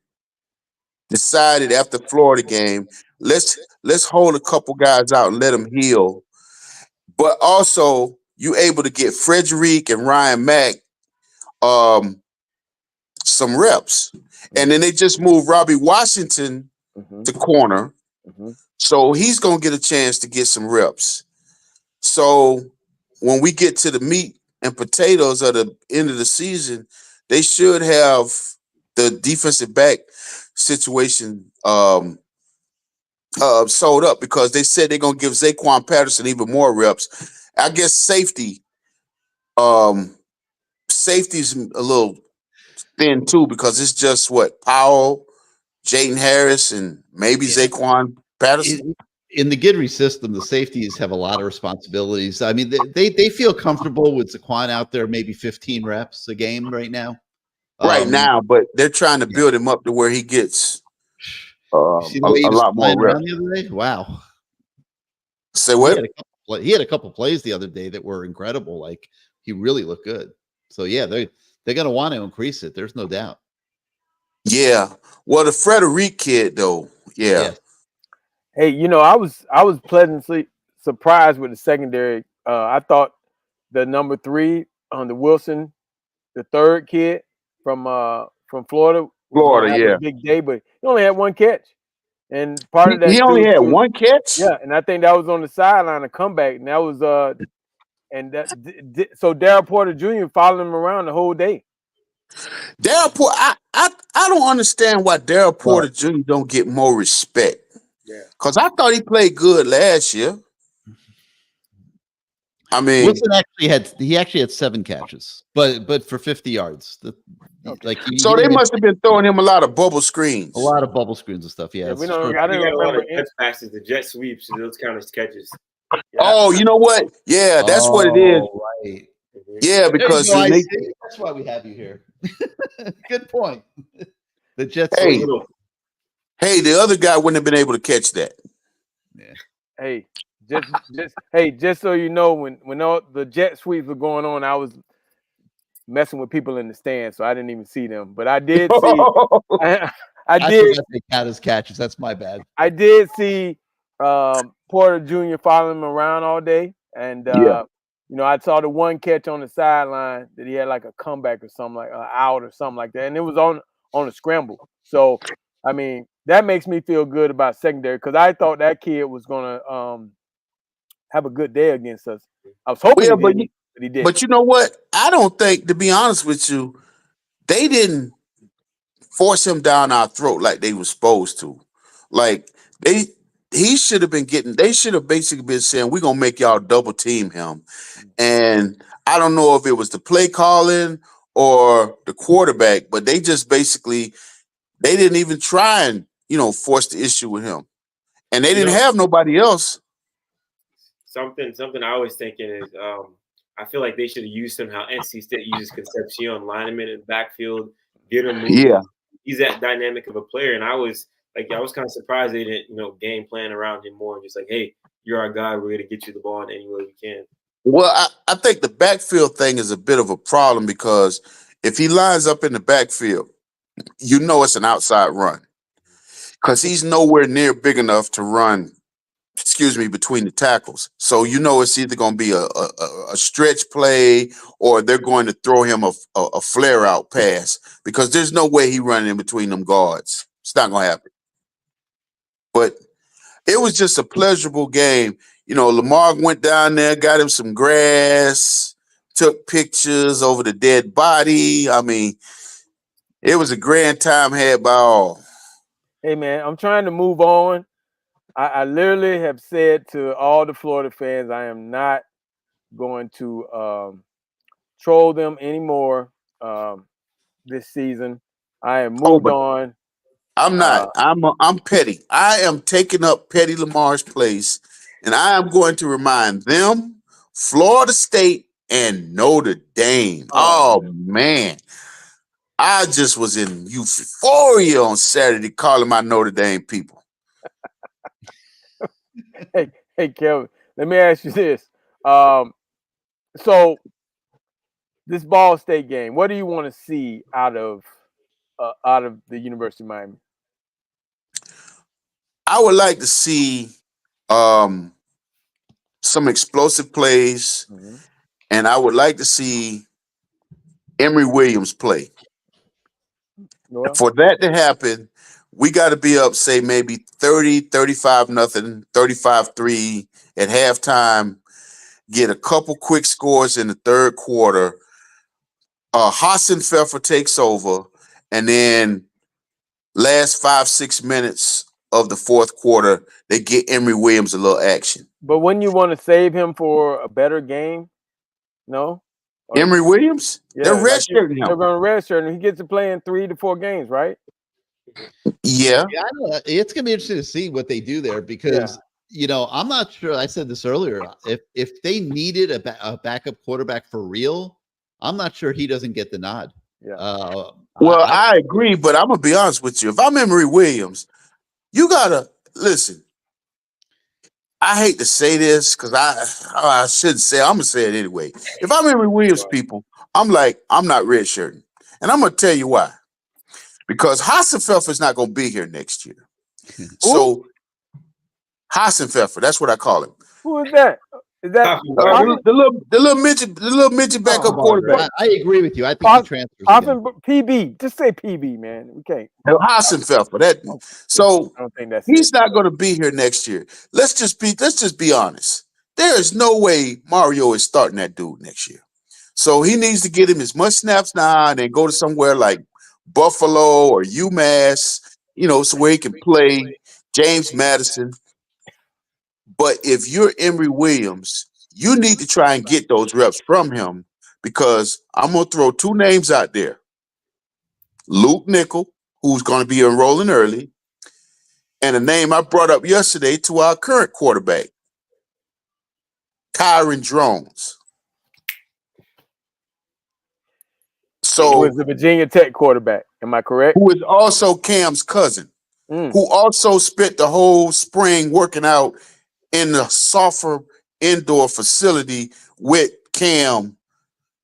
decided after the Florida game, let's hold a couple guys out and let them heal. But also, you able to get Frederick and Ryan Mack some reps. And then they just moved Robbie Washington to corner. So he's going to get a chance to get some reps. So when we get to the meat and potatoes at the end of the season, they should have the defensive back situation sold up, because they said they're going to give Zaquan Patterson even more reps. I guess safety's a little thin too, because it's just Powell, Jaden Harris, and maybe Zaquan Patterson. In the Guidry system, the safeties have a lot of responsibilities. I mean, they feel comfortable with Zaquan out there, maybe 15 reps a game right now. But they're trying to build him up to where he gets a lot more reps. The other day? Wow. Say what? He had a couple plays the other day that were incredible. Like, he really looked good. So yeah, they're going to want to increase it. There's no doubt. Yeah. Well, the Frederick kid though. Yeah. Hey, I was pleasantly surprised with the secondary. I thought the number 3 on the Wilson, the third kid from Florida, yeah, a big day, but he only had one catch, and part of that he only had one catch. Yeah, and I think that was on the sideline, a comeback, and that was so Darryl Porter Jr. followed him around the whole day. Darryl Porter, I don't understand why Darryl Porter Jr. don't get more respect. Yeah, because I thought he played good last year. I mean, Wilson actually had 7 catches, but for 50 yards. So they must have been throwing him a lot of bubble screens. A lot of bubble screens and stuff. Yeah, we don't. I didn't remember catch passes, the jet sweeps, and those kind of catches. Yeah. Oh, you know what? Yeah, that's what it is. Right. Yeah, because that's why we have you here. Good point. The Jets. Hey, the other guy wouldn't have been able to catch that. Yeah. Just so you know, when all the jet sweeps were going on, I was messing with people in the stands, so I didn't even see them. But I did see. I did count as catches. That's my bad. I did see Porter Jr. following him around all day, and I saw the one catch on the sideline that he had like a comeback or something, like out or something like that, and it was on a scramble. So, I mean, that makes me feel good about secondary because I thought that kid was gonna have a good day against us. I was hoping but he did. But you know what? I don't think, to be honest with you, they didn't force him down our throat like they were supposed to. Like he should have been getting. They should have basically been saying, "We're gonna make y'all double team him." And I don't know if it was the play calling or the quarterback, but they just basically they didn't even try and force the issue with him, and they didn't have nobody else. Something I was thinking is I feel like they should have used him how NC State uses Concepcion, line him in the backfield, get him moving. Yeah, he's that dynamic of a player, and I was kind of surprised they didn't game plan around him more and just like, hey, you're our guy, we're gonna get you the ball in any way we can. Well, I think the backfield thing is a bit of a problem because if he lines up in the backfield, it's an outside run because he's nowhere near big enough to run. Between the tackles. So it's either going to be a stretch play or they're going to throw him a flare out pass because there's no way he running in between them guards. It's not going to happen. But it was just a pleasurable game. Lamar went down there, got him some grass, took pictures over the dead body. I mean, it was a grand time had by all. Hey, man, I'm trying to move on. I literally have said to all the Florida fans, I am not going to troll them anymore this season. I have moved on. I'm not. I'm petty. I am taking up Petty Lamar's place, and I am going to remind them, Florida State and Notre Dame. Oh man. I just was in euphoria on Saturday calling my Notre Dame people. Hey, Kelvin, let me ask you this. So this Ball State game, what do you want to see out of the University of Miami? I would like to see some explosive plays, and I would like to see Emory Williams play. Well, for that to happen, we got to be up, say, maybe 30, 35-0, 35-3 at halftime, get a couple quick scores in the third quarter. Hassenpfeffer takes over, and then last 5-6 minutes of the fourth quarter, they get Emory Williams a little action. But wouldn't you want to save him for a better game? No? Emory Williams? Yeah, they're redshirting him. They're going to redshirt him. He gets to play in 3 to 4 games, right? Yeah. I know. It's going to be interesting to see what they do there because, I'm not sure. I said this earlier. If they needed a backup quarterback for real, I'm not sure he doesn't get the nod. Yeah. I agree, but I'm going to be honest with you. If I'm Emory Williams, you got to listen. I hate to say this because I shouldn't say. I'm going to say it anyway. If I'm Emory Williams, people, I'm not redshirting. And I'm going to tell you why. Because Hassenpfeffer is not going to be here next year. So Hassenpfeffer, that's what I call him. Who is that? Is that the little midget backup quarterback? I agree with you. I think he transfers. PB, just say PB, man. We can't. Hassenpfeffer. So I don't think that's he's not going to be here next year. Let's just be honest. There is no way Mario is starting that dude next year. So he needs to get him as much snaps now and then go to somewhere like Buffalo or UMass, so where he can play James Madison. But if you're Emory Williams, you need to try and get those reps from him because I'm going to throw 2 names out there. Luke Nickel, who's going to be enrolling early, and a name I brought up yesterday to our current quarterback, Kyron Drones. Who is the Virginia Tech quarterback? Am I correct? Who is also Cam's cousin, who also spent the whole spring working out in the Sulphur indoor facility with Cam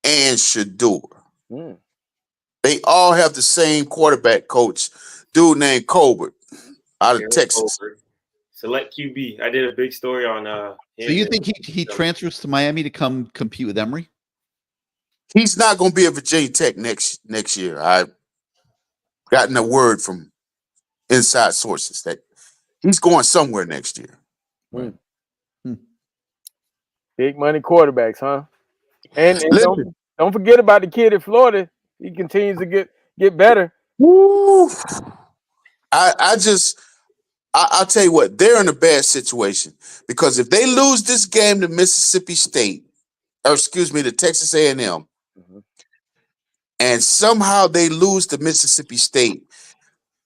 and Shador. They all have the same quarterback coach, dude named Colbert out of Texas. select QB. I did a big story on So you think he transfers to Miami to come compete with Emory? He's not going to be at Virginia Tech next year. I've gotten a word from inside sources that he's going somewhere next year. Right. Big money quarterbacks, huh? And don't forget about the kid at Florida. He continues to get better. Woo! I'll tell you what, they're in a bad situation because if they lose this game to Mississippi State, or excuse me, to Texas A&M, and somehow they lose to Mississippi State,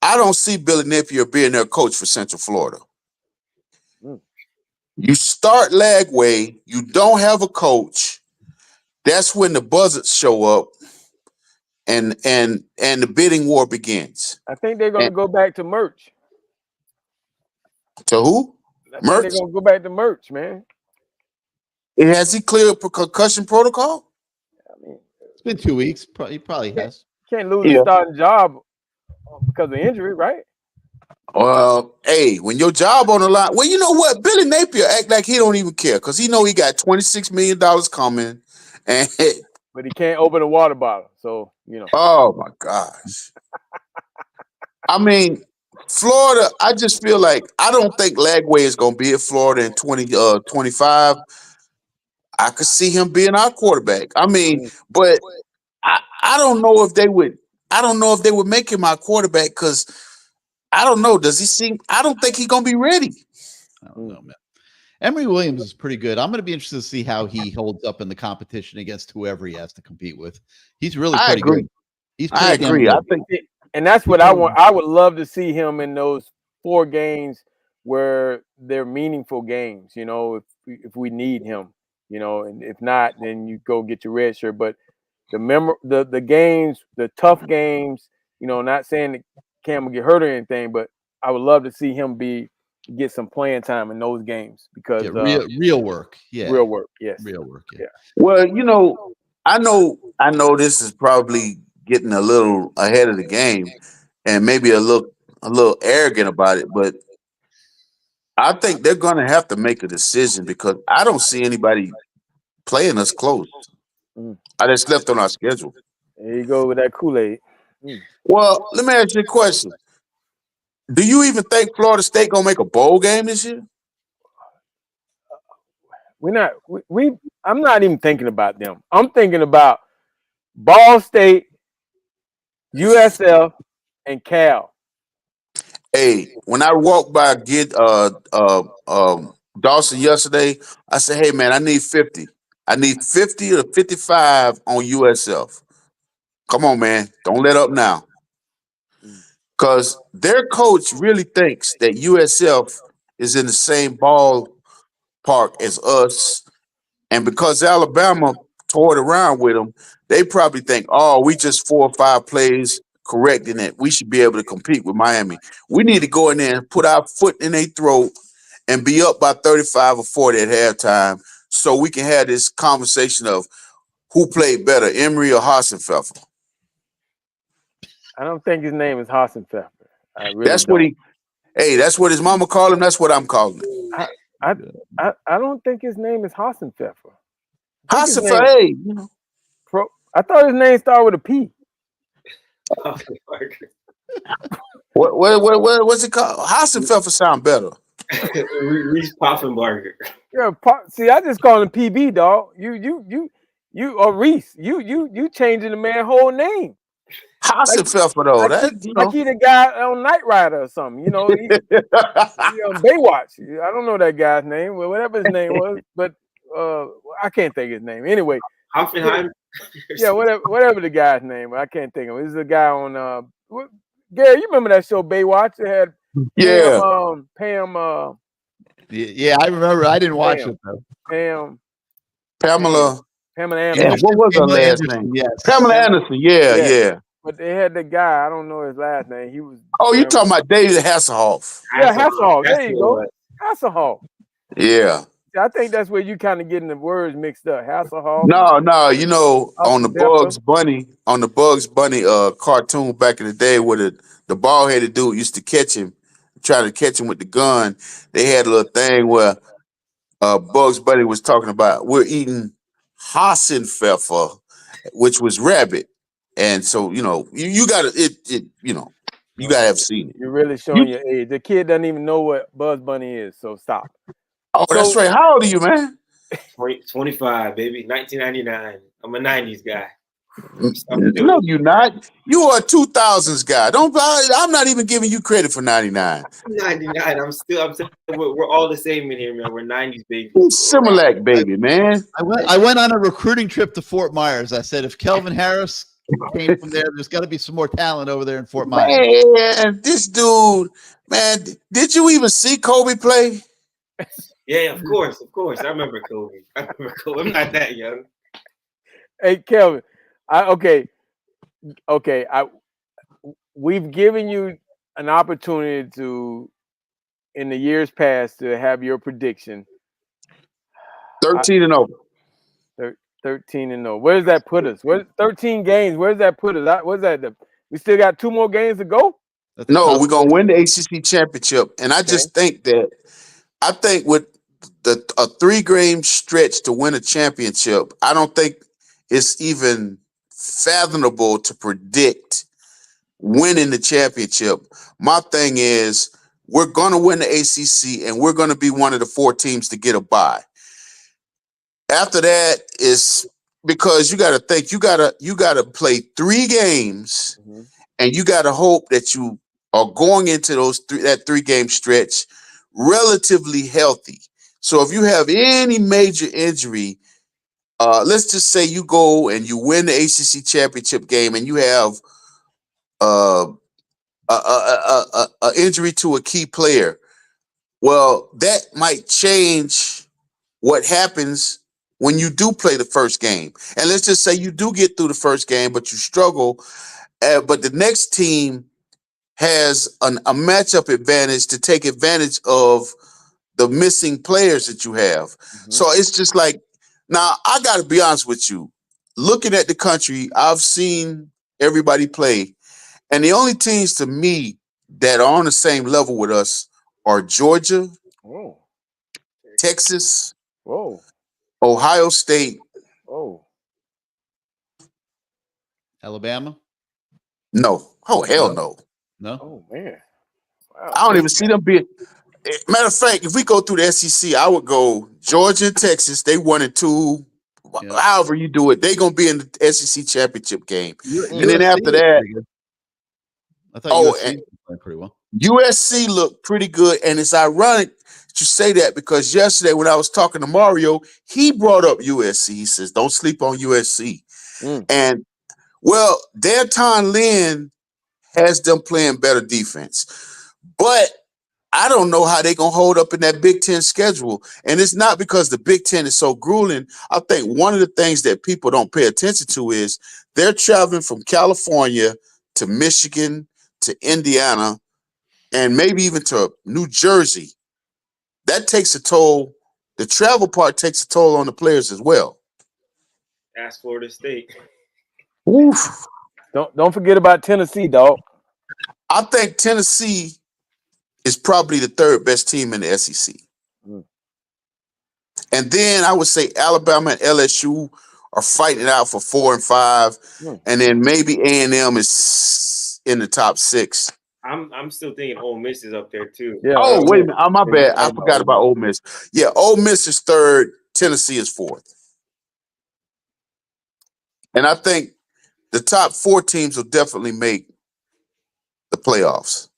I don't see Billy Napier being their coach for Central Florida. You start Lagway, you don't have a coach. That's when the buzzards show up, and the bidding war begins. I think they're going to go back to Merch. To who? Merch. They're going to go back to Merch, man. Has he cleared concussion protocol? I mean, it's been 2 weeks. He probably has. Can't lose a starting job because of injury, right? Well, hey, when your job on the line, well, you know what? Billy Napier act like he don't even care because he know he got $26 million coming, but he can't open a water bottle. So Oh my gosh! I mean, Florida. I just feel like I don't think Lagway is going to be at Florida in 2025. I could see him being our quarterback. I mean, but I don't know if they would. I don't know if they would make him our quarterback because I don't know. Does he seem? I don't think he's gonna be ready. I don't know, man. Emory Williams is pretty good. I'm going to be interested to see how he holds up in the competition against whoever he has to compete with. He's really pretty good. I agree. I think, and that's what I want. I would love to see him in those 4 games where they're meaningful games. If we need him, and if not, then you go get your red shirt. But the games, the tough games, not saying that Cam will get hurt or anything, but I would love to see him get some playing time in those games because real work. Yeah. Real work. Yes. Real work. Yeah. Well, I know this is probably getting a little ahead of the game and maybe a little arrogant about it, but I think they're going to have to make a decision because I don't see anybody playing us close. I just left on our schedule. There you go with that Kool-Aid. Well, let me ask you a question. Do you even think Florida State gonna make a bowl game this year? I'm not even thinking about them. I'm thinking about Ball State, USF, and Cal. Hey, when I walked by Dawson yesterday, I said, "Hey man, I need 50. I need 50 to 55 on USF. Come on, man, don't let up now." Because their coach really thinks that USF is in the same ballpark as us. And because Alabama toured around with them, they probably think, oh, we just 4 or 5 plays correcting it. We should be able to compete with Miami. We need to go in there and put our foot in their throat and be up by 35 or 40 at halftime so we can have this conversation of who played better, Emory or Hassenpfeffer. I don't think his name is Hassenpfeffer. That's what his mama called him. That's what I'm calling him. I don't think his name is Hassenpfeffer. Hassenpfeffer, hey, I thought his name started with a P. What's it called? Hassenpfeffer sound better. Reese Poffenbarger. Yeah, see, I just call him PB, dog. You or Reese. You changing the man's whole name. Hassenpfeffer, though. Like he the guy on Knight Rider or something, he on Baywatch. I don't know that guy's name, whatever his name was, but I can't think of his name. Anyway, Hoffenheim. Yeah, whatever the guy's name, I can't think of him. This is a guy on Gary, you remember that show Baywatch? It had Pam. Yeah, I remember. I didn't watch it though. Pamela Anderson. Yeah, what was her last name? Yes. Pamela Anderson. Yeah. But they had the guy. I don't know his last name. He was. Oh, you talking about David Hasselhoff? Yeah, Hasselhoff. There you go. Hasselhoff. Yeah. I think that's where you kind of getting the words mixed up. Hasselhoff. No. On the Bugs Bunny cartoon back in the day, where the bald-headed dude used to catch him, trying to catch him with the gun, they had a little thing where Bugs Bunny was talking about we're eating Hassenpfeffer, which was rabbit. And so, you gotta you gotta have seen it. You're really showing your age. The kid doesn't even know what Buzz Bunny is, so stop. Oh, that's right. How old are you, man? 25, baby. 1999. I'm a 90s guy. No, you're not. You are a 2000s guy. I'm not even giving you credit for 99. I'm 99. We're all the same in here, man. We're 90s baby. Similac baby, man. I went on a recruiting trip to Fort Myers. I said, if Kelvin Harris came from there's got to be some more talent over there in Fort Myers. Man, this dude, man, did you even see Kobe play? Yeah, of course. I remember Kobe. I'm not that young. Hey, Kelvin. We've given you an opportunity to, in the years past, to have your prediction. 13-0. 13-0. Where does that put us? 13 games? Where does that put us? What's that? We still got 2 more games to go? No, we're gonna win the ACC championship, and I just think with a 3-game stretch to win a championship, I don't think it's even fathomable to predict winning the championship. My thing is we're going to win the ACC and we're going to be one of the 4 teams to get a bye. After that is because you got to think you got to play 3 games and you got to hope that you are going into that 3-game stretch relatively healthy. So if you have any major injury, let's just say you go and you win the ACC championship game and you have an injury to a key player. Well, that might change what happens when you do play the first game. And let's just say you do get through the first game, but you struggle. But the next team has a matchup advantage to take advantage of the missing players that you have. So it's just like, now, I got to be honest with you. Looking at the country, I've seen everybody play, and the only teams to me that are on the same level with us are Georgia, Texas, Ohio State, Alabama? No. Oh, hell no. No? Oh, man. Wow. I don't even see them being. Matter of fact, if we go through the SEC, I would go Georgia and Texas. They 1-2. Yeah. However you do it, they're going to be in the SEC championship game. And then after that, I thought USC played pretty well. USC looked pretty good. And it's ironic that you say that because yesterday when I was talking to Mario, he brought up USC. He says, don't sleep on USC. And, well, D'Anton Lynn has them playing better defense. But I don't know how they're going to hold up in that Big Ten schedule. And it's not because the Big Ten is so grueling. I think one of the things that people don't pay attention to is they're traveling from California to Michigan to Indiana and maybe even to New Jersey. That takes a toll. The travel part takes a toll on the players as well. Ask Florida State. Oof. Don't forget about Tennessee, dog. I think Tennessee is probably the 3rd best team in the SEC. And then I would say Alabama and LSU are fighting out for 4 and 5. And then maybe A&M is in the top 6. I'm still thinking Ole Miss is up there too. Yeah. Oh, wait a minute. Oh, my bad. I forgot about Ole Miss. Yeah, Ole Miss is 3rd. Tennessee is 4th. And I think the top 4 teams will definitely make the playoffs.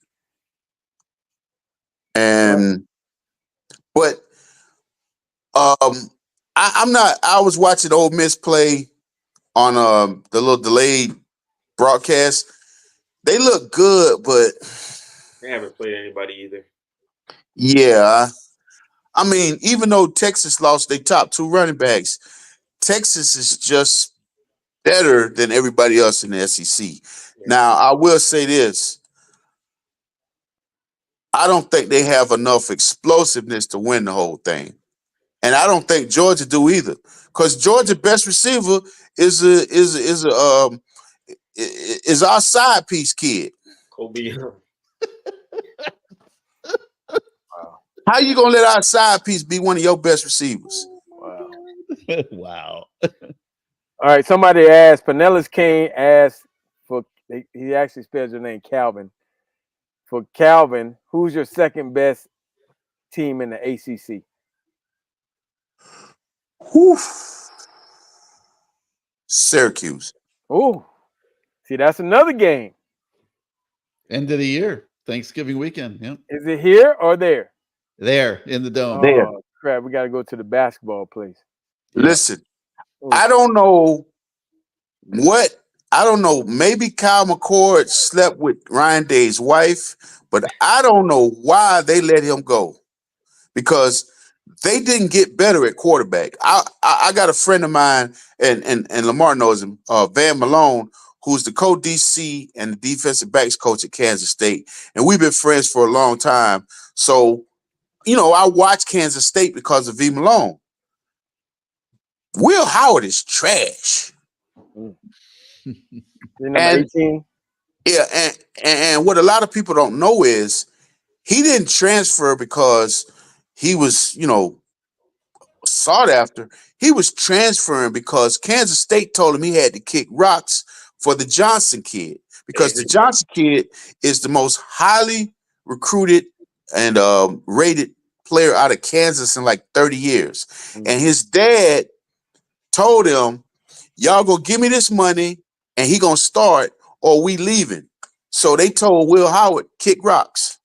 But I was watching Ole Miss play on the little delayed broadcast. They look good, but they haven't played anybody either. Yeah. I mean, even though Texas lost their top 2 running backs, Texas is just better than everybody else in the SEC. Now, I will say this. I don't think they have enough explosiveness to win the whole thing. And I don't think Georgia do either. Because Georgia's best receiver is our side piece kid. Kobe. How you gonna let our side piece be one of your best receivers? Wow. Wow. All right. Somebody asked, Pinellas Kane asked for, he actually spells your name Calvin. For Calvin, who's your second best team in the ACC? Whew. Syracuse. Oh, see, that's another game. End of the year, Thanksgiving weekend. Yep. Is it here or there? There in the dome. There. Oh, crap. We got to go to the basketball place. Yep. Listen, Ooh. I don't know what. I don't know. Maybe Kyle McCord slept with Ryan Day's wife, but I don't know why they let him go, because they didn't get better at quarterback. I got a friend of mine, and Lamar knows him, Van Malone, who's the co-DC and the defensive backs coach at Kansas State, and we've been friends for a long time. So, you know, I watch Kansas State because of V. Malone. Will Howard is trash. Number And 18. yeah, and what a lot of people don't know is he didn't transfer because he was, you know, sought after. He was transferring because Kansas State told him he had to kick rocks for the Johnson kid, because the Johnson kid is the most highly recruited and rated player out of Kansas in like 30 years. And his dad told him, y'all go give me this money and he gonna start or we leaving. So they told Will Howard, kick rocks.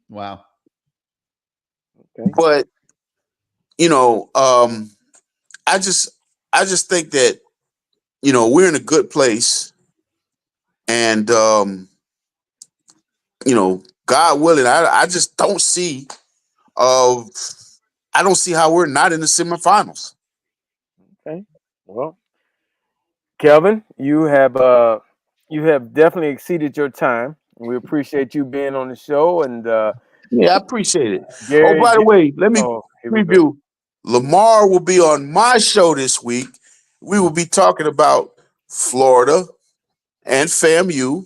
Wow. Okay. But you know, I just think that, you know, we're in a good place, and you know, God willing, I just don't see I don't see how we're not in the semifinals. Okay. Well, Kelvin, you have definitely exceeded your time. We appreciate you being on the show, and Yeah, I appreciate it. Gary, Oh, by the way, let me here we go. preview. Lamar will be on my show this week. We will be talking about Florida and FAMU.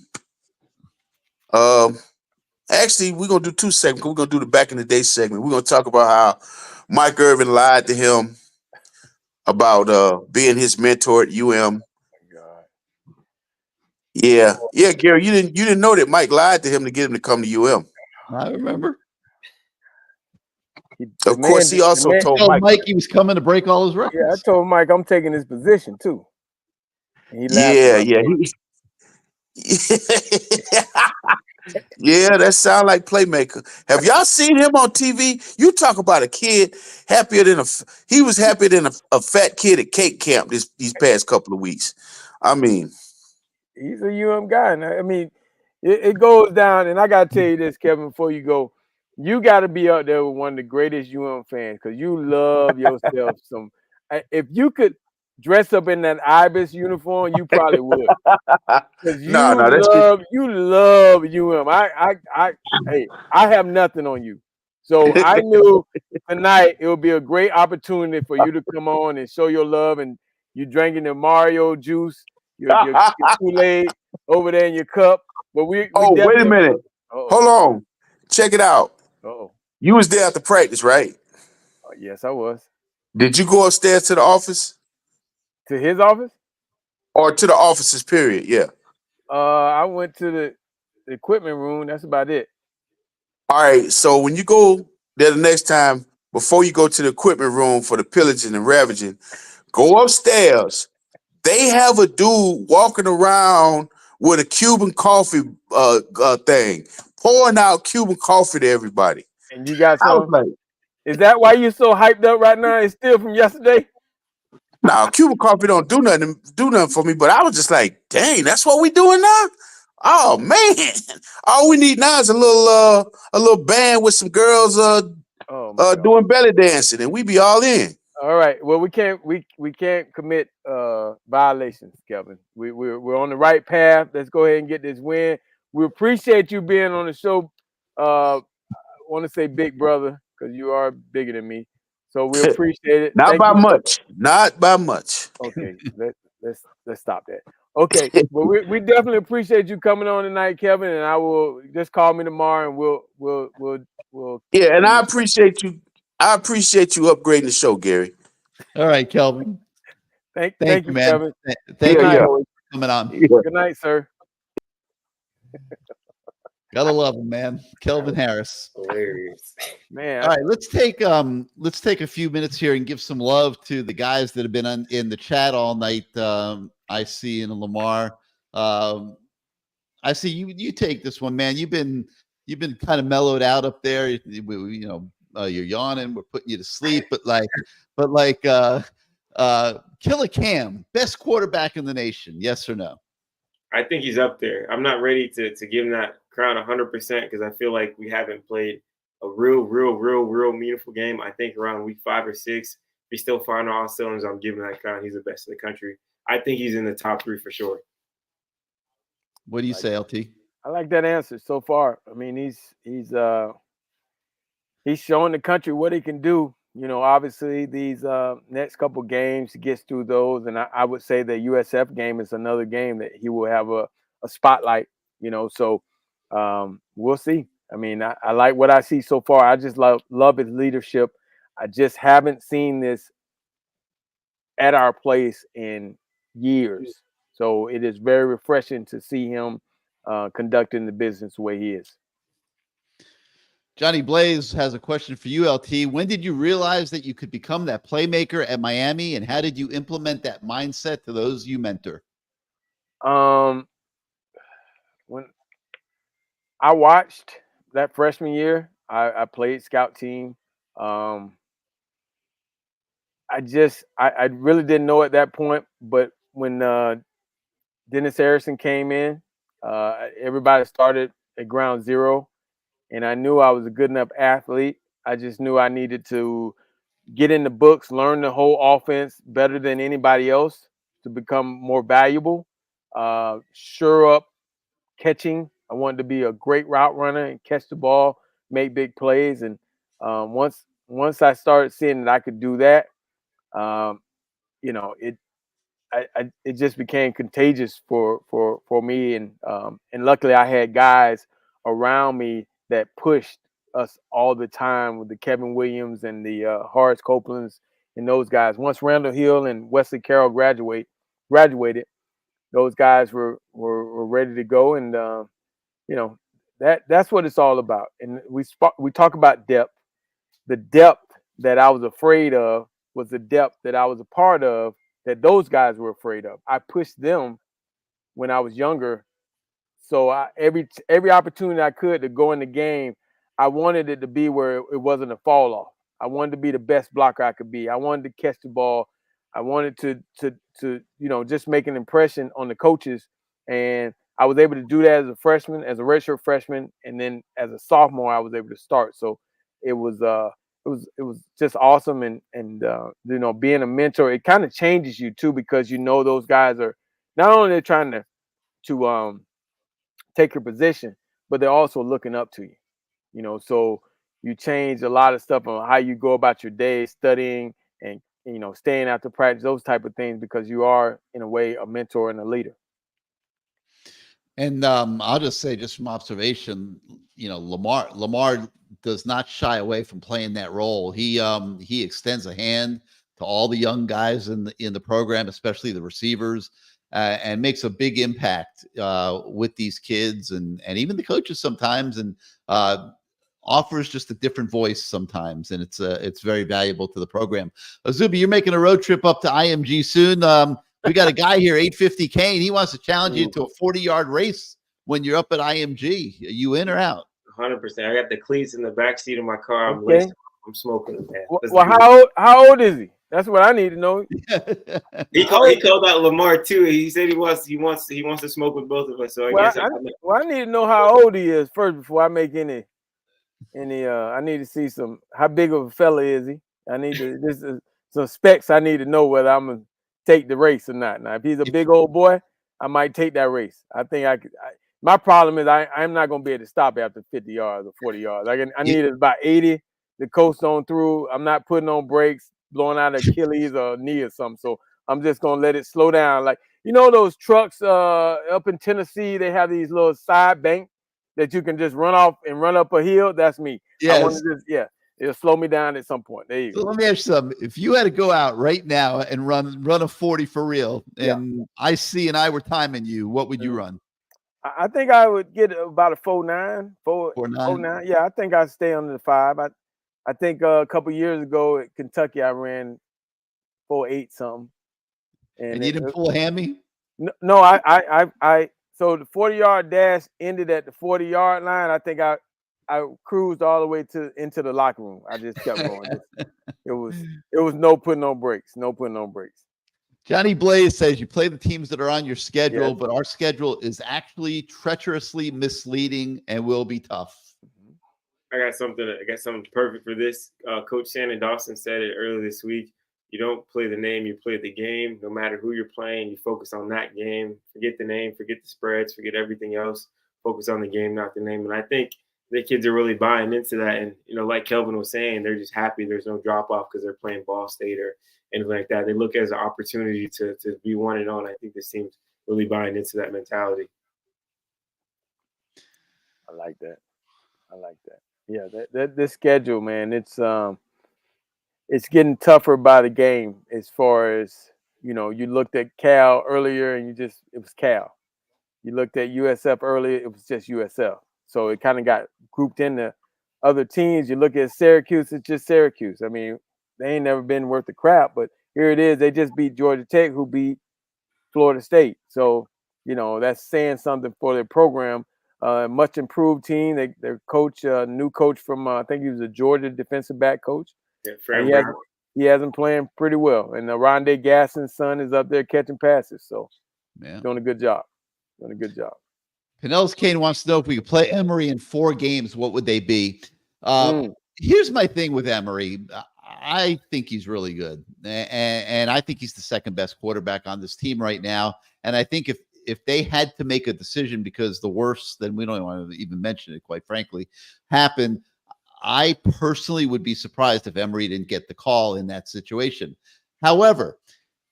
Actually, we're gonna do two segments. We're gonna do the back in the day segment. We're gonna talk about how Mike Irvin lied to him about being his mentor at UM. Yeah, Gary, you didn't know that Mike lied to him to get him to come to UM. I remember. Of course, he also told Mike he was coming to break all his records. Yeah, I told Mike I'm taking his position too. And he laughed. Yeah, that sound like playmaker. Have y'all seen him on TV? You talk about a kid he was happier than a fat kid at cake camp these past couple of weeks. I mean, he's a UM guy. And I mean, it goes down, and I gotta tell you this, Kevin, before you go, you got to be out there with one of the greatest UM fans, because you love yourself some. If you could dress up in that Ibis uniform, you probably would. You love UM. I have nothing on you. So I knew tonight it would be a great opportunity for you to come on and show your love, and you drinking the Mario juice, your Kool-Aid over there in your cup. But we wait a minute. Hold on. Check it out. You was there at the practice, right? Yes, I was. Did you go upstairs to the office? To his office? Or to the offices, period, yeah. I went to the equipment room. That's about it. All right, so when you go there the next time, before you go to the equipment room for the pillaging and ravaging, go upstairs. They have a dude walking around with a Cuban coffee thing, pouring out Cuban coffee to everybody. And you got some? Is that why you're so hyped up right now? It's still from yesterday? Now, Cuban coffee don't do nothing for me, but I was just like, dang, that's what we doing now? Oh man. All we need now is a little band with some girls doing belly dancing, and we be all in. All right. Well, we can't commit violations, Kelvin. We're on the right path. Let's go ahead and get this win. We appreciate you being on the show. I want to say big brother, because you are bigger than me. So we appreciate it. Not by much. Not by much. Okay. let's stop that. Okay, well, we definitely appreciate you coming on tonight, Kelvin, and I will just call me tomorrow, and we'll. Yeah, and I appreciate you. I appreciate you upgrading the show, Gary. All right, Kelvin. Thank you, you, man. Kelvin. Thank Yeah, you yeah. for coming on. Yeah. Good night, sir. Gotta love him, man. Kelvin Harris. Hilarious. Man, All right, let's take a few minutes here and give some love to the guys that have been in the chat all night. I see in Lamar. I see you take this one, man. You've been kind of mellowed out up there. You're yawning. We're putting you to sleep, but Killer Cam, best quarterback in the nation, yes or no? I think he's up there. I'm not ready to give him that crown 100% because I feel like we haven't played a real meaningful game. I think around week 5 or 6, we still firing all cylinders. I'm giving that crown. He's the best in the country. I think he's in the top 3 for sure. What do you say, LT? I like that answer so far. I mean, he's showing the country what he can do. Obviously these next couple games, he gets through those, and I would say the USF game is another game that he will have a spotlight. So we'll see. I mean, I like what I see so far. I just love his leadership. I just haven't seen this at our place in years. So it is very refreshing to see him conducting the business the way he is. Johnny Blaze has a question for you, LT. When did you realize that you could become that playmaker at Miami, and how did you implement that mindset to those you mentor? When I watched that freshman year, I played scout team. I really didn't know at that point, but when Dennis Harrison came in, everybody started at ground zero. And I knew I was a good enough athlete. I just knew I needed to get in the books, learn the whole offense better than anybody else to become more valuable. Sure up catching. I wanted to be a great route runner and catch the ball, make big plays. And once I started seeing that I could do that, it just became contagious for me. And luckily I had guys around me that pushed us all the time, with the Kevin Williams and the Horace Copelands and those guys. Once Randall Hill and Wesley Carroll graduated, those guys were ready to go. And that's what it's all about. And we talk about depth. The depth that I was afraid of was the depth that I was a part of that those guys were afraid of. I pushed them when I was younger. So every opportunity I could to go in the game, I wanted it to be where it wasn't a fall off. I wanted to be the best blocker I could be. I wanted to catch the ball. I wanted to just make an impression on the coaches. And I was able to do that as a freshman, as a redshirt freshman, and then as a sophomore, I was able to start. So it was just awesome. And being a mentor, it kind of changes you too, because those guys are not only trying to take your position, but they're also looking up to you. So you change a lot of stuff on how you go about your day, studying and staying after practice, those type of things, because you are in a way a mentor and a leader. And I'll just say, just from observation, Lamar does not shy away from playing that role. He extends a hand to all the young guys in the program, especially the receivers, and makes a big impact with these kids and even the coaches sometimes, and offers just a different voice sometimes, and it's very valuable to the program. Izubee, you're making a road trip up to IMG soon. We got a guy here, 850 Kane. He wants to challenge you to a 40-yard race when you're up at IMG. Are you in or out? 100%. I got the cleats in the back seat of my car. I'm Okay. I'm smoking. Man. Well, how old is he? That's what I need to know. He called out Lamar too. He said he wants to smoke with both of us. So I need to know how old he is first before I make any. I need to see how big of a fella is he. I need to some specs. I need to know whether I'm gonna take the race or not. Now, if he's a big old boy, I might take that race. I think I could. My problem is I'm not gonna be able to stop after 50 yards or 40 yards. I need about 80 to coast on through. I'm not putting on brakes, blowing out Achilles or knee or something. So I'm just gonna let it slow down. Like, you know, those trucks up in Tennessee, they have these little side bank that you can just run off and run up a hill. That's me. I want Yes. to just, it'll slow me down at some point. There you So go. let me ask you something. If you had to go out right now and run a 40 for real, and and I were timing you, what would you run? I think I would get about a 4.9, 4.9? 4.9. Yeah, I think I'd stay under the 5. I think a couple years ago at Kentucky, I ran 4.8 something. And you didn't pull a hammy? No, I so the 40-yard dash ended at the 40-yard line. I think I cruised all the way into the locker room. I just kept going. It was no putting on brakes. No putting on brakes. Johnny Blaze says you play the teams that are on your schedule, Yes. but our schedule is actually treacherously misleading and will be tough. I got something perfect for this. Coach Shannon Dawson said it earlier this week. You don't play the name, you play the game. No matter who you're playing, you focus on that game. Forget the name, forget the spreads, forget everything else. Focus on the game, not the name. And I think the kids are really buying into that. And, you know, like Kelvin was saying, they're just happy there's no drop-off because they're playing Ball State or anything like that. They look as an opportunity to be 1-0. I think this team's really buying into that mentality. I like that. Yeah, this schedule, man, it's getting tougher by the game as far as, you know, you looked at Cal earlier and it was Cal. You looked at USF earlier, it was just USF. So it kind of got grouped into other teams. You look at Syracuse, it's just Syracuse. I mean, they ain't never been worth the crap, but here it is. They just beat Georgia Tech, who beat Florida State. So, you know, that's saying something for their program. Much improved team. Their coach, new coach from, I think he was a Georgia defensive back coach. Yeah, he has been playing pretty well. And Rondé Gasson's son is up there catching passes. So, doing a good job. Pinellas Kane wants to know if we could play Emory in 4 games, what would they be? Here's my thing with Emory. I think he's really good. And I think he's the second best quarterback on this team right now. And I think if they had to make a decision because the worst, then we don't want to even mention it, quite frankly, happened, I personally would be surprised if Emory didn't get the call in that situation. However,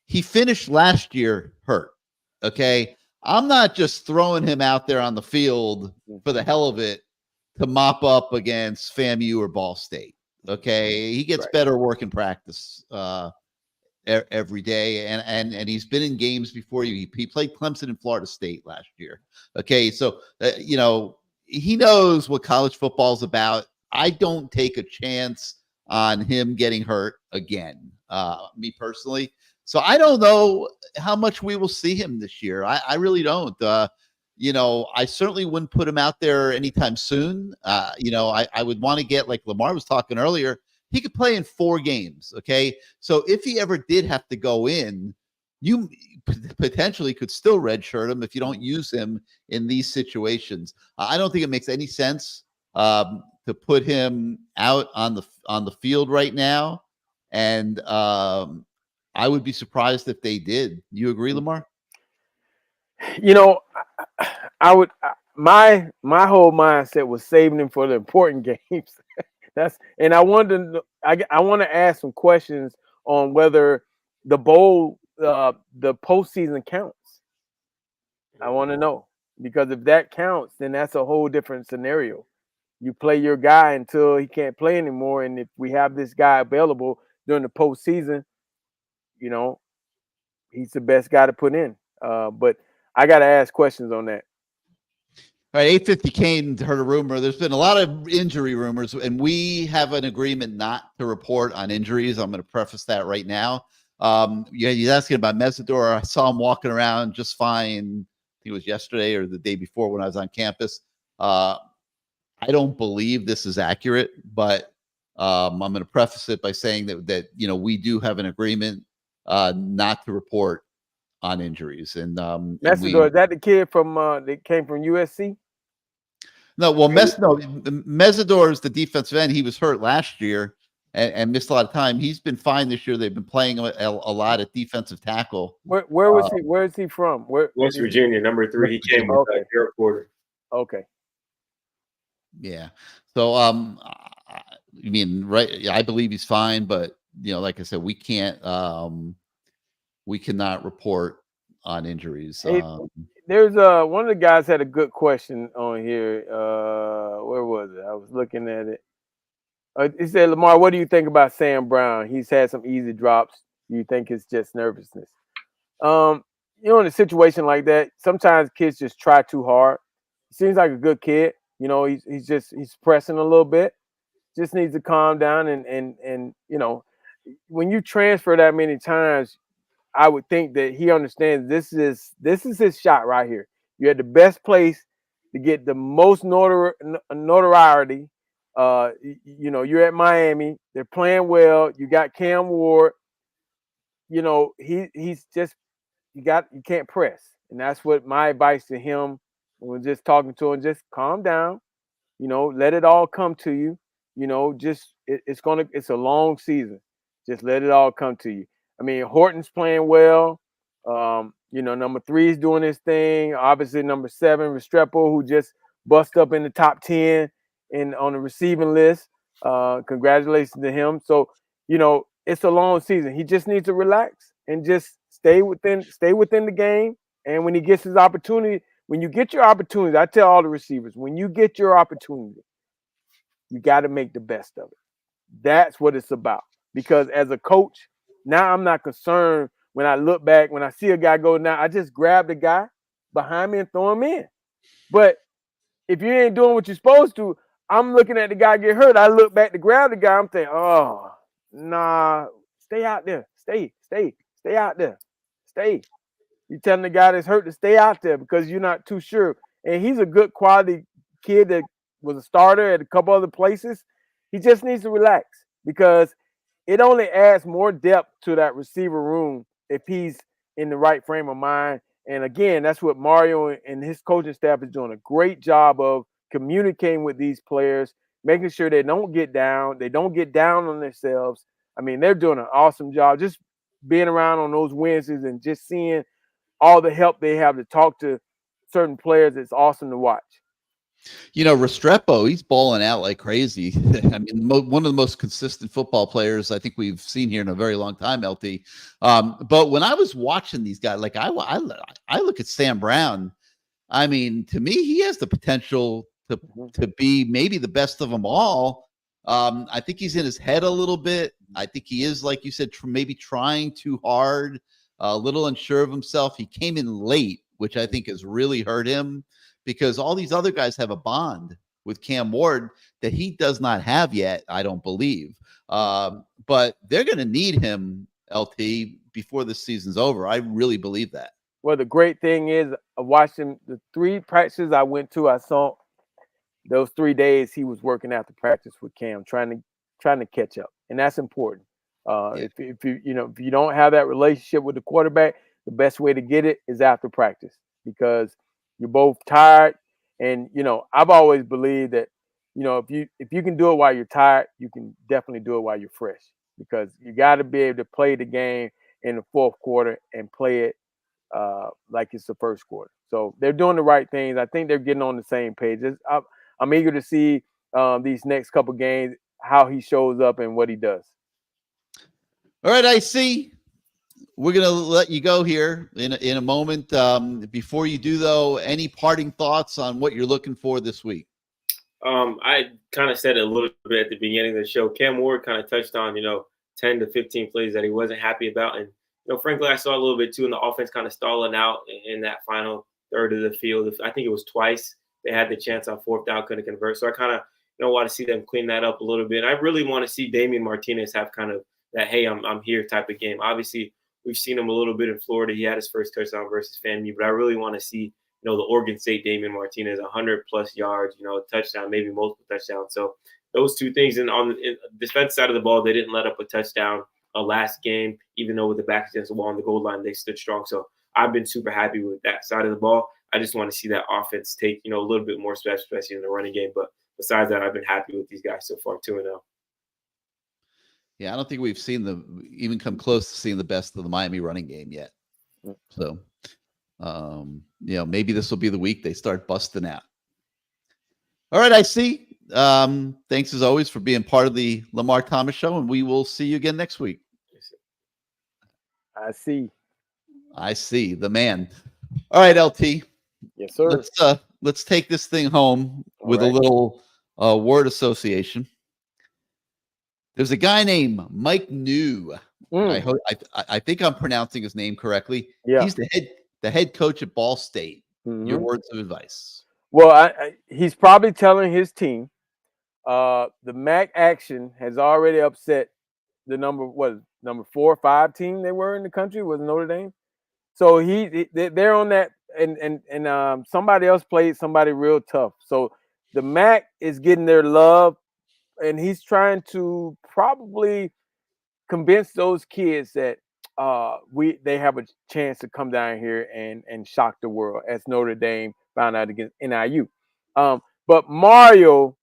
he finished last year hurt. Okay. I'm not just throwing him out there on the field for the hell of it to mop up against FAMU or Ball State. Okay. He gets better work in practice every day. And he's been in games before you. He played Clemson and Florida State last year. Okay. So, you know, he knows what college football is about. I don't take a chance on him getting hurt again, me personally. So I don't know how much we will see him this year. I really don't. You know, I certainly wouldn't put him out there anytime soon. You know, I would want to get, like Lamar was talking earlier, he could play in 4 games. Okay. So if he ever did have to go in, you potentially could still redshirt him if you don't use him in these situations. I don't think it makes any sense to put him out on the field right now. And I would be surprised if they did. You agree, Lamar? You know, I would. My whole mindset was saving him for the important games. And I wanted to. I want to ask some questions on whether the bowl, the postseason counts. I want to know, because if that counts, then that's a whole different scenario. You play your guy until he can't play anymore, and if we have this guy available during the postseason, you know, he's the best guy to put in. But I got to ask questions on that. All right, 850 Kane heard a rumor. There's been a lot of injury rumors, and we have an agreement not to report on injuries. I'm going to preface that right now. He's asking about Mesidor. I saw him walking around just fine. I think it was yesterday or the day before when I was on campus. I don't believe this is accurate, but I'm going to preface it by saying that you know, we do have an agreement not to report on injuries. And Mesidor, is that the kid from that came from USC? No, well, Mesidor is the defensive end. He was hurt last year and missed a lot of time. He's been fine this year. They've been playing a lot at defensive tackle. Where was he? Where is he from? West Virginia, number 3. He came with Derek Porter. Okay. Yeah. So, I mean, right. I believe he's fine, but you know, like I said, we can't we cannot report on injuries. Hey, there's one of the guys had a good question on here. Where was it? I was looking at it. He said, Lamar, what do you think about Sam Brown? He's had some easy drops. Do you think it's just nervousness? In a situation like that, sometimes kids just try too hard. He seems like a good kid. He's pressing a little bit. Just needs to calm down and when you transfer that many times, I would think that he understands this is his shot right here. You're at the best place to get the most notoriety. You're at Miami. They're playing well. You got Cam Ward. He's just you can't press, and that's what my advice to him when just talking to him. Just calm down. Let it all come to you. It's a long season. Just let it all come to you. I mean, Horton's playing well. Number 3 is doing his thing. Obviously, number 7, Restrepo, who just bust up in the top 10 on the receiving list. Congratulations to him. So, it's a long season. He just needs to relax and just stay within the game. And when he gets his opportunity, when you get your opportunity, I tell all the receivers, when you get your opportunity, you got to make the best of it. That's what it's about. Because as a coach, now I'm not concerned when I look back, when I see a guy go now, I just grab the guy behind me and throw him in. But if you ain't doing what you're supposed to, I'm looking at the guy get hurt. I look back to grab the guy. I'm thinking, oh, nah, stay out there. Stay out there. Stay. You're telling the guy that's hurt to stay out there because you're not too sure. And he's a good quality kid that was a starter at a couple other places. He just needs to relax because it only adds more depth to that receiver room if he's in the right frame of mind. And again, that's what Mario and his coaching staff is doing a great job of communicating with these players, making sure they don't get down. They don't get down on themselves. I mean, they're doing an awesome job just being around on those Wednesdays and just seeing all the help they have to talk to certain players. It's awesome to watch. Restrepo, he's balling out like crazy. I mean, one of the most consistent football players I think we've seen here in a very long time, LT. But when I was watching these guys, like I look at Sam Brown. I mean, to me, he has the potential to be maybe the best of them all. I think he's in his head a little bit. I think he is, like you said, maybe trying too hard, a little unsure of himself. He came in late, which I think has really hurt him because all these other guys have a bond with Cam Ward that he does not have yet, I don't believe. But they're going to need him, LT, before the season's over. I really believe that. Well, the great thing is watching the 3 practices I went to, I saw those 3 days he was working after practice with Cam, trying to catch up. And that's important. If you don't have that relationship with the quarterback, the best way to get it is after practice because you're both tired. And, I've always believed that, if you can do it while you're tired, you can definitely do it while you're fresh because you got to be able to play the game in the 4th quarter and play it like it's the 1st quarter. So they're doing the right things. I think they're getting on the same page. I'm eager to see these next couple games, how he shows up and what he does. All right, I see. We're going to let you go here in a moment. Before you do, though, any parting thoughts on what you're looking for this week? I kind of said it a little bit at the beginning of the show. Cam Ward kind of touched on, 10 to 15 plays that he wasn't happy about. And, frankly, I saw a little bit, too, in the offense kind of stalling out in that final third of the field. I think it was twice they had the chance on 4th down, couldn't convert. So I kind of want to see them clean that up a little bit. And I really want to see Damian Martinez have kind of that, hey, I'm here type of game. Obviously, we've seen him a little bit in Florida. He had his first touchdown versus FAMU, but I really want to see, the Oregon State Damian Martinez, 100-plus yards, a touchdown, maybe multiple touchdowns. So those 2 things. And on the defense side of the ball, they didn't let up a touchdown last game, even though with the back against the wall on the goal line, they stood strong. So I've been super happy with that side of the ball. I just want to see that offense take, a little bit more steps, especially in the running game. But besides that, I've been happy with these guys so far, 2-0. Yeah, I don't think we've seen them even come close to seeing the best of the Miami running game yet. So, maybe this will be the week they start busting out. All right, I see. Thanks as always for being part of the Lamar Thomas Show, and we will see you again next week. I see. I see. The man. All right, LT. Yes, sir. Let's take this thing home with a little word association. There's a guy named Mike New. I think I'm pronouncing his name correctly. Yeah. He's the head coach at Ball State. Your words of advice. Well, he's probably telling his team the MAC action has already upset the number 4 or 5 team they were in the country was Notre Dame. So they're on that, and somebody else played somebody real tough. So the MAC is getting their love, and he's trying to probably convince those kids that they have a chance to come down here and shock the world, as Notre Dame found out against NIU. But Mario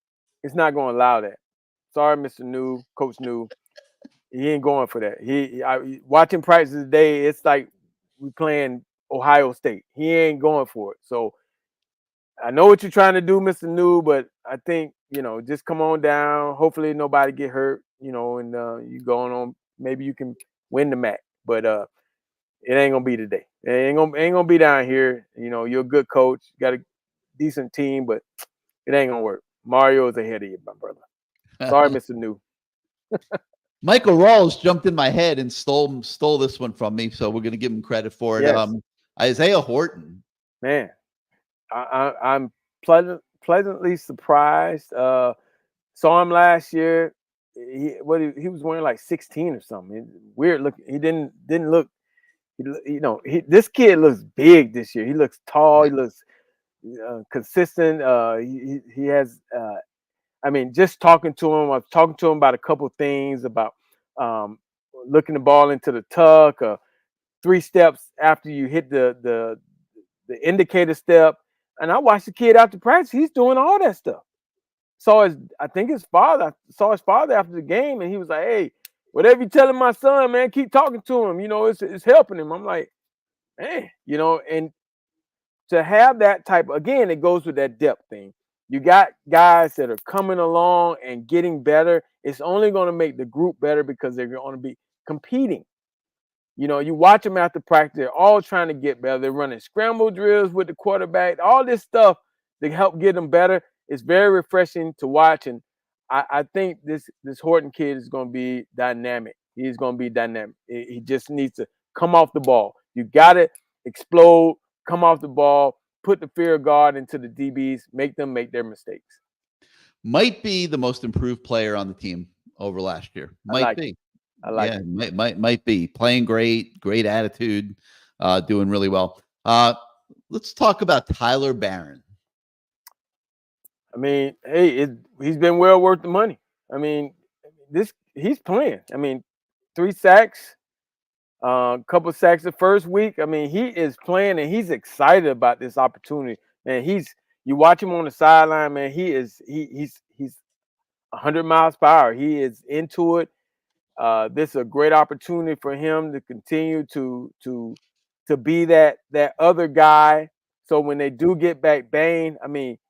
is not going to allow that. Sorry, Mr. New, Coach New. He ain't going for that. Watching practice today, it's like we playing Ohio State. He ain't going for it. So I know what you're trying to do, Mr. New, but I think, just come on down. Hopefully nobody get hurt, and you going on. Maybe you can win the MAC, but it ain't gonna be today. It ain't gonna be down here. You're a good coach, you got a decent team, but it ain't gonna work. Mario is ahead of you, my brother. Sorry, Mr. New. Michael Rawls jumped in my head and stole this one from me, so we're going to give him credit for it. Yes. Isaiah Horton. Man, I'm pleasantly surprised. Saw him last year. He was wearing like 16 or something. Weird looking. He didn't look. This kid looks big this year. He looks tall. He looks consistent. He has. Just talking to him, I was talking to him about a couple of things about looking the ball into the tuck, 3 steps after you hit the indicator step. And I watched the kid after practice. He's doing all that stuff. I think his father saw his father after the game, and he was like, "Hey, whatever you telling my son, man, keep talking to him. It's helping him." I'm like, "Hey, and to have that type, again, it goes with that depth thing. You got guys that are coming along and getting better. It's only going to make the group better because they're going to be competing. You watch them after practice, they're all trying to get better. They're running scramble drills with the quarterback, all this stuff to help get them better. It's very refreshing to watch. And I think this Horton kid is going to be dynamic. He's going to be dynamic. He just needs to come off the ball. You got to explode, come off the ball, put the fear of God into the DBs, make them make their mistakes. Might be the most improved player on the team over last year. Might be. I like it. Might be playing great attitude, doing really well. Let's talk about Tyler Barron. He's been well worth the money. He's playing. 3 sacks, couple sacks the first week. He is playing and he's excited about this opportunity. And you watch him on the sideline, man. He's 100 miles per hour. He is into it. This is a great opportunity for him to continue to be that other guy. So when they do get back Bain,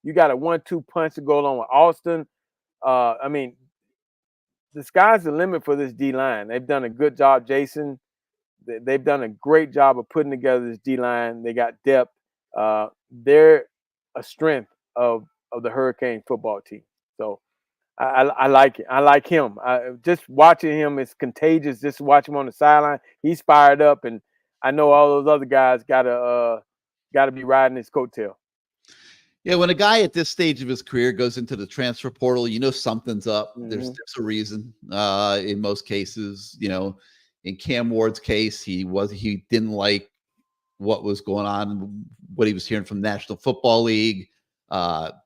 you got a 1-2 punch to go along with Austin. The sky's the limit for this D-line. They've done a good job, Jason. They've done a great job of putting together this D-line. They got depth. They're a strength of the Hurricane football team. So I like it. I like him. Just watching him is contagious. Just watch him on the sideline. He's fired up, and I know all those other guys gotta be riding his coattail. Yeah, when a guy at this stage of his career goes into the transfer portal, something's up. Mm-hmm. There's a reason. In most cases, in Cam Ward's case, he didn't like what was going on, what he was hearing from the National Football League.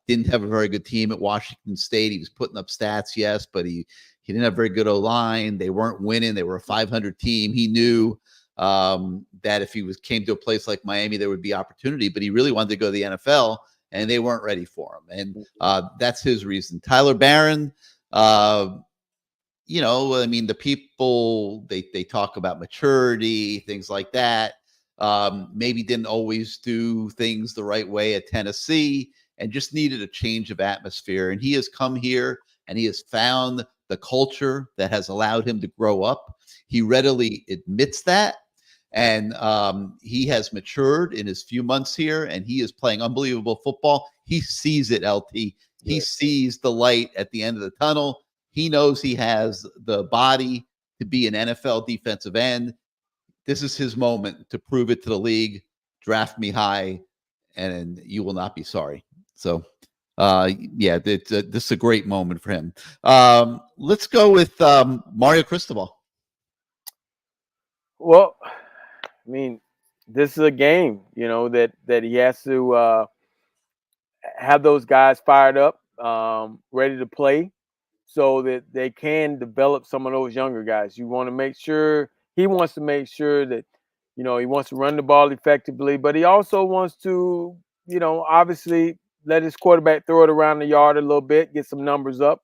Didn't have a very good team at Washington State. He was putting up stats, yes, but he didn't have a very good O-line. They weren't winning. They were a 500 team. He knew that if he came to a place like Miami, there would be opportunity, but he really wanted to go to the NFL, and they weren't ready for him. And that's his reason. Tyler Barron, the people, they talk about maturity, things like that. Maybe didn't always do things the right way at Tennessee and just needed a change of atmosphere. And he has come here and he has found the culture that has allowed him to grow up. He readily admits that. And he has matured in his few months here, and he is playing unbelievable football. He sees it, LT. He sees the light at the end of the tunnel. He knows he has the body to be an NFL defensive end. This is his moment to prove it to the league. Draft me high, and you will not be sorry. So, this is a great moment for him. Let's go with Mario Cristobal. Well, I mean, this is a game, that he has to have those guys fired up, ready to play, so that they can develop some of those younger guys. You want to make sure he wants to make sure that, he wants to run the ball effectively, but he also wants to, obviously let his quarterback throw it around the yard a little bit, get some numbers up.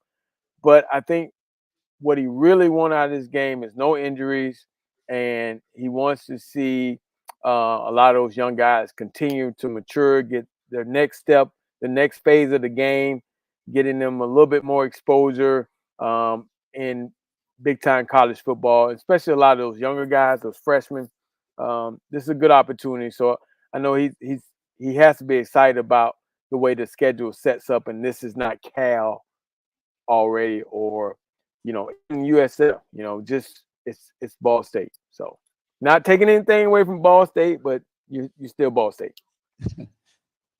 But I think what he really wants out of this game is no injuries, and he wants to see a lot of those young guys continue to mature, get their next step, the next phase of the game, getting them a little bit more exposure in big-time college football, especially a lot of those younger guys, those freshmen. This is a good opportunity. So I know he has to be excited about the way the schedule sets up, and this is not Cal already, or in USF. Just it's Ball State. So not taking anything away from Ball State, but you're still Ball State.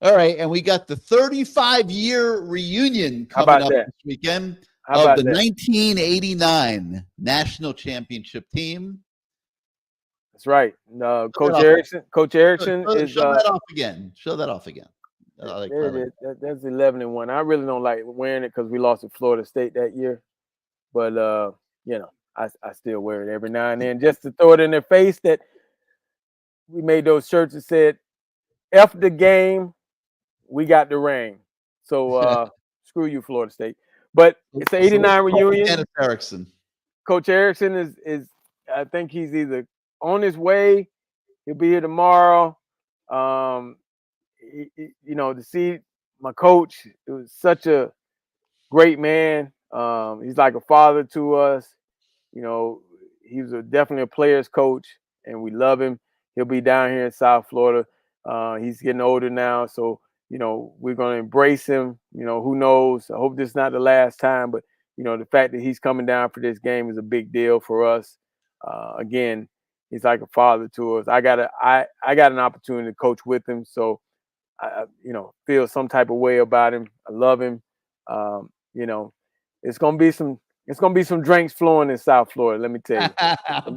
All right, and we got the 35-year reunion coming up this weekend of the 1989 national championship team. That's right. Coach Erickson is show that off again. Show that off again. That's 11-1. I really don't like wearing it because we lost to Florida State that year, but I still wear it every now and then just to throw it in their face that we made those shirts that said "F the game, we got the ring." So screw you, Florida State. But it's an 89 reunion. Coach Erickson is I think he's either on his way, he'll be here tomorrow. To see my coach, it was such a great man. He's like a father to us. He was definitely a player's coach, and we love him. He'll be down here in South Florida. He's getting older now, so we're going to embrace him. Who knows? I hope this is not the last time, but the fact that he's coming down for this game is a big deal for us. Again, he's like a father to us. I got an opportunity to coach with him, so I feel some type of way about him. I love him. It's gonna be some drinks flowing in South Florida. Let me tell you,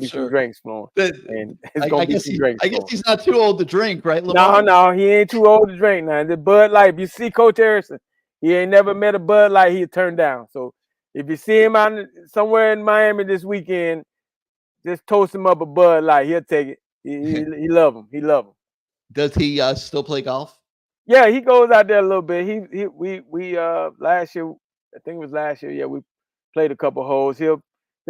some drinks flowing. And it's gonna be some drinks. I guess he's not too old to drink, right, Lamar? No, he ain't too old to drink now. The Bud Light. If you see Coach Harrison, he ain't never met a Bud Light he'll turn down. So if you see him out somewhere in Miami this weekend, just toast him up a Bud Light. He'll take it. He love him. He love him. Does he still play golf? Yeah, he goes out there a little bit. We last year, I think it was last year. Yeah, we played a couple holes. He'll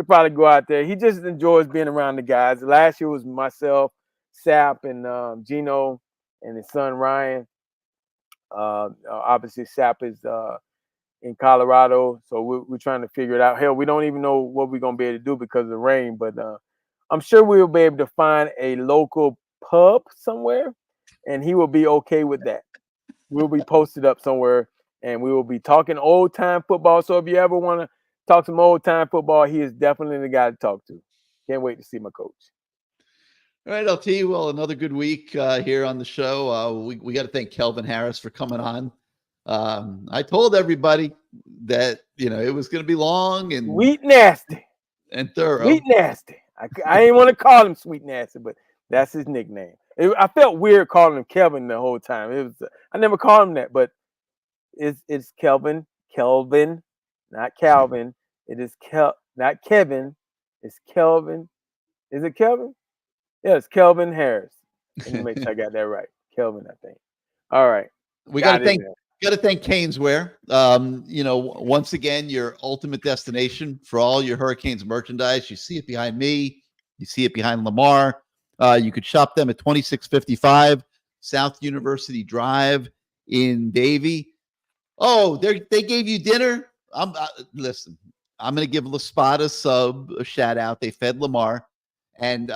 probably go out there. He just enjoys being around the guys. Last year was myself, Sap, and Gino, and his son Ryan. Obviously, Sap is in Colorado, so we're trying to figure it out. Hell, we don't even know what we're gonna be able to do because of the rain, but I'm sure we'll be able to find a local pub somewhere, and he will be okay with that. We'll be posted up somewhere, and we will be talking old-time football. So if you ever want to talk some old-time football, he is definitely the guy to talk to. Can't wait to see my coach. All right, LT. Well, another good week here on the show. We got to thank Kelvin Harris for coming on. I told everybody that it was going to be long and sweet nasty and thorough. Sweet nasty. I didn't want to call him Sweet Nasty, but that's his nickname. I felt weird calling him Kelvin the whole time. I never called him that, but it's Kelvin, not Calvin. It is not Kevin. It's Kelvin. Is it Kelvin? Yeah, it's Kelvin Harris. Let me make sure I got that right. Kelvin, I think. All right. We got to thank Caneswear. Once again, your ultimate destination for all your Hurricanes merchandise. You see it behind me. You see it behind Lamar. You could shop them at 2655 South University Drive in Davie. Oh, they gave you dinner? Listen, I'm going to give La Spada Sub a shout out. They fed Lamar, and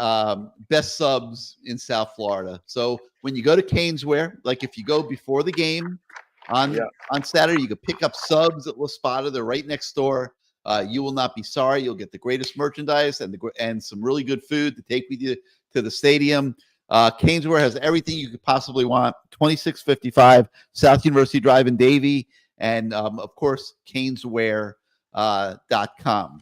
best subs in South Florida. So when you go to Caneswear, like if you go before the game on Saturday, you can pick up subs at La Spada. They're right next door. You will not be sorry. You'll get the greatest merchandise and some really good food to take with you to the stadium. Caneswear has everything you could possibly want. 2655 South University Drive in Davie, and of course, Caneswear.com.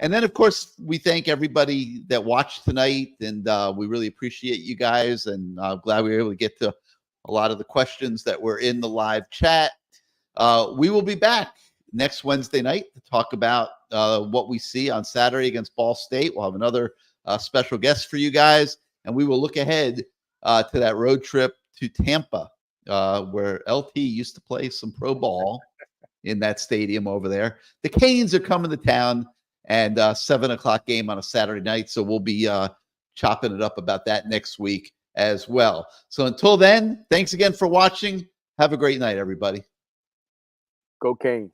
And then, of course, we thank everybody that watched tonight, and we really appreciate you guys, and I'm glad we were able to get to a lot of the questions that were in the live chat. We will be back next Wednesday night to talk about what we see on Saturday against Ball State. We'll have another special guest for you guys, and we will look ahead to that road trip to Tampa, where LT used to play some pro ball in that stadium over there. The Canes are coming to town, and 7 o'clock game on a Saturday night. So we'll be chopping it up about that next week as well. So until then, thanks again for watching. Have a great night, everybody. Go Canes.